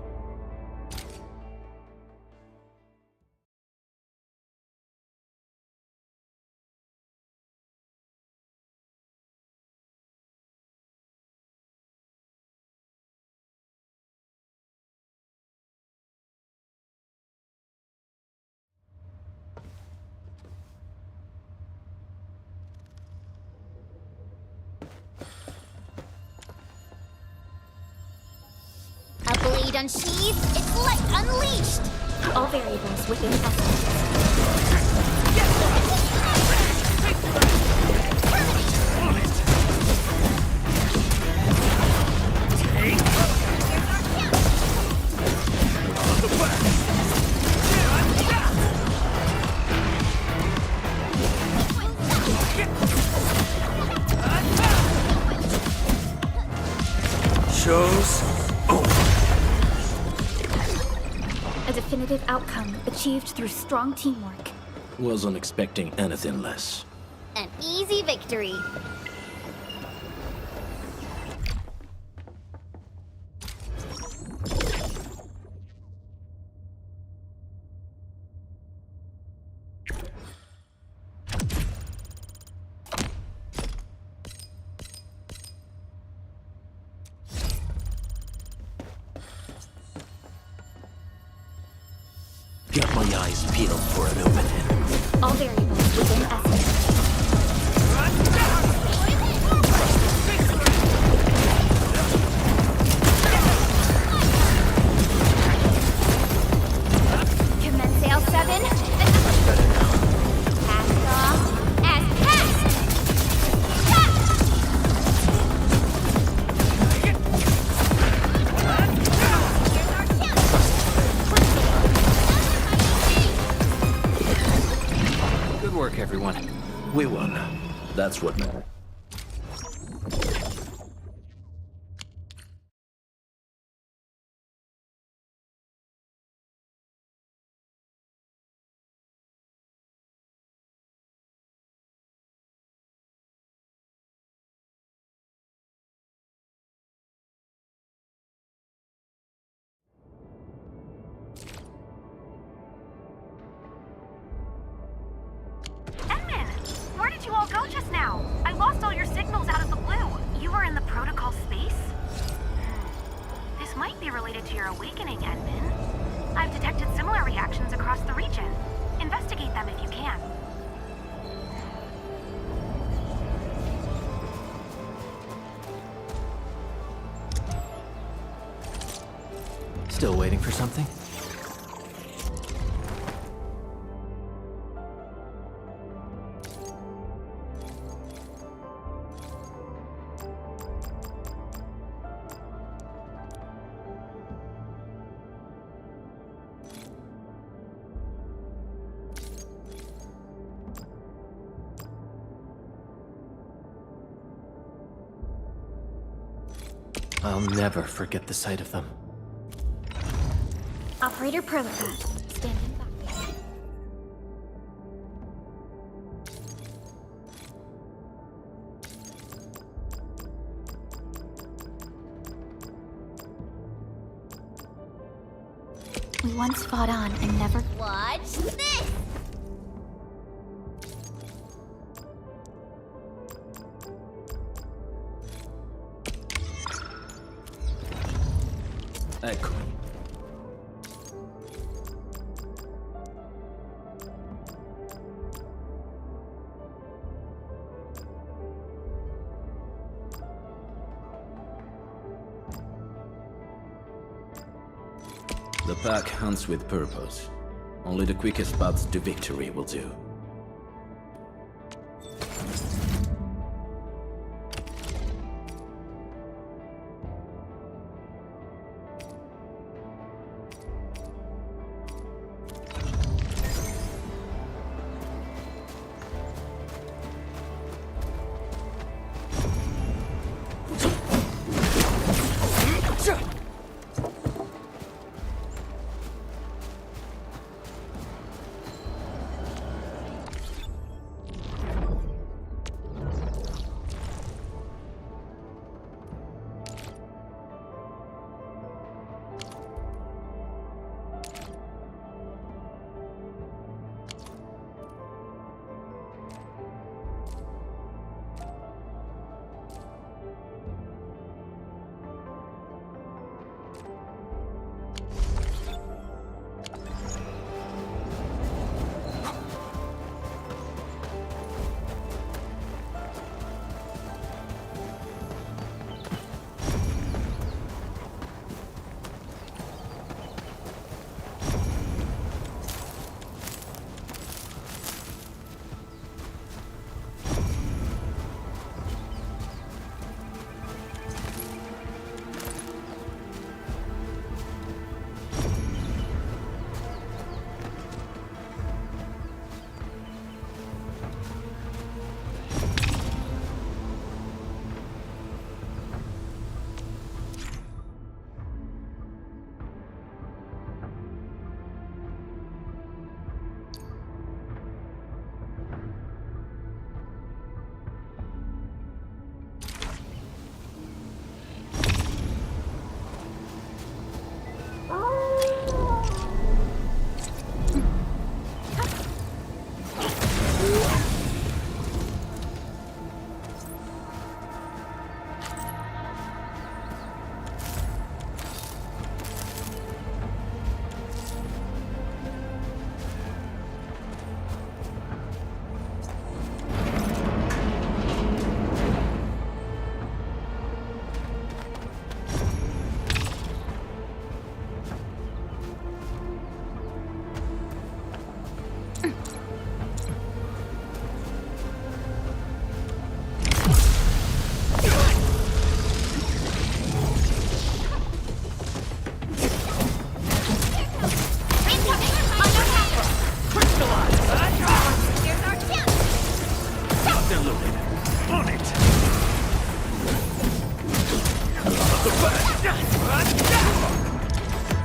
A blade unsheathed, its light unleashed! All variables within essence. Show's over. A definitive outcome achieved through strong teamwork. Wasn't expecting anything less. An easy victory. Got my eyes peeled for an opening. All variables within essence. Commence L7. Cast off as cast! Good work, everyone. We won. That's what matters. Endmin! Where did you all go just now? I lost all your signals out of the blue. You were in the protocol space? This might be related to your awakening, Endmin. I've detected similar reactions across the region. Investigate them if you can. Still waiting for something? I'll never forget the sight of them. Operator Perlica, standing by. We once fought on and never... Watch this! Echo. The pack hunts with purpose. Only the quickest paths to victory will do.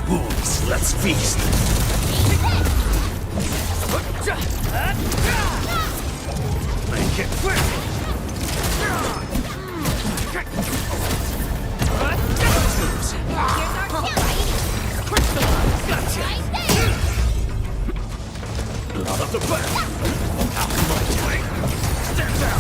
Wolves, let's feast. Make it quick. Out of the back. Out my way. Step down.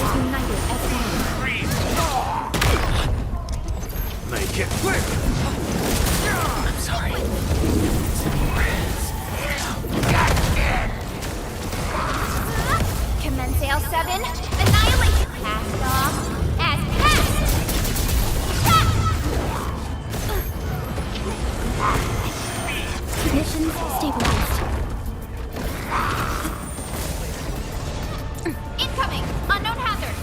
as united as one. Make it quick! I'm sorry. It's in your hands. Commence L7. Annihilation. Passed off as passed. Missions stabilized. Incoming. Unknown hazard.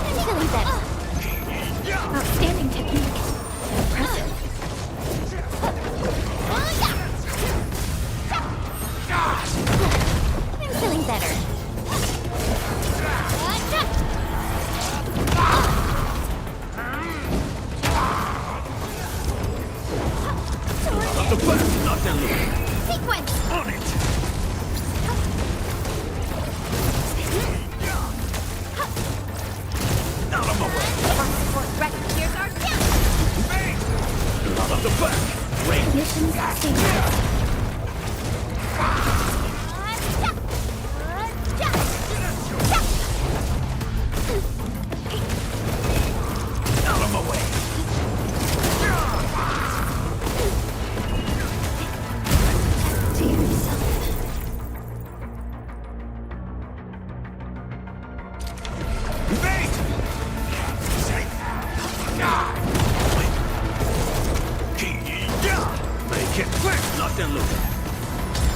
I'm feeling better. Outstanding technique. Impressive. I'm feeling better. The back, not the loop. Sequence. On it! Out of my way! Support ready. Here's our down. Out of the back! Great! Missions stabilized. Out of my way! Make it quick! Lock and load.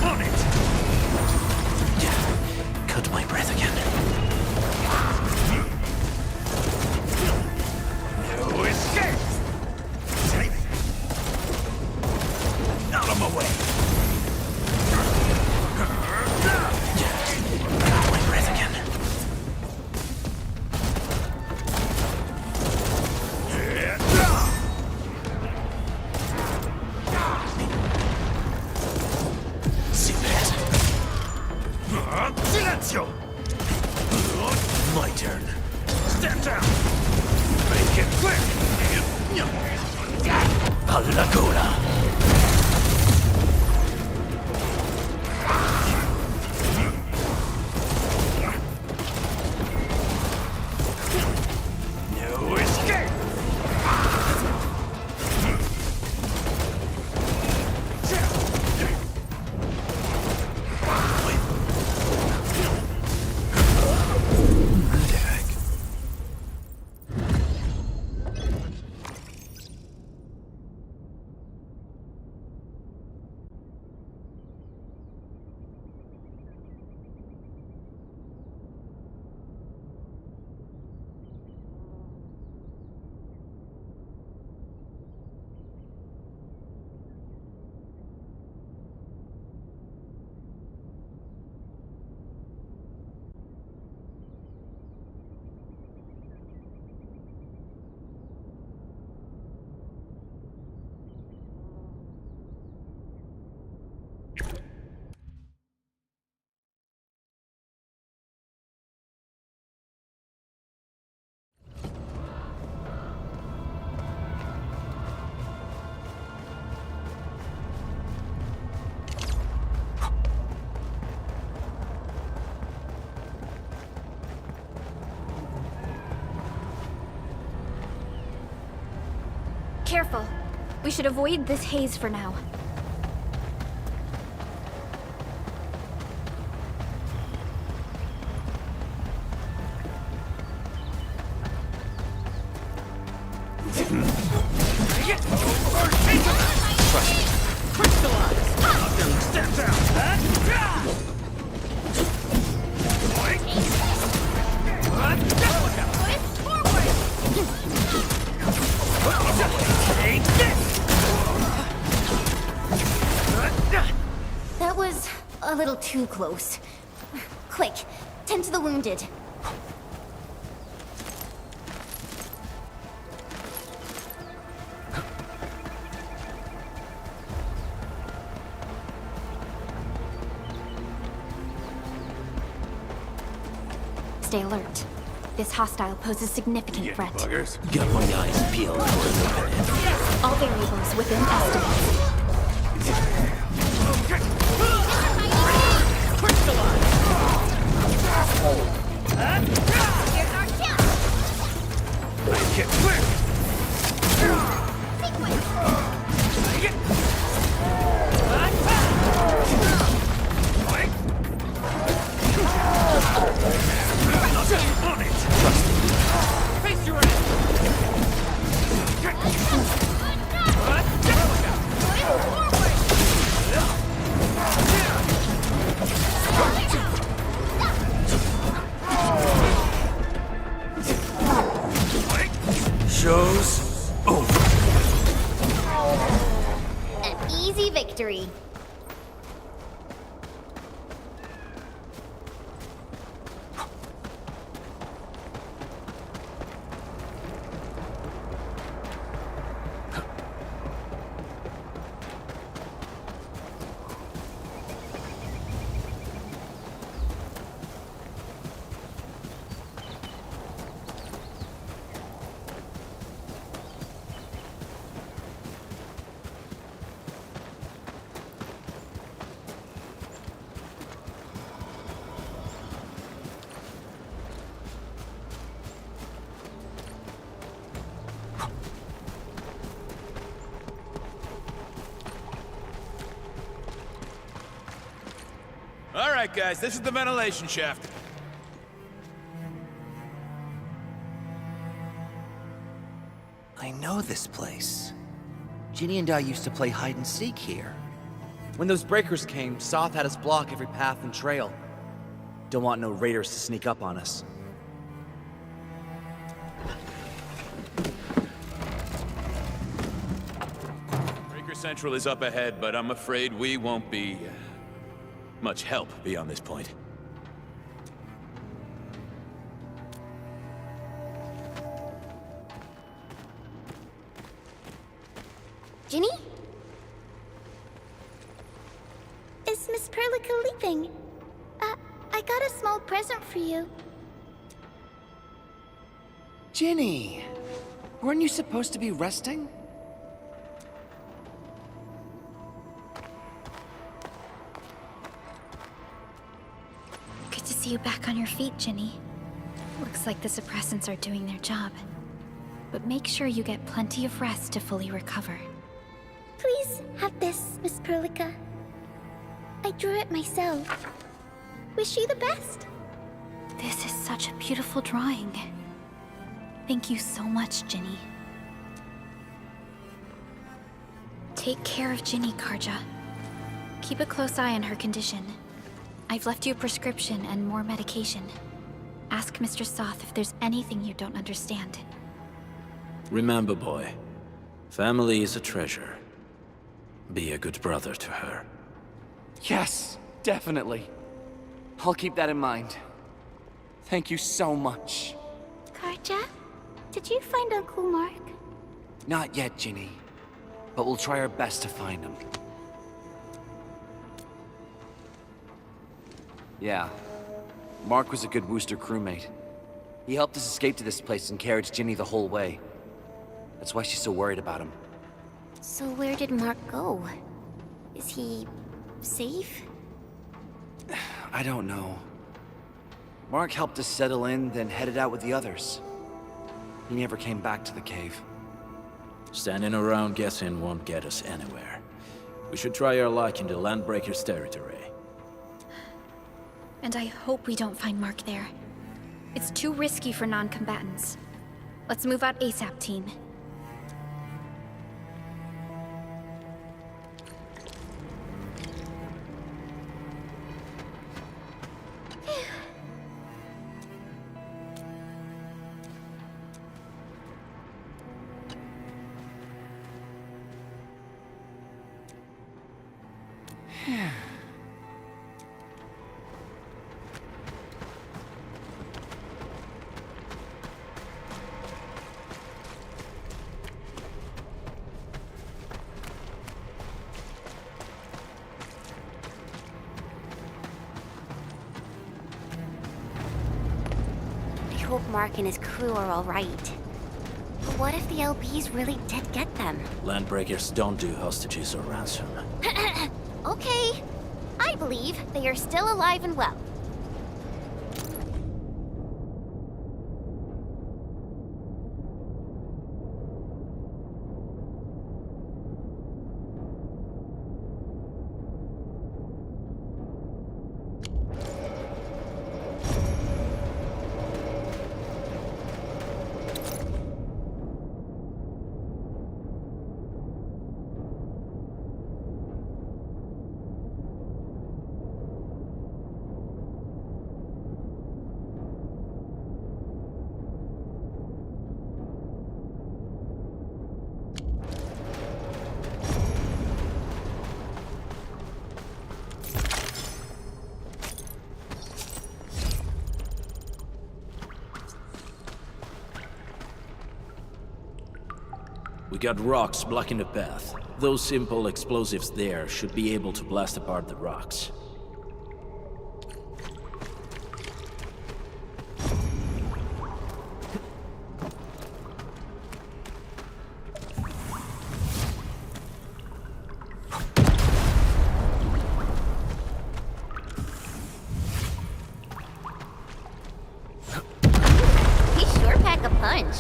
On it! Cut my breath again. No escape! Out of my way! Cut my breath again. Silenzio! My turn. Stand down! Make it quick! Alla gola! No escape! Careful. We should avoid this haze for now. That was a little too close. Quick, tend to the wounded. Stay alert. This hostile poses significant threat. Got my eyes peeled for an opening. All variables within estimates. Here's our chance! Get clear! On it! Face your ass! Show's over. An easy victory. All right, guys, this is the ventilation shaft. I know this place. Ginny and I used to play hide and seek here. When those breakers came, Soth had us block every path and trail. Don't want no raiders to sneak up on us. Breaker Central is up ahead, but I'm afraid we won't be much help beyond this point. Ginny? Is Miss Perlica leaving? I got a small present for you. Ginny! Weren't you supposed to be resting? Good to see you back on your feet, Ginny. Looks like the suppressants are doing their job. But make sure you get plenty of rest to fully recover. Please have this, Miss Perlica. I drew it myself. Wish you the best. This is such a beautiful drawing. Thank you so much, Ginny. Take care of Ginny, Karja. Keep a close eye on her condition. I've left you a prescription and more medication. Ask Mr. Soth if there's anything you don't understand. Remember, boy, family is a treasure. Be a good brother to her. Yes, definitely. I'll keep that in mind. Thank you so much. Karja, did you find Uncle Mark? Not yet, Ginny. But we'll try our best to find him. Yeah. Mark was a good Wooster crewmate. He helped us escape to this place and carried Ginny the whole way. That's why she's so worried about him. So where did Mark go? Is he safe? I don't know. Mark helped us settle in, then headed out with the others. He never came back to the cave. Standing around guessing won't get us anywhere. We should try our luck in the Landbreakers' territory. And I hope we don't find Mark there. It's too risky for non-combatants. Let's move out ASAP, team. I hope Mark and his crew are all right. But what if the LPs really did get them? Landbreakers don't do hostages or ransom. Okay. I believe they are still alive and well. We've got rocks blocking the path. Those simple explosives there should be able to blast apart the rocks. He sure pack a punch.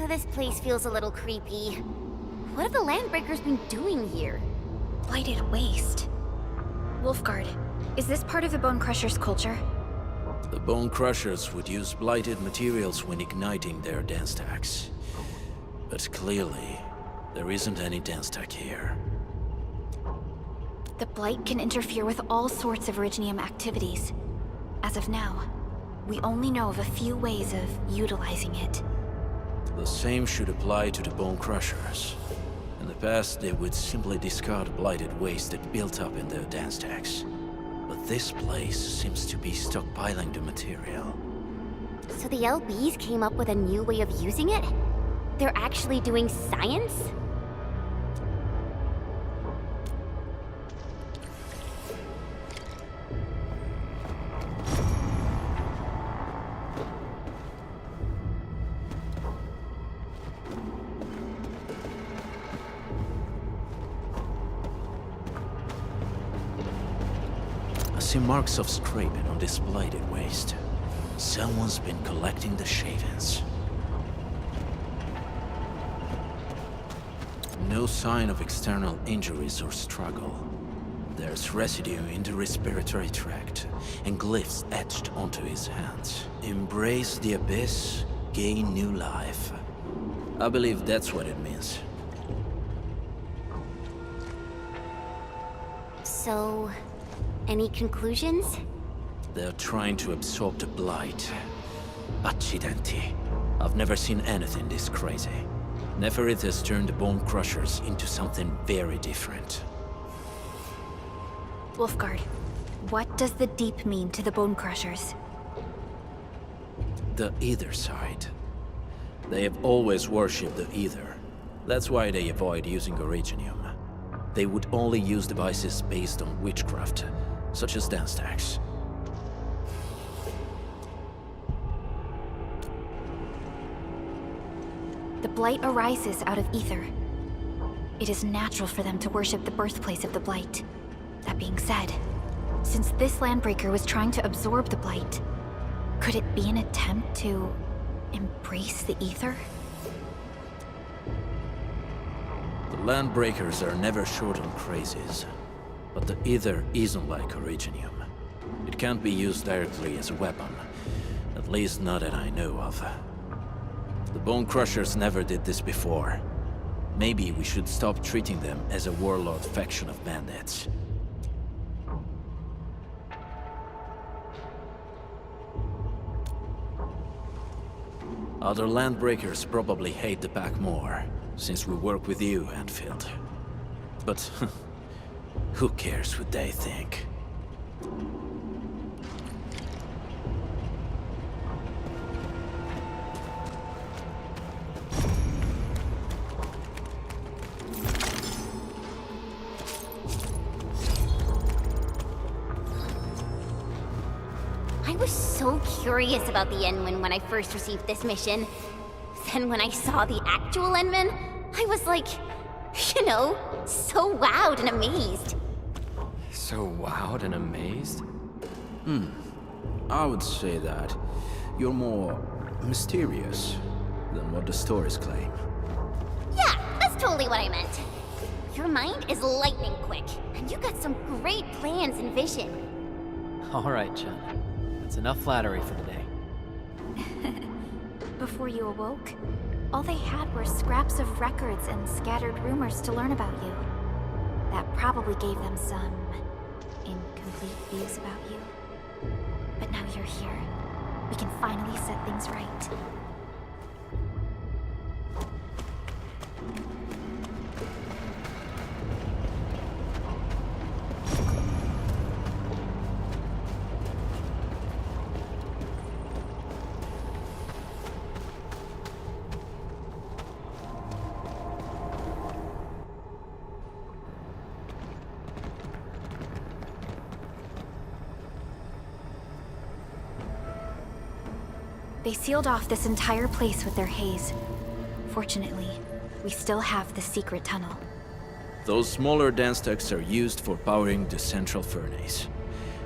This place feels a little creepy. What have the Landbreakers been doing here? Blighted waste. Wolfguard, is this part of the Bone Crusher's culture? The Bone Crushers would use blighted materials when igniting their dance stacks. But clearly, there isn't any dance stack here. The Blight can interfere with all sorts of Originium activities. As of now, we only know of a few ways of utilizing it. The same should apply to the Bone Crushers. In the past, they would simply discard blighted waste that built up in their dance stacks. But this place seems to be stockpiling the material. So the LBs came up with a new way of using it? They're actually doing science? I see marks of scraping on this blighted waste. Someone's been collecting the shavings. No sign of external injuries or struggle. There's residue in the respiratory tract, and glyphs etched onto his hands. Embrace the abyss, gain new life. I believe that's what it means. So, any conclusions? They're trying to absorb the blight. Accidenti. I've never seen anything this crazy. Neferith has turned the Bone Crushers into something very different. Wolfguard, what does the Deep mean to the Bone Crushers? The Ether side. They have always worshipped the Ether. That's why they avoid using Originium. They would only use devices based on witchcraft, such as dance stacks. The Blight arises out of Ether. It is natural for them to worship the birthplace of the Blight. That being said, since this Landbreaker was trying to absorb the Blight, could it be an attempt to embrace the Ether? The Landbreakers are never short on crazes, but the Ether isn't like Originium. It can't be used directly as a weapon, at least not that I know of. The Bone Crushers never did this before. Maybe we should stop treating them as a warlord faction of bandits. Other Landbreakers probably hate the pack more, since we work with you, Endfield. But who cares what they think? I was so curious about the Endmin when I first received this mission. Then when I saw the actual Endmin, I was like, you know, so wowed and amazed. So wowed and amazed? I would say that you're more mysterious than what the stories claim. Yeah, that's totally what I meant. Your mind is lightning quick, and you got some great plans and vision. All right, Jen. That's enough flattery for today. Before you awoke, all they had were scraps of records and scattered rumors to learn about you. That probably gave them some incomplete views about you. But now you're here, we can finally set things right. They sealed off this entire place with their haze. Fortunately, we still have the secret tunnel. Those smaller dance techs are used for powering the central furnace.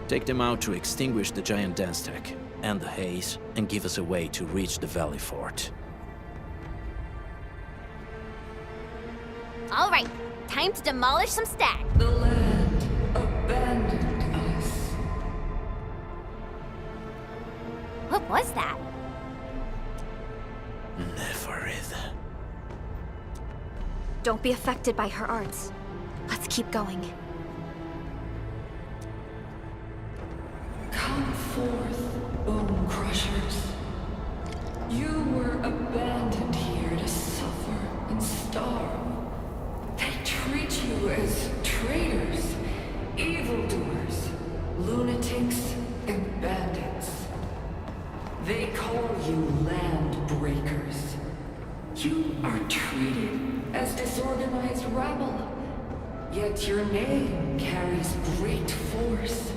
Take them out to extinguish the giant dance tech and the haze, and give us a way to reach the valley fort. All right, time to demolish some stacks. The land abandoned us. What was that? Neverith. Don't be affected by her arts. Let's keep going. Come forth, bone crushers. You were abandoned here to suffer and starve. They treat you as traitors, evildoers, lunatics, and bandits. They call you land breakers. You are treated as disorganized rabble. Yet your name carries great force.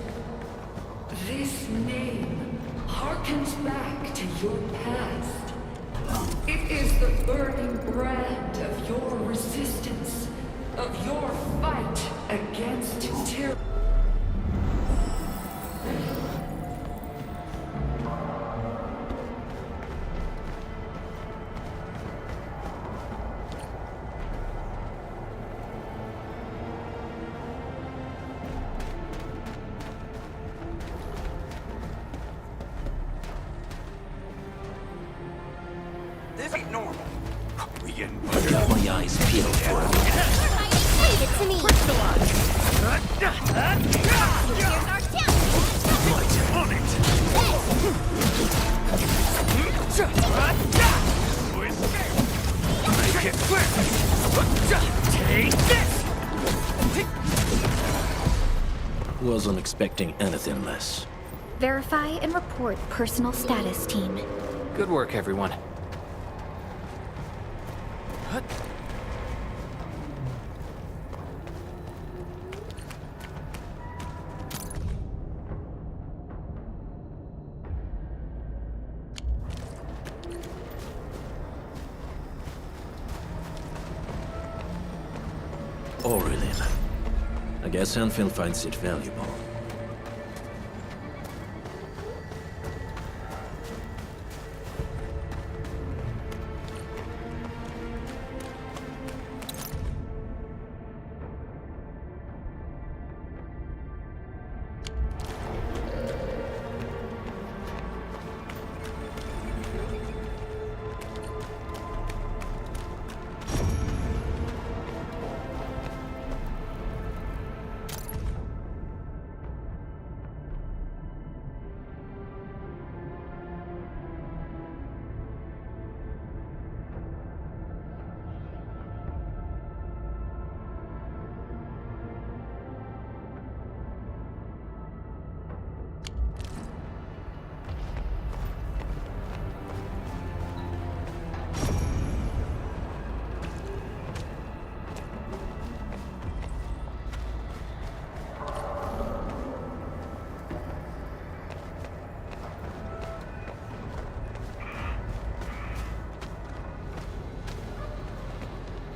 This name harkens back to your past. It is the burning brand of your resistance, of your fight against tyranny. This ain't normal. We got my eyes peeled for it. Leave it to me. Here's our challenge. Light on it! Make it quick! Take this! Wasn't expecting anything less. Verify and report personal status, team. Good work, everyone. Aurelin. I guess Endfield finds it valuable.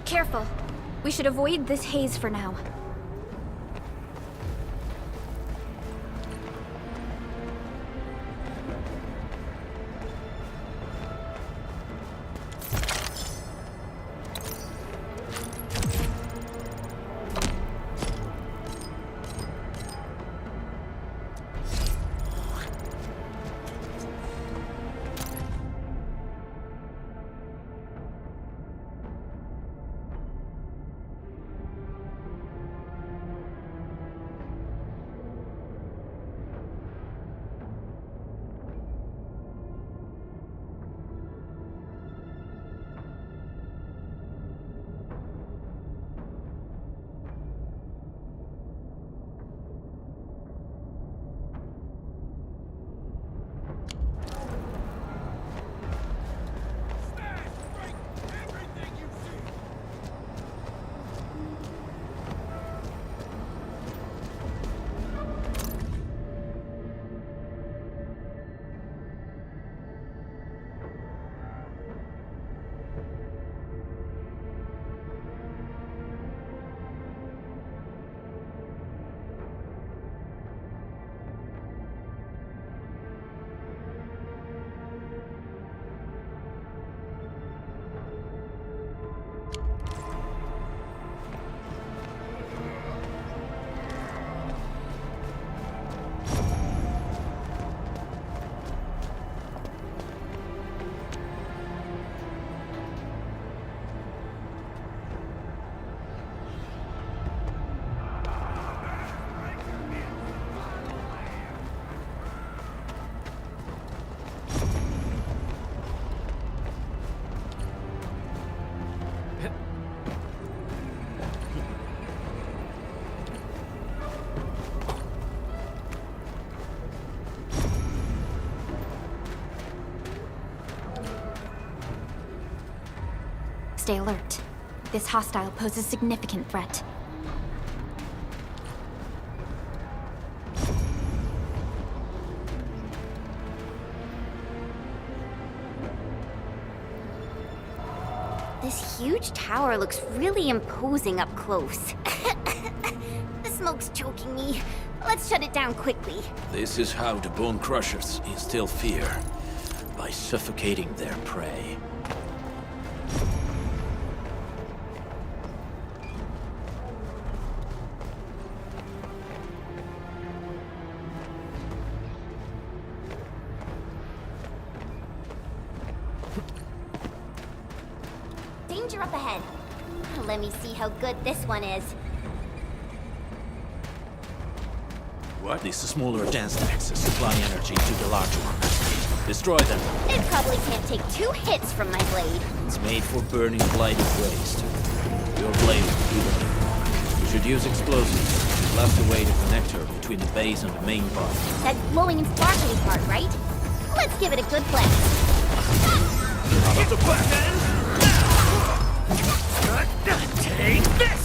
Careful. We should avoid this haze for now. Stay alert. This hostile poses significant threat. This huge tower looks really imposing up close. The smoke's choking me. Let's shut it down quickly. This is how the Bone Crushers instill fear. By suffocating their prey. Danger up ahead. Let me see how good this one is. What? These smaller dense nexus supply energy to the larger ones. Destroy them. It probably can't take 2 hits from my blade. It's made for burning blighted waste. Your blade will do the work. You should use explosives. Blast away the connector between the base and the main part. That glowing and sparkly part, right? Let's give it a good blast. Out of the back! Take this!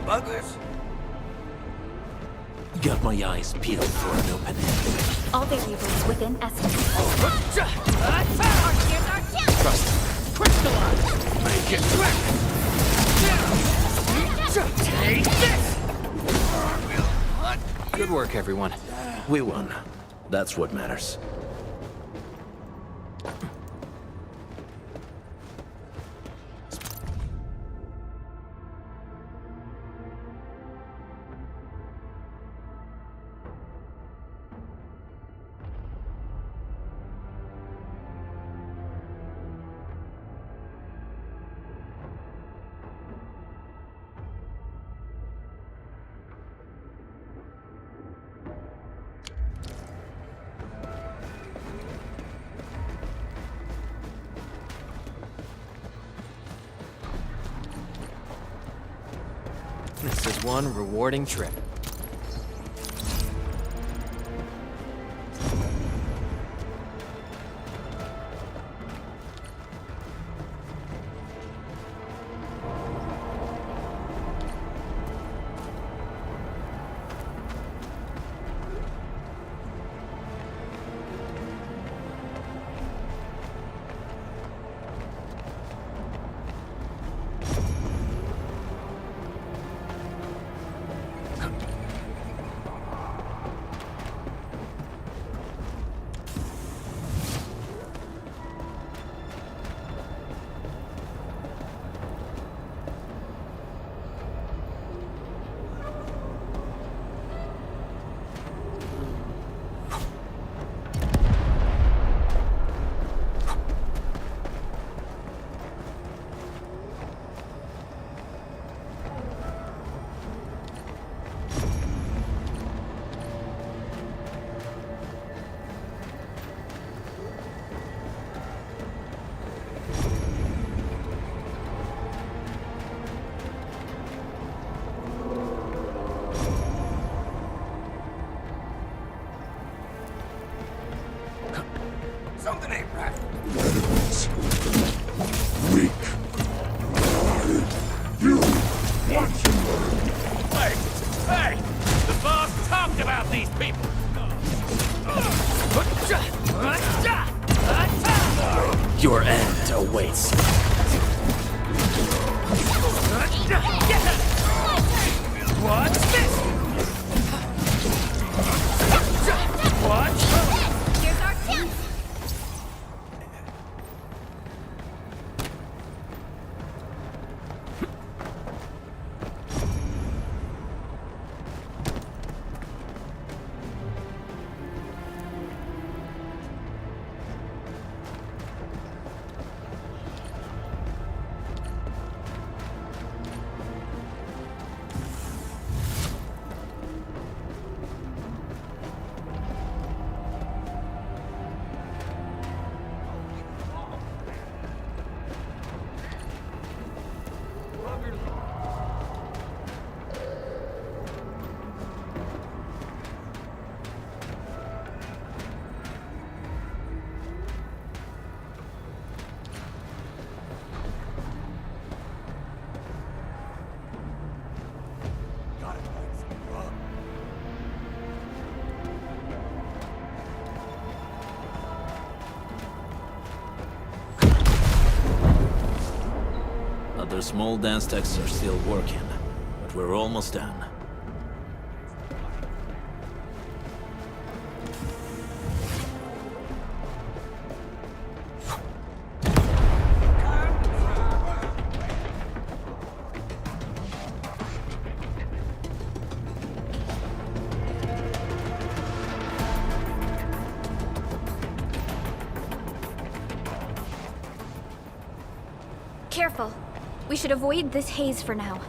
Buggers? Got my eyes peeled for an opening. All variables within estimate. Trust me. Crystallize! Make it quick! Take this! Good work, everyone. We won. That's what matters. This is one rewarding trip. Something ain't right. Weak. You want to learn. Hey! Hey! The boss talked about these people! Your end awaits. What's this? What? Here's our chance! The small dance techs are still working, but we're almost done. Careful. We should avoid this haze for now.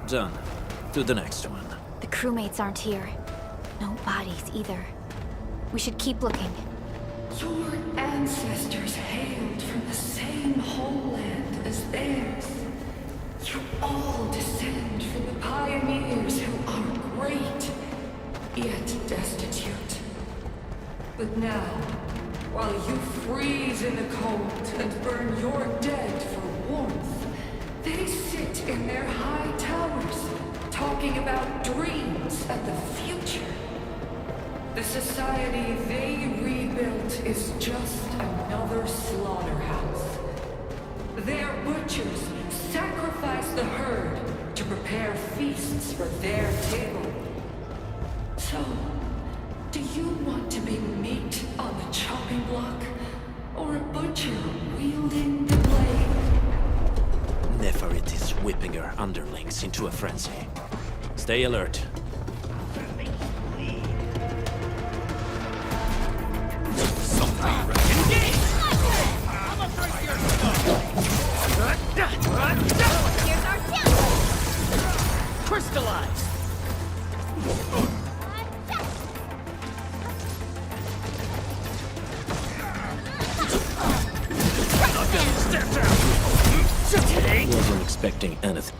Done. To the next one. The crewmates aren't here. No bodies either. We should keep looking. Your ancestors hailed from the same homeland as theirs. You all descend from the pioneers who are great, yet destitute. But now, while you freeze in the cold and burn your dead for warmth, they sit in their high towers, talking about dreams and the future. The society they rebuilt is just another slaughterhouse. Their butchers sacrifice the herd to prepare feasts for their table. So, do you want to be meat on the chopping block, or a butcher wielding the blade? Neferit is whipping her underlings into a frenzy. Stay alert. Here's our chance! Crystallize! Wasn't expecting anything.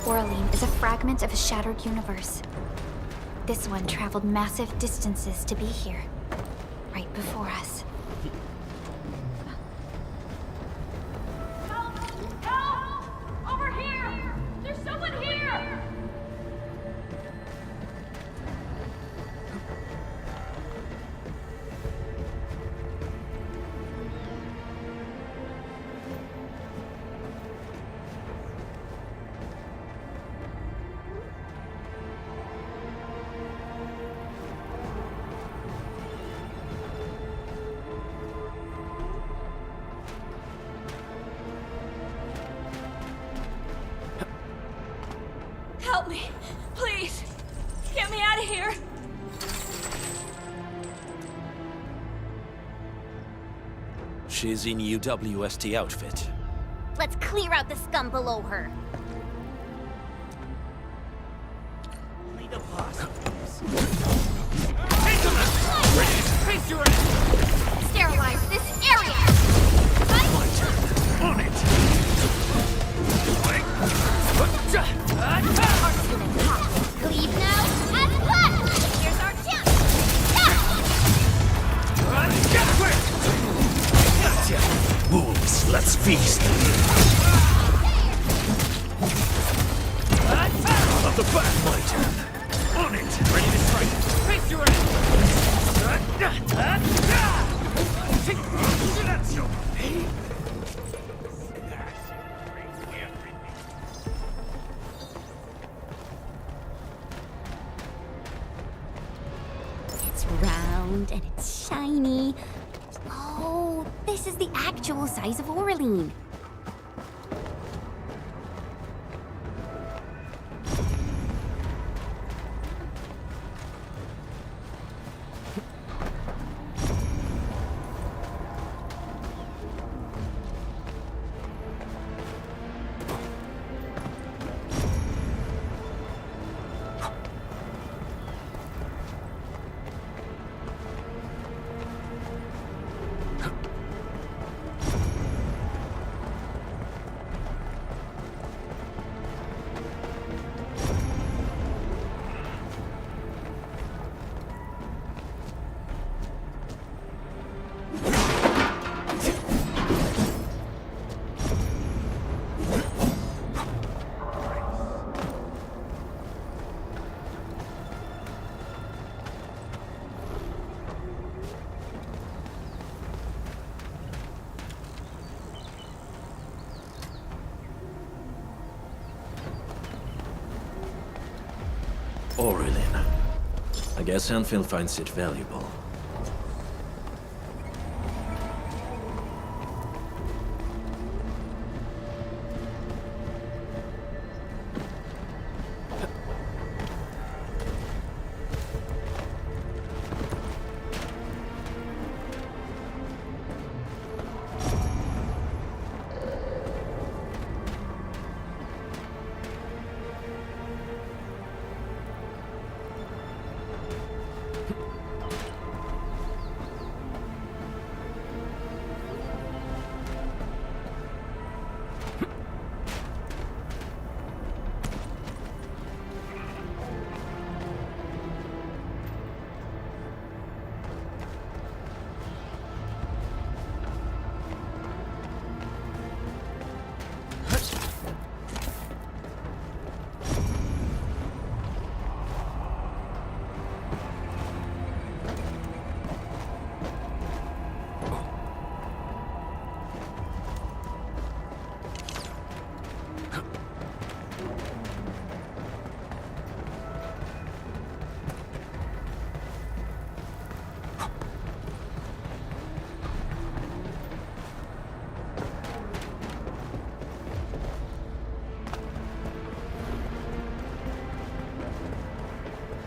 Orlean is a fragment of a shattered universe. This one traveled massive distances to be here, right before us. Help! Over here! There's someone here! Help me, please. Get me out of here. She's in UWST outfit. Let's clear out the scum below her. Only the boss. Face your ass! Sterilize this area! My turn. On it! Heart's gonna pop. Leave now and play! Here's our chance! Yeah! Get quick! Let's feast. Of the bat, my turn. On it. Ready to strike. Face your enemy. It's round and it's shiny. Oh, this is the actual size of Oraline. Oraline. I guess Endfield finds it valuable.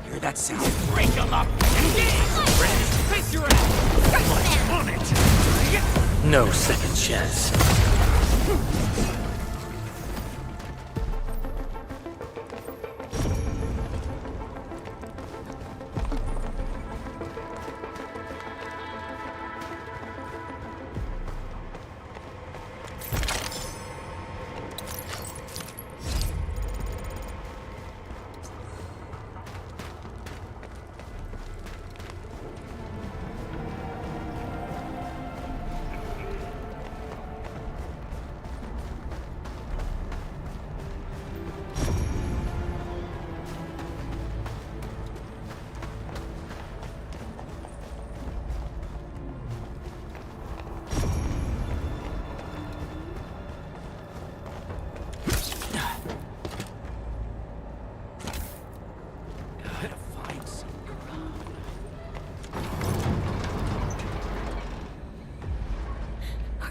Hear that sound? Break them up! Engage! Ready? Face your enemy. On it. No second chance.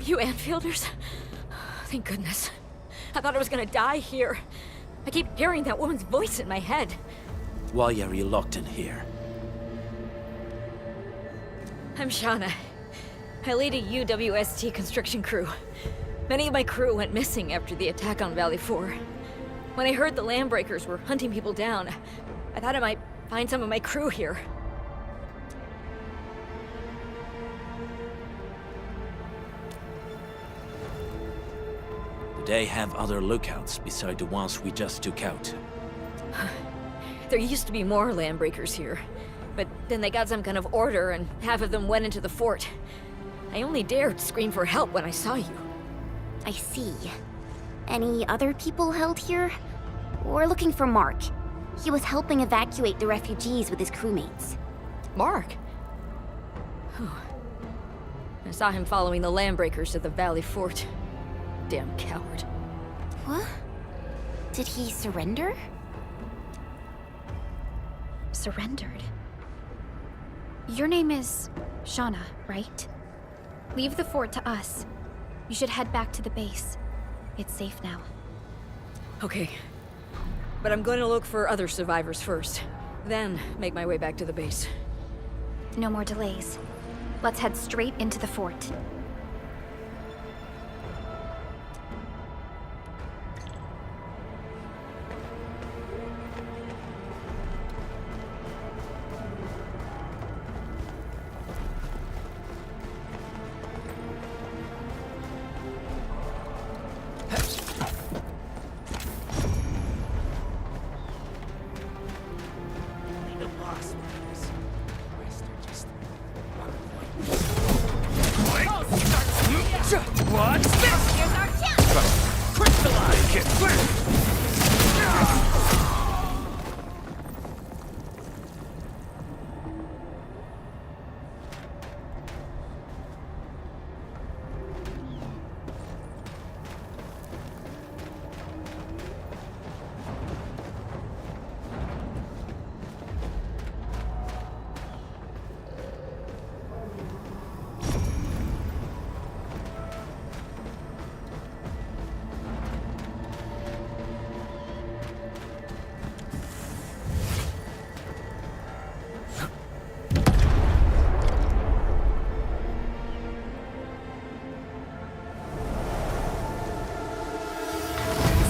You Endfielders? Thank goodness. I thought I was gonna die here. I keep hearing that woman's voice in my head. Why are you locked in here? I'm Shauna. I lead a UWST construction crew. Many of my crew went missing after the attack on Valley 4. When I heard the Landbreakers were hunting people down, I thought I might find some of my crew here. Do they have other lookouts beside the ones we just took out? There used to be more Landbreakers here, but then they got some kind of order and half of them went into the fort. I only dared scream for help when I saw you. I see. Any other people held here? We're looking for Mark. He was helping evacuate the refugees with his crewmates. Mark? I saw him following the Landbreakers to the Valley Fort. Damn coward. What? Did he surrender? Surrendered? Your name is Shauna, right? Leave the fort to us. You should head back to the base. It's safe now. Okay. But I'm going to look for other survivors first. Then make my way back to the base. No more delays. Let's head straight into the fort.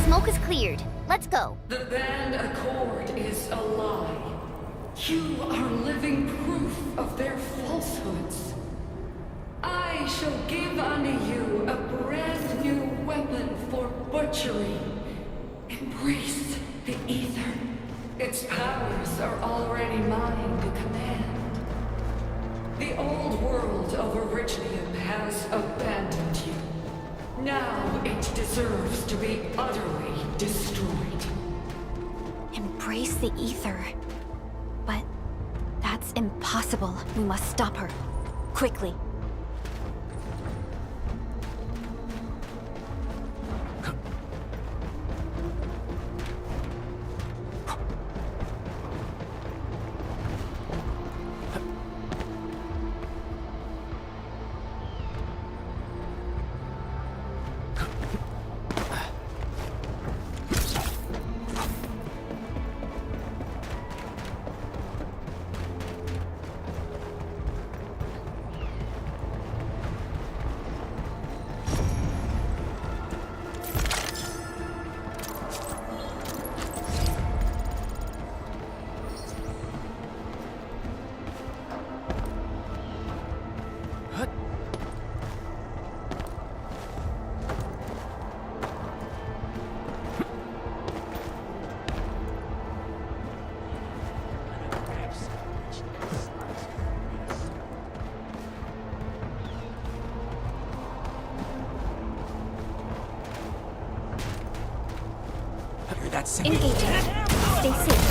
Smoke is cleared. Let's go. The band accord is a lie. You are living proof of their falsehoods. I shall give unto you a brand new weapon for butchery. Embrace the ether. Its powers are already mine to command. The old world of Originium has abandoned you. Now it deserves to be utterly destroyed. Embrace the ether. But that's impossible. We must stop her. Quickly. Engaging. Stay safe.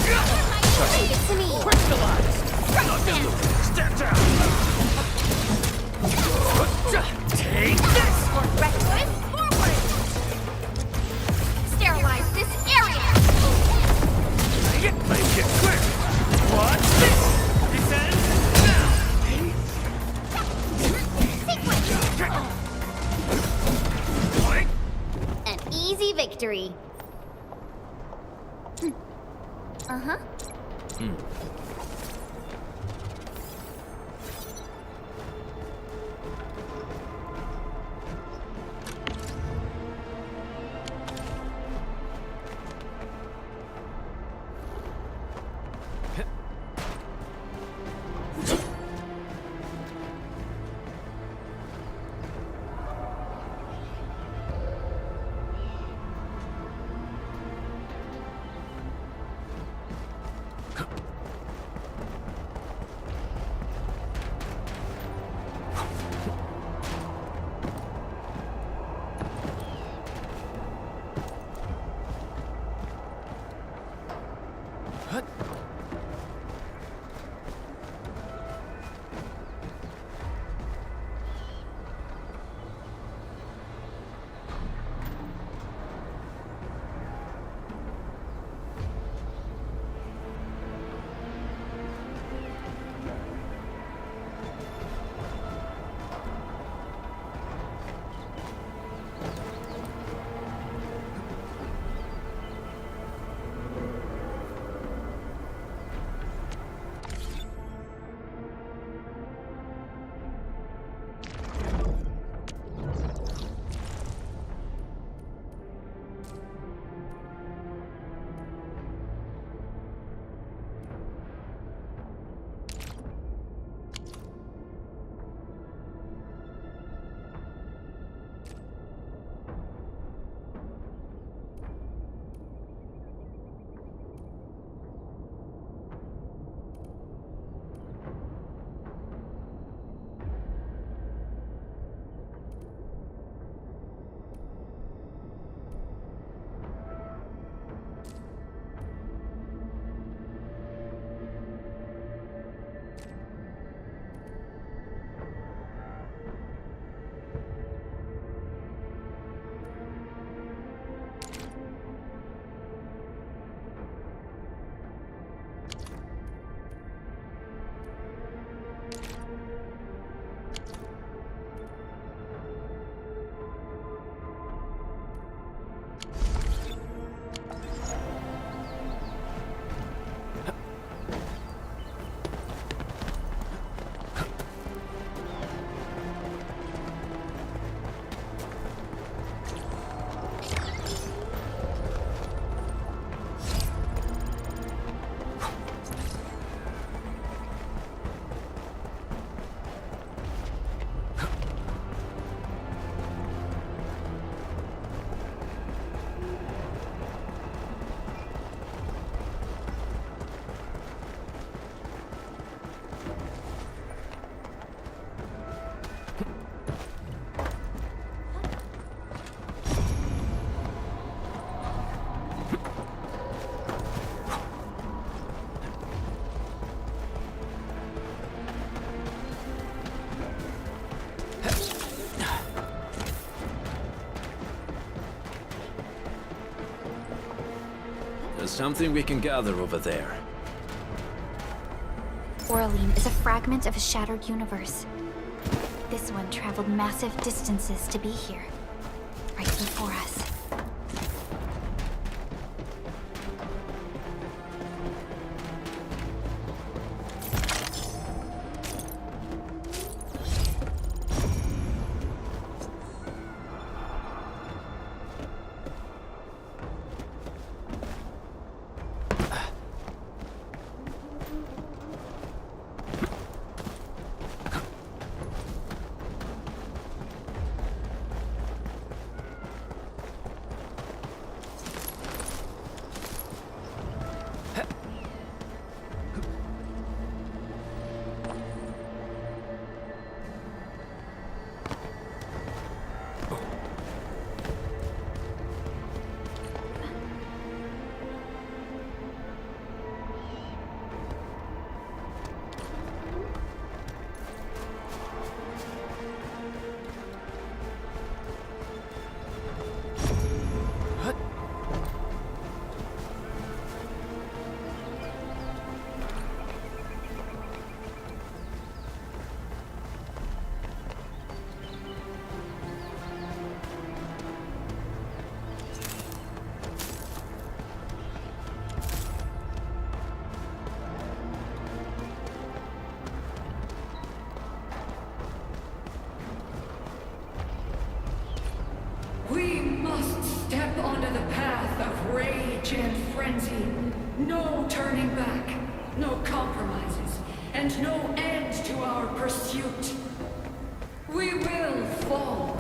Leave it to me. Step down! Take this! Reckless forward! Sterilize this area! Make it quick! What's this? This ends now! An easy victory. Uh-huh. There's something we can gather over there. Oraline is a fragment of a shattered universe. This one traveled massive distances to be here, right before us. We must step onto the path of rage and frenzy. No turning back, no compromises, and no end to our pursuit. We will fall,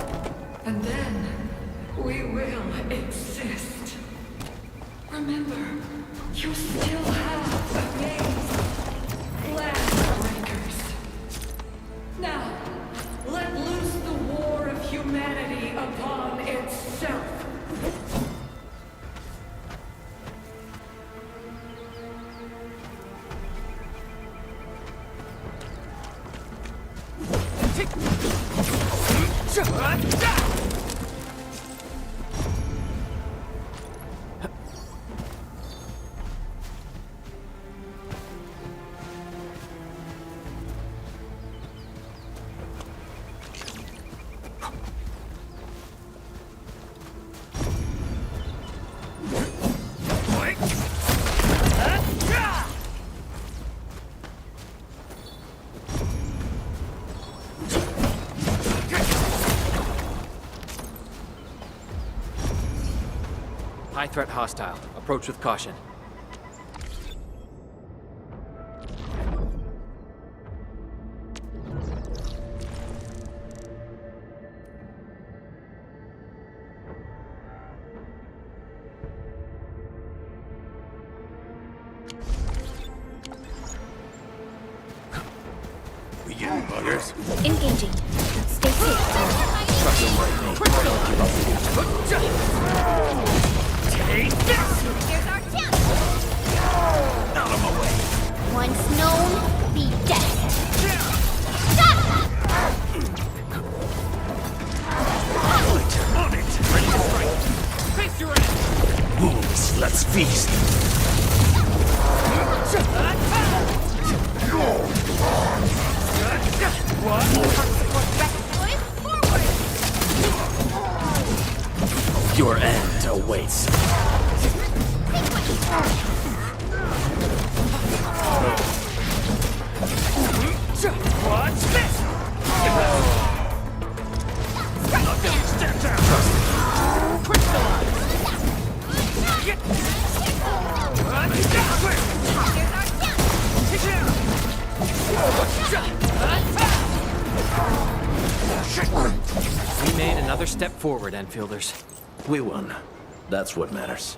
and then we will exist. Remember, you still have a gaze. Land breakers. Now, let loose the war of humanity upon itself. High threat hostile. Approach with caution. We getting buggers? Engaging. Stay safe. Trust your mind. Take this! Here's our chance! Out of my way. Once known, be dead. On it! Ready to strike! Face your end! Wounds, let's feast! Your end awaits. What's this? Not gonna stand down. Crystallize. We made another step forward, Enfielders. We won. That's what matters.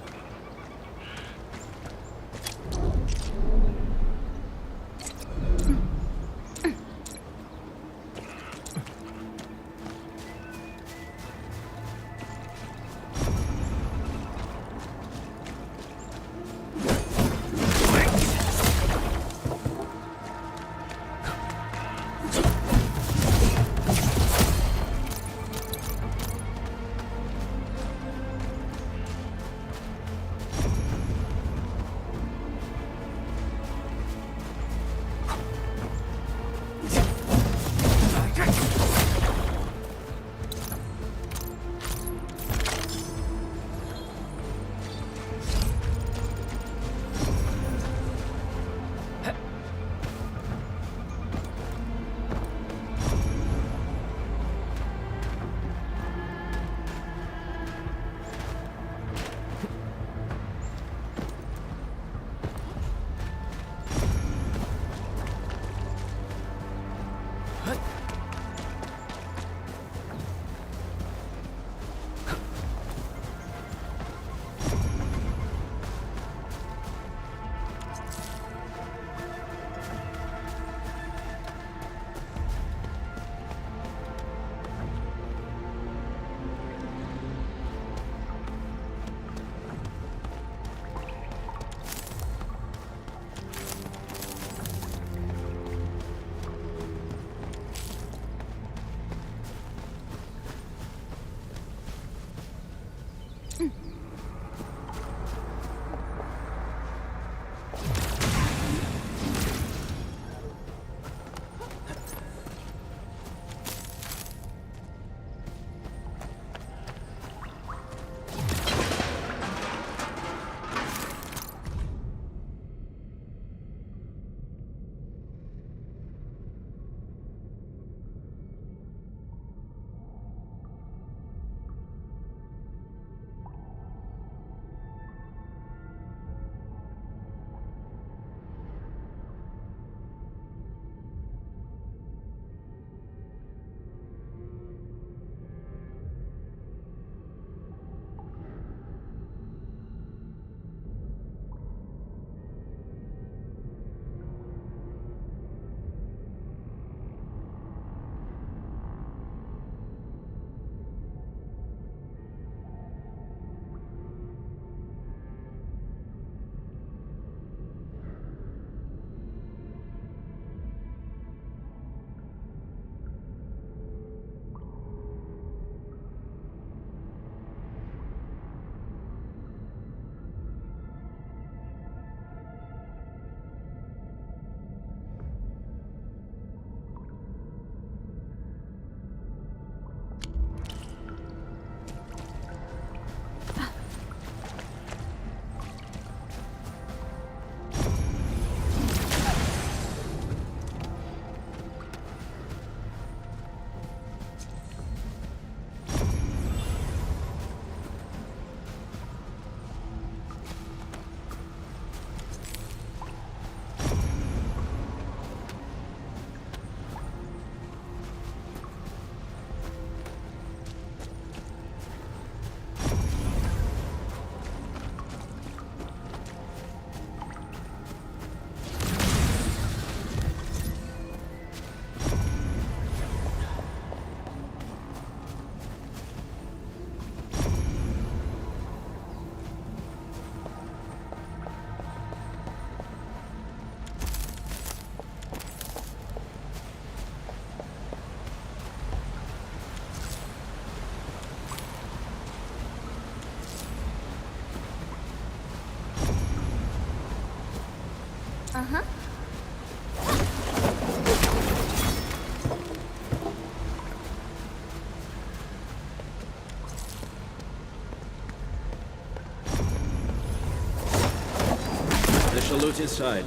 Special loot inside.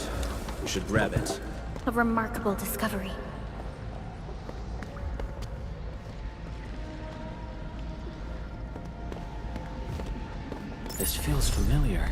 We should grab it. A remarkable discovery. This feels familiar.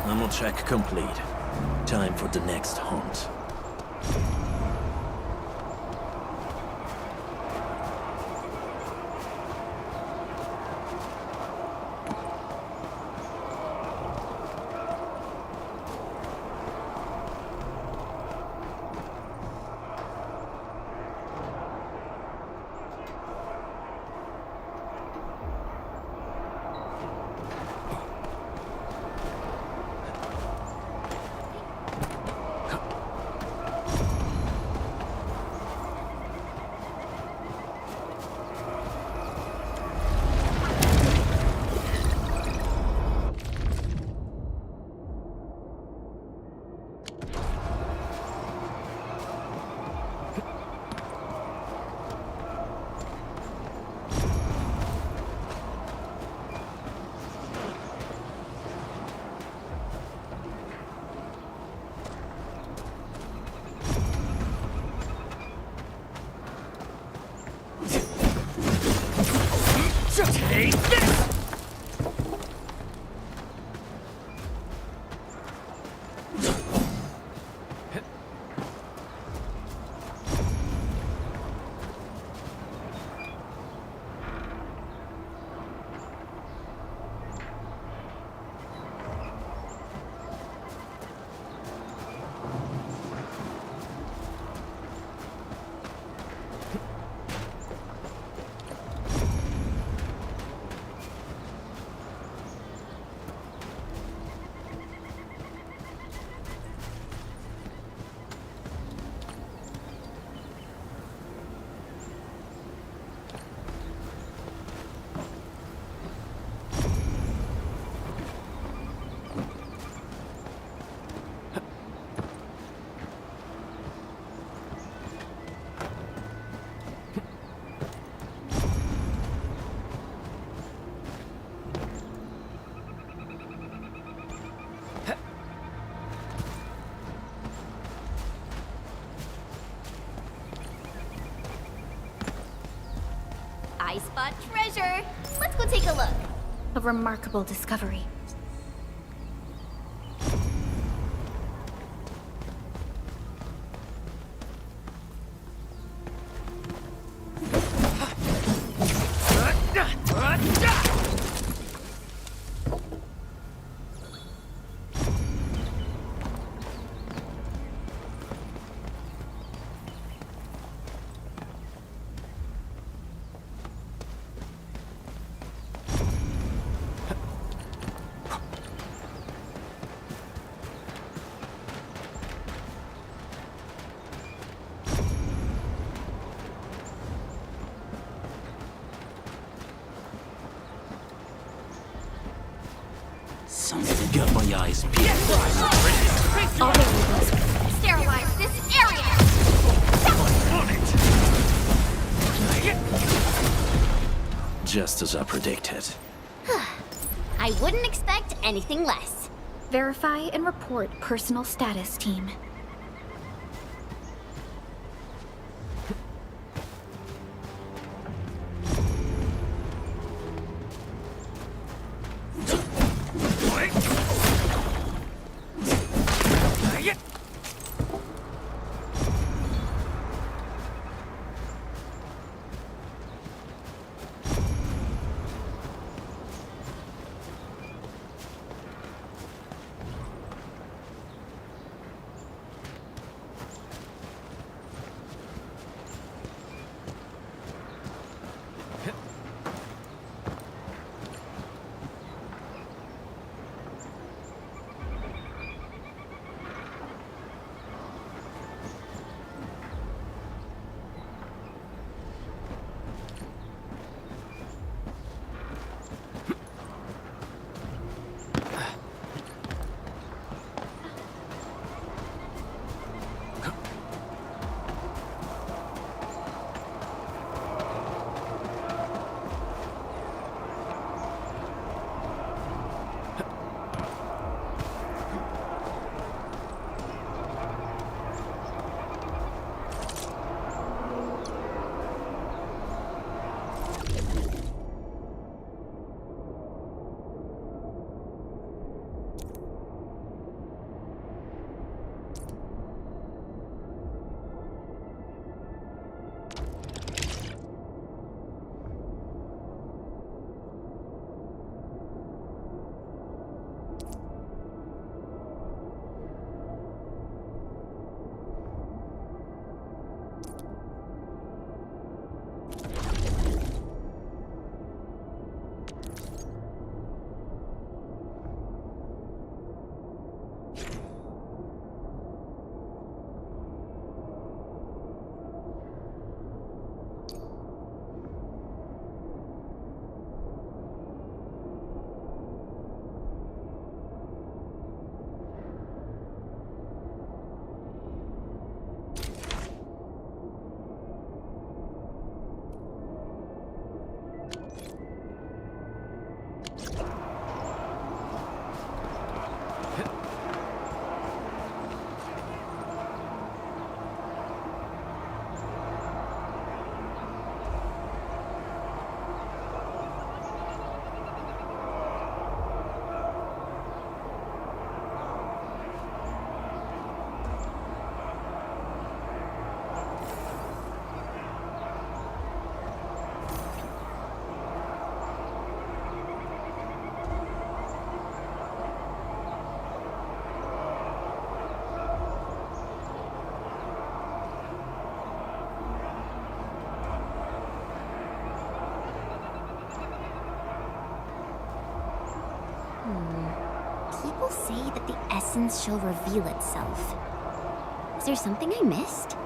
Ammo check complete. Time for the next hunt. Take this! I spot treasure. Let's go take a look. A remarkable discovery. Something got my eyes peeled. Sterilize this area! Just as I predicted. I wouldn't expect anything less. Verify and report personal status, team. people say that the essence shall reveal itself. Is there something I missed?